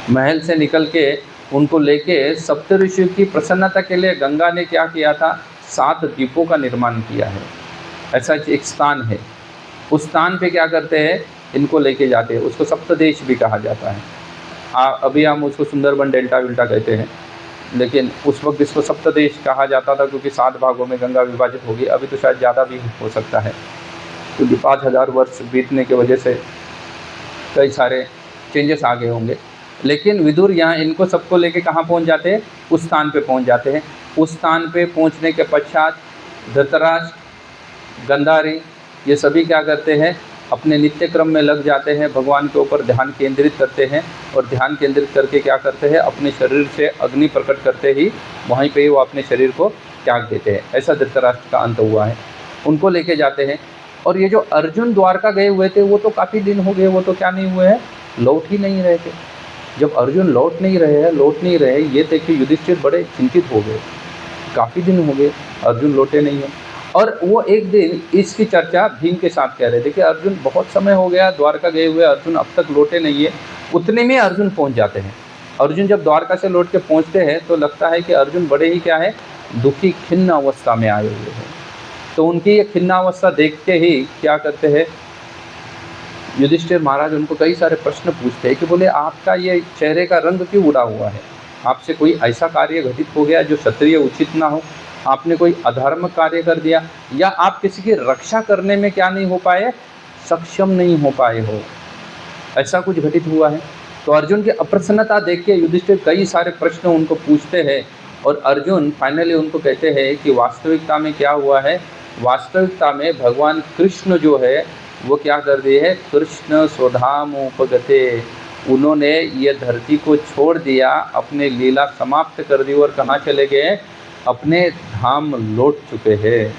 महल से निकल के उनको लेके सप्तऋषि की प्रसन्नता के लिए गंगा ने क्या किया था, 7 द्वीपों का निर्माण किया है। ऐसा एक स्थान है, उस स्थान पे क्या करते हैं, इनको लेके जाते हैं। उसको सप्तदेश भी कहा जाता है। अभी हम उसको सुंदरबन डेल्टा विल्टा कहते हैं, लेकिन उस वक्त इसको सप्तदेश कहा जाता था क्योंकि 7 भागों में गंगा विभाजित होगी। अभी तो शायद ज़्यादा भी हो सकता है, क्योंकि 5000 वर्ष बीतने की वजह से कई सारे चेंजेस आ गए होंगे। लेकिन विदुर यहाँ इनको सबको लेके कहाँ पहुँच जाते हैं, उस स्थान पे पहुँच जाते हैं। उस स्थान पे पहुँचने के पश्चात धृतराष्ट्र, गांधारी, ये सभी क्या करते हैं, अपने नित्य क्रम में लग जाते हैं, भगवान के ऊपर ध्यान केंद्रित करते हैं। और ध्यान केंद्रित करके क्या करते हैं, अपने शरीर से अग्नि प्रकट करते ही वहीं पे ही वो अपने शरीर को त्याग देते हैं। ऐसा धृतराष्ट्र का अंत हुआ है। उनको लेके जाते हैं। और ये जो अर्जुन द्वारका गए हुए थे वो तो काफ़ी दिन हो गए, वो तो क्या नहीं हुए हैं, लौट ही नहीं रहे थे। जब अर्जुन लौट नहीं रहे ये देख के युधिष्ठिर बड़े चिंतित हो गए। काफ़ी दिन हो गए अर्जुन लौटे नहीं हैं। और वो एक दिन इसकी चर्चा भीम के साथ कह रहे थे कि अर्जुन बहुत समय हो गया द्वारका गए हुए, अर्जुन अब तक लौटे नहीं है। उतने में अर्जुन पहुंच जाते हैं। अर्जुन जब द्वारका से लौट के पहुंचते हैं तो लगता है कि अर्जुन बड़े ही क्या है, दुखी खिन्न अवस्था में आए हुए हैं। तो उनकी ये खिन्न अवस्था देखते ही क्या करते हैं, युधिष्ठिर महाराज उनको कई सारे प्रश्न पूछते हैं कि बोले आपका ये चेहरे का रंग क्यों उड़ा हुआ है, आपसे कोई ऐसा कार्य घटित हो गया जो क्षत्रिय उचित ना हो, आपने कोई अधर्म कार्य कर दिया, या आप किसी की रक्षा करने में क्या नहीं हो पाए, सक्षम नहीं हो पाए हो, ऐसा कुछ घटित हुआ है। तो अर्जुन की अप्रसन्नता देख के युधिष्ठिर कई सारे प्रश्न उनको पूछते हैं। और अर्जुन फाइनली उनको कहते हैं कि वास्तविकता में क्या हुआ है, वास्तविकता में भगवान कृष्ण जो है वो क्या कर दिए है, कृष्ण स्वधाम उपगते, उन्होंने ये धरती को छोड़ दिया, अपने लीला समाप्त कर दी और कहाँ चले गए, अपने धाम लौट चुके हैं।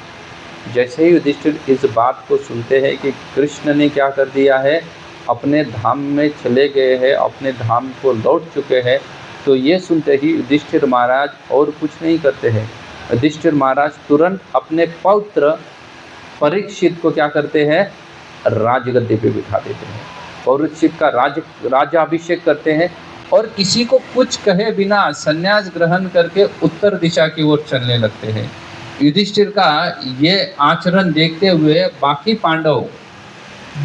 जैसे ही युधिष्ठिर इस बात को सुनते हैं कि कृष्ण ने क्या कर दिया है, अपने धाम में चले गए हैं, अपने धाम को लौट चुके हैं, तो ये सुनते ही युधिष्ठिर महाराज और कुछ नहीं करते हैं। युधिष्ठिर महाराज तुरंत अपने पौत्र परीक्षित को क्या करते हैं, राजगद्दी पे बिठा देते हैं। परीक्षित का राज्याभिषेक करते हैं और किसी को कुछ कहे बिना संन्यास ग्रहण करके उत्तर दिशा की ओर चलने लगते हैं। युधिष्ठिर का ये आचरण देखते हुए बाकी पांडव,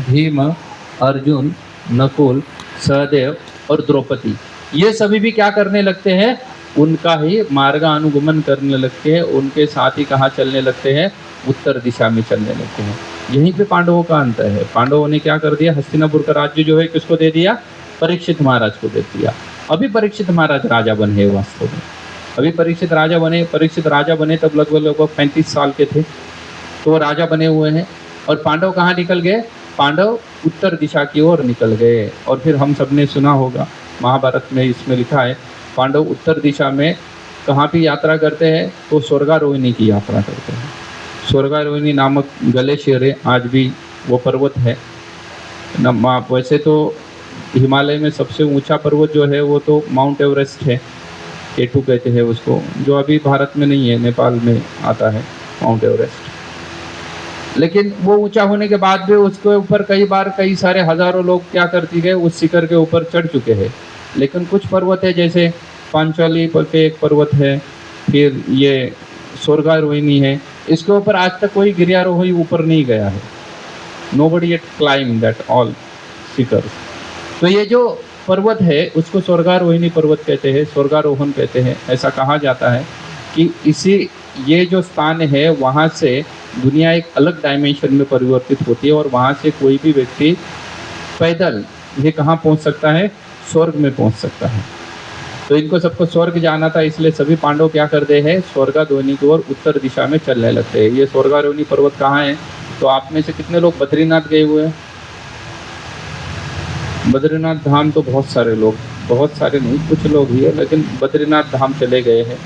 भीम, अर्जुन, नकुल, सहदेव और द्रौपदी, ये सभी भी क्या करने लगते हैं, उनका ही मार्गानुगमन करने लगते हैं, उनके साथ ही कहाँ चलने लगते हैं, उत्तर दिशा में चलने लगते हैं। यहीं पे पांडवों का अंत है। पांडवों ने क्या कर दिया, हस्तिनापुर का राज्य जो है किसको दे दिया, परीक्षित महाराज को दे दिया। अभी परीक्षित महाराज राजा बने वास्तव में, अभी परीक्षित राजा बने तब लगभग 35 साल के थे, तो राजा बने हुए हैं। और पांडव कहाँ निकल गए, पांडव उत्तर दिशा की ओर निकल गए। और फिर हम सब ने सुना होगा महाभारत में इसमें लिखा है, पांडव उत्तर दिशा में कहाँ भी यात्रा करते हैं, तो स्वर्गारोहिणी की यात्रा करते हैं। स्वर्गारोहिणी नामक ग्लेशियर है, आज भी वो पर्वत है। वैसे तो हिमालय में सबसे ऊंचा पर्वत जो है वो तो माउंट एवरेस्ट है, K2 कहते हैं उसको, जो अभी भारत में नहीं है, नेपाल में आता है माउंट एवरेस्ट। लेकिन वो ऊंचा होने के बाद भी उसके ऊपर कई सारे हजारों लोग क्या करती गए, उस शिखर के ऊपर चढ़ चुके हैं। लेकिन कुछ पर्वत है, जैसे पांचाली पे एक पर्वत है, फिर ये स्वर्गारोहिणी है, इसके ऊपर आज तक कोई गिरियारोही ऊपर नहीं गया है। Nobody yet claim that all शिखर्स। तो ये जो पर्वत है उसको स्वर्गारोहिणी पर्वत कहते हैं, स्वर्गारोहण कहते हैं। ऐसा कहा जाता है कि ये जो स्थान है वहाँ से दुनिया एक अलग डायमेंशन में परिवर्तित होती है और वहाँ से कोई भी व्यक्ति पैदल ये कहाँ पहुँच सकता है, स्वर्ग में पहुँच सकता है। तो इनको सबको स्वर्ग जाना था, इसलिए सभी पांडव क्या करते हैं, स्वर्गारोहिणी की ओर उत्तर दिशा में चलने लगते हैं। ये स्वर्गारोहिणी पर्वत कहाँ है, तो आप में से कितने लोग बद्रीनाथ गए हुए हैं? बद्रीनाथ धाम तो बहुत सारे नहीं, कुछ लोग ही है, लेकिन बद्रीनाथ धाम चले गए हैं।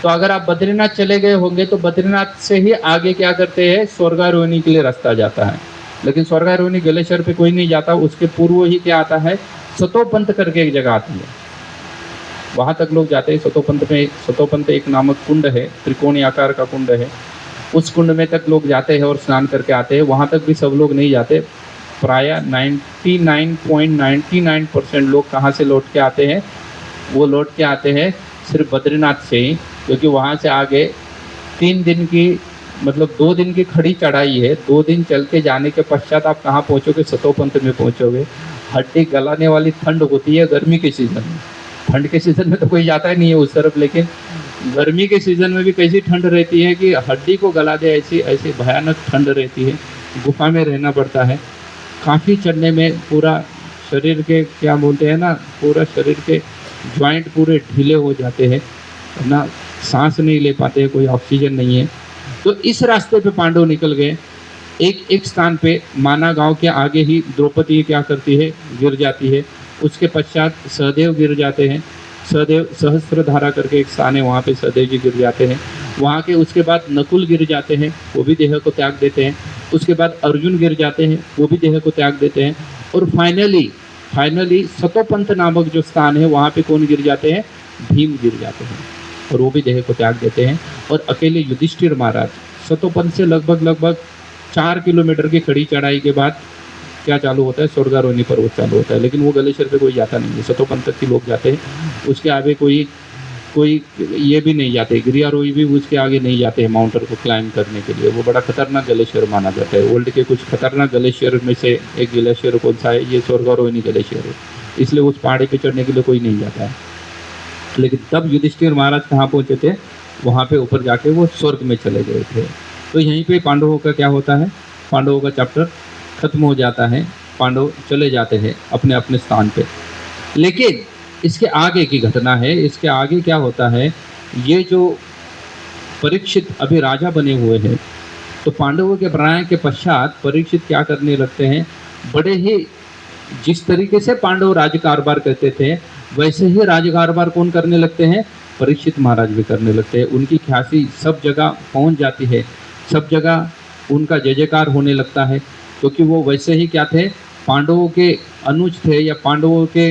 तो अगर आप बद्रीनाथ चले गए होंगे तो बद्रीनाथ से ही आगे क्या करते हैं, स्वर्गारोहिणी के लिए रास्ता जाता है। लेकिन स्वर्गारोहिणी ग्लेशियर पे कोई नहीं जाता, उसके पूर्व ही क्या आता है, सतोपंथ करके एक जगह आती है, वहाँ तक लोग जाते हैं। सतोपंथ एक नामक कुंड है, त्रिकोणीय आकार का कुंड है, उस कुंड में तक लोग जाते हैं और स्नान करके आते हैं। वहाँ तक भी सब लोग नहीं जाते, प्राय 99.99% लोग कहाँ से लौट के आते हैं, वो लौट के आते हैं सिर्फ बद्रीनाथ से ही, क्योंकि वहाँ से आगे 3 दिन की मतलब 2 दिन की खड़ी चढ़ाई है, 2 दिन चल के जाने के पश्चात आप कहाँ पहुँचोगे? सतोपंथ में पहुँचोगे। हड्डी गलाने वाली ठंड होती है गर्मी के सीज़न में। ठंड के सीज़न में तो कोई जाता ही नहीं है उस तरफ, लेकिन गर्मी के सीज़न में भी कैसी ठंड रहती है कि हड्डी को गला दे, ऐसी ऐसी भयानक ठंड रहती है। गुफा में रहना पड़ता है। काफ़ी चढ़ने में पूरा शरीर के क्या बोलते हैं ना, पूरा शरीर के जॉइंट पूरे ढीले हो जाते हैं, ना सांस नहीं ले पाते, कोई ऑक्सीजन नहीं है। तो इस रास्ते पे पांडव निकल गए। एक स्थान पे माना गांव के आगे ही द्रौपदी क्या करती है? गिर जाती है। उसके पश्चात सहदेव गिर जाते हैं। सहदेव सहस्त्रधारा करके एक स्थान है, वहाँ पे सहदेव जी गिर जाते हैं। वहाँ के उसके बाद नकुल गिर जाते हैं, वो भी देह को त्याग देते हैं। उसके बाद अर्जुन गिर जाते हैं, वो भी देह को त्याग देते हैं। और फाइनली सतोपंथ नामक जो स्थान है, वहाँ पे कौन गिर जाते हैं? भीम गिर जाते हैं और वो भी देह को त्याग देते हैं। और अकेले युधिष्ठिर महाराज सतोपंथ से लगभग 4 किलोमीटर की खड़ी चढ़ाई के बाद क्या चालू होता है? स्वर्गारोहिणी पर्वत चालू होता है। लेकिन वो गलेश्वर पे कोई जाता नहीं है, सतोपंथ तक के लोग जाते हैं। उसके आगे कोई ये भी नहीं जाते, गिरियारोही भी उसके आगे नहीं जाते हैं माउंटेन को क्लाइंब करने के लिए। वो बड़ा खतरनाक ग्लेशियर माना जाता है। वर्ल्ड के कुछ खतरनाक ग्लेशियर में से एक ग्लेशियर कौन सा है? ये स्वर्गारोहिणी ग्लेशियर है। इसलिए उस पहाड़ी पे चढ़ने के लिए कोई नहीं जाता है। लेकिन तब युधिष्ठिर महाराज कहाँ पहुँचे थे? वहाँ पे ऊपर जाके वो स्वर्ग में चले गए थे। तो यहीं पे पांडवों का क्या होता है? पांडवों का चैप्टर खत्म हो जाता है। पांडव चले जाते हैं अपने अपने स्थान पे। लेकिन इसके आगे की घटना है, इसके आगे क्या होता है? ये जो परीक्षित अभी राजा बने हुए हैं, तो पांडवों के प्रलय के पश्चात परीक्षित क्या करने लगते हैं? बड़े ही जिस तरीके से पांडव राज कारभार करते थे, वैसे ही राज कारभार कौन करने लगते हैं? परीक्षित महाराज भी करने लगते हैं। उनकी ख्याति सब जगह पहुंच जाती है, सब जगह उनका जय जयकार होने लगता है, क्योंकि वो वैसे ही क्या थे? पांडवों के अनुज थे या पांडवों के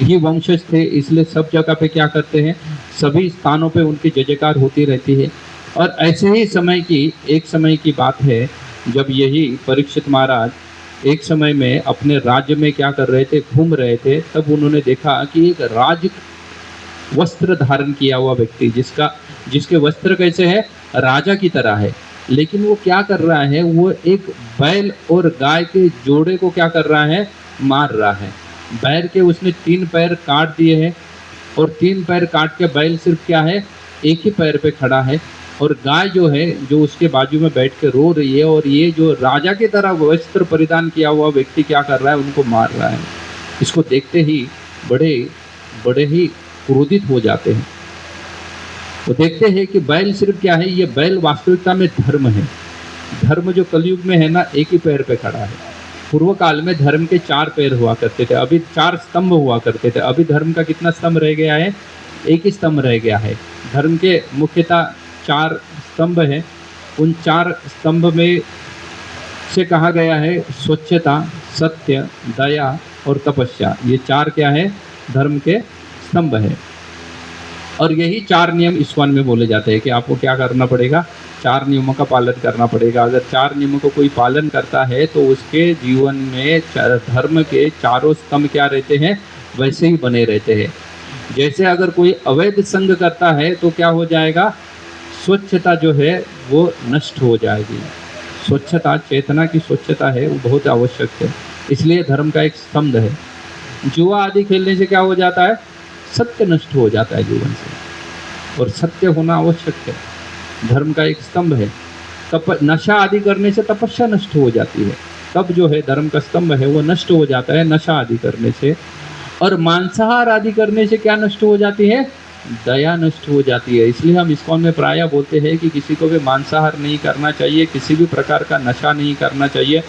ही वंशज थे। इसलिए सब जगह पे क्या करते हैं? सभी स्थानों पे उनकी जय जयकार होती रहती है। और ऐसे ही एक समय की बात है, जब यही परीक्षित महाराज एक समय में अपने राज्य में क्या कर रहे थे? घूम रहे थे। तब उन्होंने देखा कि एक राज वस्त्र धारण किया हुआ व्यक्ति, जिसके वस्त्र कैसे है? राजा की तरह है। लेकिन वो क्या कर रहा है? वो एक बैल और गाय के जोड़े को क्या कर रहा है? मार रहा है। बैल के उसने 3 पैर काट दिए हैं और 3 पैर काट के बैल सिर्फ क्या है? एक ही पैर पे खड़ा है। और गाय जो है, जो उसके बाजू में बैठ के रो रही है। और ये जो राजा की तरह वस्त्र परिधान किया हुआ व्यक्ति क्या कर रहा है? उनको मार रहा है। इसको देखते ही बड़े ही क्रोधित हो जाते हैं। तो देखते हैं कि बैल सिर्फ क्या है? ये बैल वास्तविकता में धर्म है। धर्म जो कलयुग में है ना, एक ही पैर पे खड़ा है। पूर्व काल में धर्म के 4 पैर हुआ करते थे, अभी 4 स्तंभ हुआ करते थे। अभी धर्म का कितना स्तंभ रह गया है? एक ही स्तंभ रह गया है। धर्म के मुख्यतः 4 स्तंभ हैं। उन 4 स्तंभ में से कहा गया है स्वच्छता, सत्य, दया और तपस्या। ये 4 क्या है? धर्म के स्तंभ है। और यही 4 नियम इस्कॉन में बोले जाते हैं कि आपको क्या करना पड़ेगा? 4 नियमों का पालन करना पड़ेगा। अगर 4 नियमों को कोई पालन करता है तो उसके जीवन में धर्म के चारों स्तंभ क्या रहते हैं? वैसे ही बने रहते हैं। जैसे अगर कोई अवैध संग करता है तो क्या हो जाएगा? स्वच्छता जो है वो नष्ट हो जाएगी। स्वच्छता, चेतना की स्वच्छता है, वो बहुत आवश्यक है। इसलिए धर्म का एक स्तंभ है। जुआ आदि खेलने से क्या हो जाता है? सत्य नष्ट हो जाता है जीवन से, और सत्य होना आवश्यक है। धर्म का एक स्तंभ है। नशा आदि करने से तपस्या नष्ट हो जाती है। तब जो है धर्म का स्तंभ है वो नष्ट हो जाता है नशा आदि करने से। और मांसाहार आदि करने से क्या नष्ट हो जाती है? दया नष्ट हो जाती है। इसलिए हम इस्कॉन में प्रायः बोलते हैं कि किसी को भी मांसाहार नहीं करना चाहिए, किसी भी प्रकार का नशा नहीं करना चाहिए,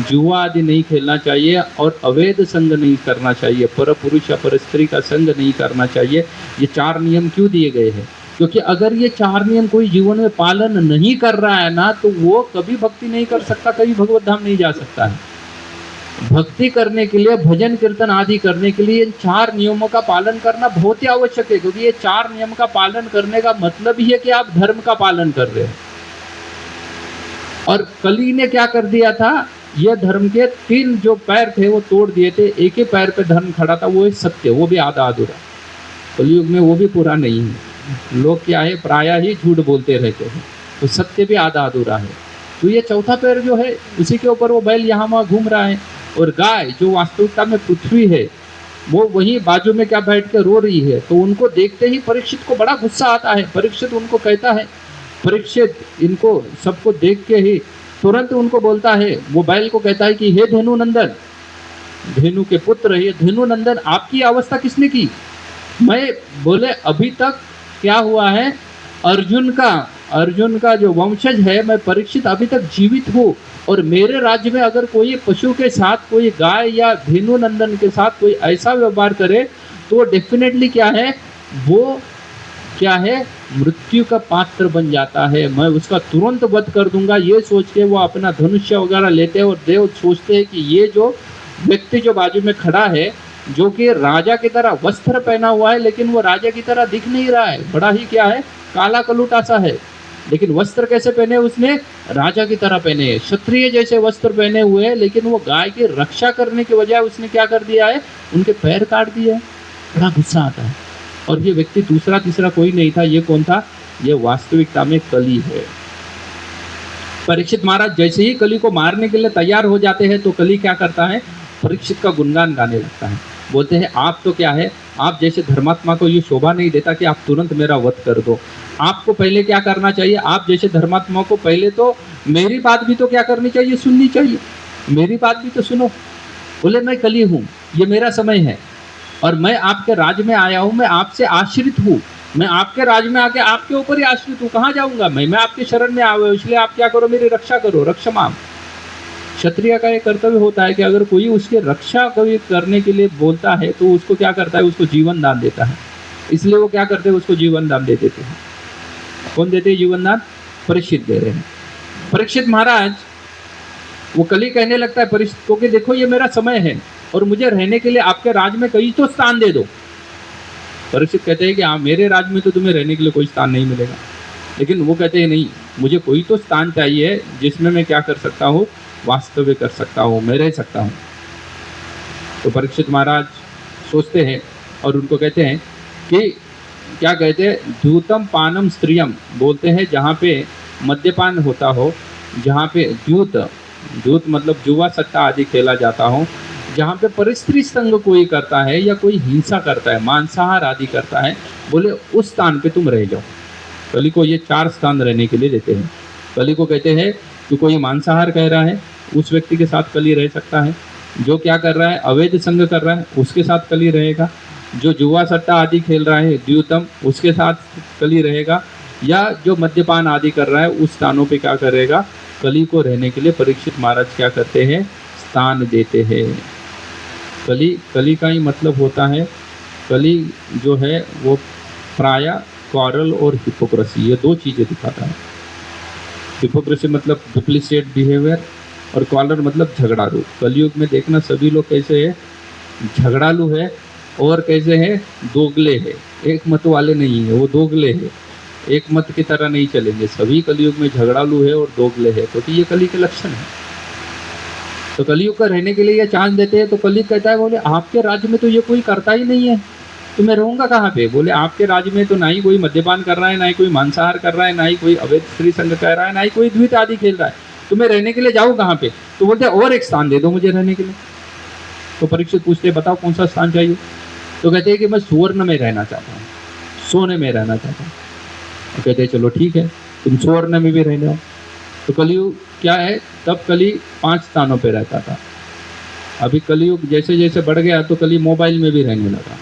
जुआ आदि नहीं खेलना चाहिए और अवैध संग नहीं करना चाहिए, पर पुरुष या पर स्त्री का संग नहीं करना चाहिए। ये 4 नियम क्यों दिए गए हैं? क्योंकि अगर ये 4 नियम कोई जीवन में पालन नहीं कर रहा है ना, तो वो कभी भक्ति नहीं कर सकता, कभी भगवत धाम नहीं जा सकता है। भक्ति करने के लिए, भजन कीर्तन आदि करने के लिए इन 4 नियमों का पालन करना बहुत ही आवश्यक है। क्योंकि ये 4 नियम का पालन करने का मतलब ही है कि आप धर्म का पालन कर रहे हैं। और कली ने क्या कर दिया था? ये धर्म के 3 जो पैर थे वो तोड़ दिए थे। एक ही पैर पे धर्म खड़ा था, वो है सत्य, वो भी आधा अधूरा। कलयुग में वो भी पूरा नहीं है। लोग क्या है? प्रायः ही झूठ बोलते रहते हैं। तो सत्य भी आधा अधूरा है। तो ये चौथा पैर जो है उसी के ऊपर वो बैल यहाँ वहाँ घूम रहा है, और गाय जो वास्तविकता में पृथ्वी है वो वहीं बाजू में क्या बैठ के रो रही है। तो उनको देखते ही परीक्षित को बड़ा गुस्सा आता है। परीक्षित उनको कहता है, परीक्षित इनको सबको देख के ही तुरंत उनको बोलता है, वो बैल को कहता है कि हे धेनु नंदन, धेनु के पुत्र, ये धेनु नंदन आपकी अवस्था किसने की? मैं बोले अभी तक क्या हुआ है, अर्जुन का जो वंशज है, मैं परीक्षित अभी तक जीवित हूँ, और मेरे राज्य में अगर कोई पशु के साथ, कोई गाय या धेनु नंदन के साथ कोई ऐसा व्यवहार करे तो डेफिनेटली क्या है, वो क्या है, मृत्यु का पात्र बन जाता है। मैं उसका तुरंत वध कर दूंगा। ये सोच के वो अपना धनुष्य वगैरह लेते हैं, और देव सोचते हैं कि ये जो व्यक्ति जो बाजू में खड़ा है, जो कि राजा की तरह वस्त्र पहना हुआ है, लेकिन वो राजा की तरह दिख नहीं रहा है, बड़ा ही क्या है, काला कलूटा सा है। लेकिन वस्त्र कैसे पहने उसने? राजा की तरह पहने हैं, क्षत्रिय जैसे वस्त्र पहने हुए हैं। लेकिन वो गाय की रक्षा करने के बजाय उसने क्या कर दिया है, उनके पैर काट दिए। बड़ा गुस्सा आता है। और ये व्यक्ति दूसरा तीसरा कोई नहीं था। ये कौन था? ये वास्तविकता में कली है। परीक्षित महाराज जैसे ही कली को मारने के लिए तैयार हो जाते हैं तो कली क्या करता है, परीक्षित का गुणगान गाने लगता है। बोलते हैं आप तो क्या है, आप जैसे धर्मात्मा को ये शोभा नहीं देता कि आप तुरंत मेरा वध कर दो। आपको पहले क्या करना चाहिए, आप जैसे धर्मात्मा को पहले तो मेरी बात भी तो क्या करनी चाहिए, सुननी चाहिए। मेरी बात भी तो सुनो। बोले मैं कली हूँ, ये मेरा समय है, और मैं आपके राज्य में आया हूँ, मैं आपसे आश्रित हूँ। मैं आपके राज्य में आके आपके ऊपर ही आश्रित हूँ, कहाँ जाऊँगा मैं आपके शरण में आया हूँ, इसलिए आप क्या करो, मेरी रक्षा करो, रक्षमाम। क्षत्रिय का एक कर्तव्य होता है कि अगर कोई उसके रक्षा कभी करने के लिए बोलता है तो उसको क्या करता है, उसको जीवन दान देता है। इसलिए वो क्या करते हैं, उसको जीवन दान दे देते हैं। कौन देते हैं जीवन दान? परीक्षित दे रहे हैं। परीक्षित महाराज वो कली कहने लगता है परीक्षित को कि देखो ये मेरा समय है और मुझे रहने के लिए आपके राज्य में कहीं तो स्थान दे दो। परीक्षित कहते हैं कि हाँ, मेरे राज्य में तो तुम्हें रहने के लिए कोई स्थान नहीं मिलेगा। लेकिन वो कहते हैं नहीं, मुझे कोई तो स्थान चाहिए जिसमें मैं क्या कर सकता हूँ, वास्तव्य कर सकता हूँ, मैं रह सकता हूँ। तो परीक्षित महाराज सोचते हैं और उनको कहते हैं कि क्या कहते हैं, द्यूतम पानम स्त्रियम, बोलते हैं जहाँ पे मद्यपान होता हो, जहाँ पे द्यूत मतलब जुआ सट्टा आदि खेला जाता हो, जहाँ पे परिस्त्री संग कोई करता है या कोई हिंसा करता है, मांसाहार आदि करता है, बोले उस स्थान पे तुम रह जाओ। कली को ये 4 स्थान रहने के लिए देते हैं। कली को कहते हैं कि कोई मांसाहार कह रहा है उस व्यक्ति के साथ कली रह सकता है, जो क्या कर रहा है, अवैध संग कर रहा है, उसके साथ कली रहेगा, जो जुआ सट्टा आदि खेल रहा है द्यूतम, उसके साथ कली रहेगा, या जो मद्यपान आदि कर रहा है उस स्थानों पे क्या करेगा, कली को रहने के लिए परीक्षित महाराज क्या करते हैं, स्थान देते हैं। कली का ही मतलब होता है, कली जो है वो प्राय क्वारल और हिपोक्रेसी, ये 2 चीज़ें दिखाता है। हिपोक्रेसी मतलब डुप्लीकेट बिहेवियर, और क्वारल मतलब झगड़ालू। कलयुग में देखना सभी लोग कैसे है, झगड़ालू है, और कैसे है, दोगले है, एक मत वाले नहीं है, वो दोगले है, एक मत की तरह नहीं चलेंगे। सभी कलयुग में झगड़ालू है और दोगले है, क्योंकि ये कली के लक्षण है। तो कलयुग का रहने के लिए ये चांस देते हैं। तो कलयुग कहता है, बोले आपके राज्य में तो ये कोई करता ही नहीं है, तो मैं रहूँगा कहाँ पे? बोले आपके राज्य में तो ना ही कोई मद्यपान कर रहा है, ना ही कोई मांसाहार कर रहा है, ना ही कोई अवैध स्त्री संग कर रहा है, ना ही कोई द्वित आदि खेल रहा है, तो मैं रहने के लिए जाऊँ कहाँ पे? तो बोलते और एक स्थान दे दो मुझे रहने के लिए। तो परीक्षित पूछते बताओ कौन सा स्थान चाहिए? तो कहते हैं कि मैं सुवर्ण में रहना चाहता हूँ, सोने में रहना चाहता हूँ। तो कहते हैं चलो ठीक है, तुम सुवर्ण में भी रहने हो। तो कलयुग क्या है, तब कली 5 स्थानों पे रहता था। अभी कलयुग जैसे जैसे बढ़ गया तो कली मोबाइल में भी रहने लगा।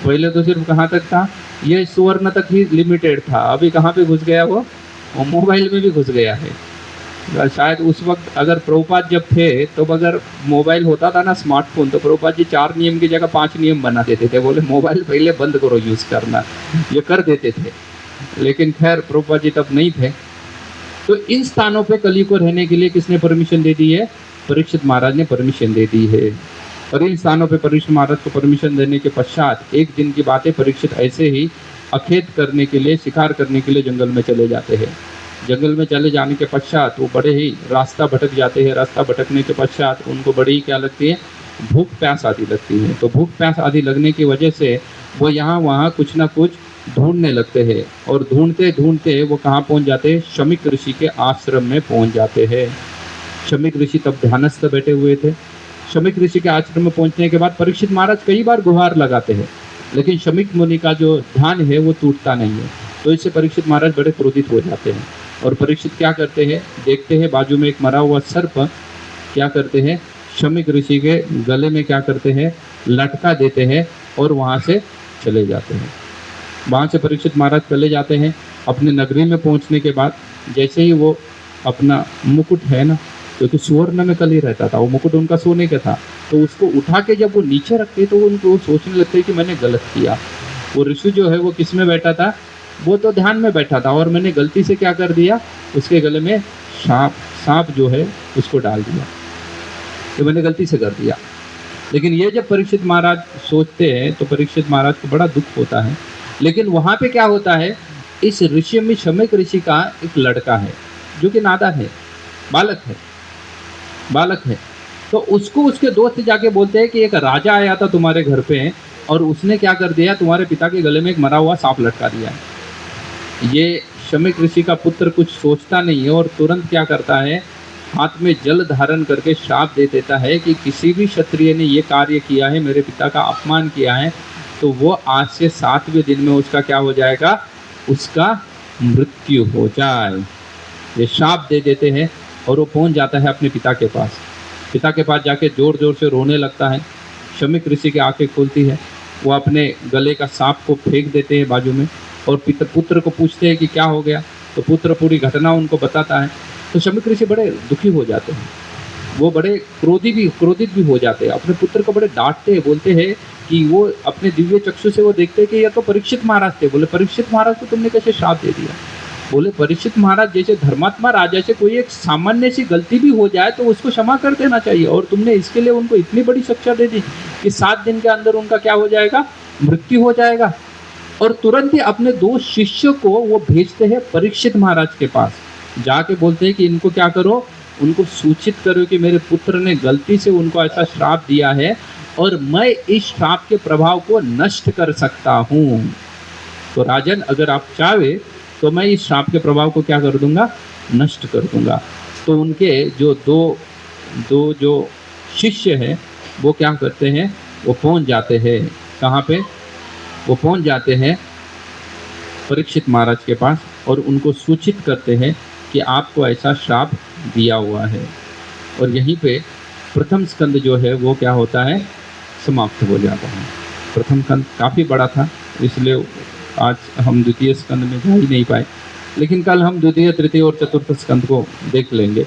पहले तो सिर्फ कहाँ तक था, ये सुवर्ण तक ही लिमिटेड था, अभी कहाँ पे घुस गया वो मोबाइल में भी घुस गया है। शायद उस वक्त अगर प्रभुपाद जब थे तो अगर मोबाइल होता था ना, स्मार्टफोन, तो प्रभुपाद जी 4 नियम की जगह 5 नियम बना देते थे। बोले मोबाइल पहले बंद करो यूज़ करना, ये कर देते थे। लेकिन खैर प्रभुपाद जी तब नहीं थे। तो इन स्थानों पे कली को रहने के लिए किसने परमिशन दे दी है? परीक्षित महाराज ने परमिशन दे दी है। और इन स्थानों पे परीक्षित महाराज को परमिशन देने के पश्चात एक दिन की बात है, परीक्षित ऐसे ही अखेत करने के लिए, शिकार करने के लिए जंगल में चले जाते हैं। जंगल में चले जाने के पश्चात वो बड़े ही रास्ता भटक जाते हैं। रास्ता भटकने के पश्चात उनको बड़ी क्या लगती है, भूख प्यास आदि लगती है। तो भूख प्यास आदि लगने की वजह से वो यहाँ वहाँ कुछ ना कुछ ढूंढने लगते हैं और ढूंढते ढूंढते वो कहाँ पहुंच जाते हैं? शमीक ऋषि के आश्रम में पहुंच जाते हैं। शमीक ऋषि तब ध्यानस्थ बैठे हुए थे। शमीक ऋषि के आश्रम में पहुंचने के बाद परीक्षित महाराज कई बार गुहार लगाते हैं, लेकिन शमीक मुनि का जो ध्यान है वो टूटता नहीं है। तो इससे परीक्षित महाराज बड़े क्रोधित हो जाते हैं और परीक्षित क्या करते हैं? देखते हैं बाजू में एक मरा हुआ सर्प, क्या करते हैं? शमीक ऋषि के गले में क्या करते हैं? लटका देते हैं और वहाँ से चले जाते हैं। वहाँ से परीक्षित महाराज चले जाते हैं। अपने नगरी में पहुँचने के बाद जैसे ही वो अपना मुकुट है ना, क्योंकि सुवर्ण में कल ही रहता था, वो मुकुट उनका सोने का था, तो उसको उठा के जब वो नीचे रखते तो उनको सोचने लगते कि मैंने गलत किया। वो ऋषि जो है वो किस में बैठा था? वो तो ध्यान में बैठा था और मैंने गलती से क्या कर दिया? उसके गले में सांप जो है उसको डाल दिया, तो मैंने गलती से कर दिया। लेकिन ये जब परीक्षित महाराज सोचते हैं तो परीक्षित महाराज को बड़ा दुख होता है। लेकिन वहाँ पे क्या होता है? इस ऋषि में शमीक ऋषि का एक लड़का है जो कि नादान है, बालक है। तो उसको उसके दोस्त जाके बोलते हैं कि एक राजा आया था तुम्हारे घर पे और उसने क्या कर दिया? तुम्हारे पिता के गले में एक मरा हुआ सांप लटका दिया है। ये शमीक ऋषि का पुत्र कुछ सोचता नहीं है और तुरंत क्या करता है? हाथ में जल धारण करके श्राप दे देता है कि किसी भी क्षत्रिय ने ये कार्य किया है, मेरे पिता का अपमान किया है, तो वो आज से 7वें दिन में उसका क्या हो जाएगा? उसका मृत्यु हो जाए। ये श्राप दे देते हैं और वो पहुंच जाता है अपने पिता के पास। पिता के पास जाके जोर जोर से रोने लगता है। शमीक ऋषि की आंखें खुलती है, वो अपने गले का सांप को फेंक देते हैं बाजू में और पुत्र को पूछते हैं कि क्या हो गया, तो पुत्र पूरी घटना उनको बताता है। तो शमीक ऋषि बड़े दुखी हो जाते हैं, वो बड़े क्रोधित भी हो जाते हैं, अपने पुत्र को बड़े डांटते हैं, बोलते हैं कि वो अपने दिव्य चक्षु से वो देखते हैं कि यह तो परीक्षित महाराज थे। बोले परीक्षित महाराज को तुमने कैसे श्राप दे दिया? बोले परीक्षित महाराज जैसे धर्मात्मा राजा से कोई एक सामान्य सी गलती भी हो जाए तो उसको क्षमा कर देना चाहिए, और तुमने इसके लिए उनको इतनी बड़ी शिक्षा दे दी कि 7 दिन के अंदर उनका क्या हो जाएगा? मृत्यु हो जाएगा। और तुरंत ही अपने 2 शिष्यों को वो भेजते हैं परीक्षित महाराज के पास, जाके बोलते हैं कि इनको क्या करो? उनको सूचित करो कि मेरे पुत्र ने गलती से उनको ऐसा श्राप दिया है और मैं इस श्राप के प्रभाव को नष्ट कर सकता हूँ। तो राजन, अगर आप चाहे तो मैं इस श्राप के प्रभाव को क्या कर दूंगा? नष्ट कर दूंगा। तो उनके जो दो जो शिष्य हैं वो क्या करते हैं? वो पहुंच जाते हैं कहाँ पे? वो पहुंच जाते हैं परीक्षित महाराज के पास और उनको सूचित करते हैं कि आपको ऐसा श्राप दिया हुआ है। और यहीं पे प्रथम स्कंद जो है वो क्या होता है? समाप्त हो जाता है। प्रथम स्कंद काफ़ी बड़ा था, इसलिए आज हम द्वितीय स्कंद में जा ही नहीं पाए, लेकिन कल हम द्वितीय, तृतीय और चतुर्थ स्कंद को देख लेंगे,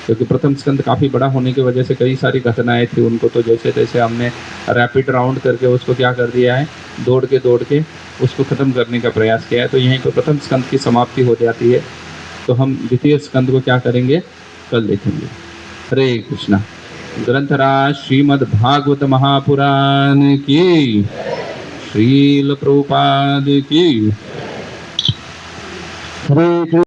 क्योंकि प्रथम स्कंद काफ़ी बड़ा होने की वजह से कई सारी घटनाएं थी, उनको तो जैसे तैसे हमने रैपिड राउंड करके उसको क्या कर दिया है? दौड़ के उसको ख़त्म करने का प्रयास किया है। तो यहीं पर प्रथम स्कंद की समाप्ति हो जाती है। तो हम द्वितीय स्कंद को क्या करेंगे? कल देखेंगे। हरे कृष्णा। ग्रंथराज श्रीमद् भागवत महापुराण की, श्रील प्रभुपाद की। हरे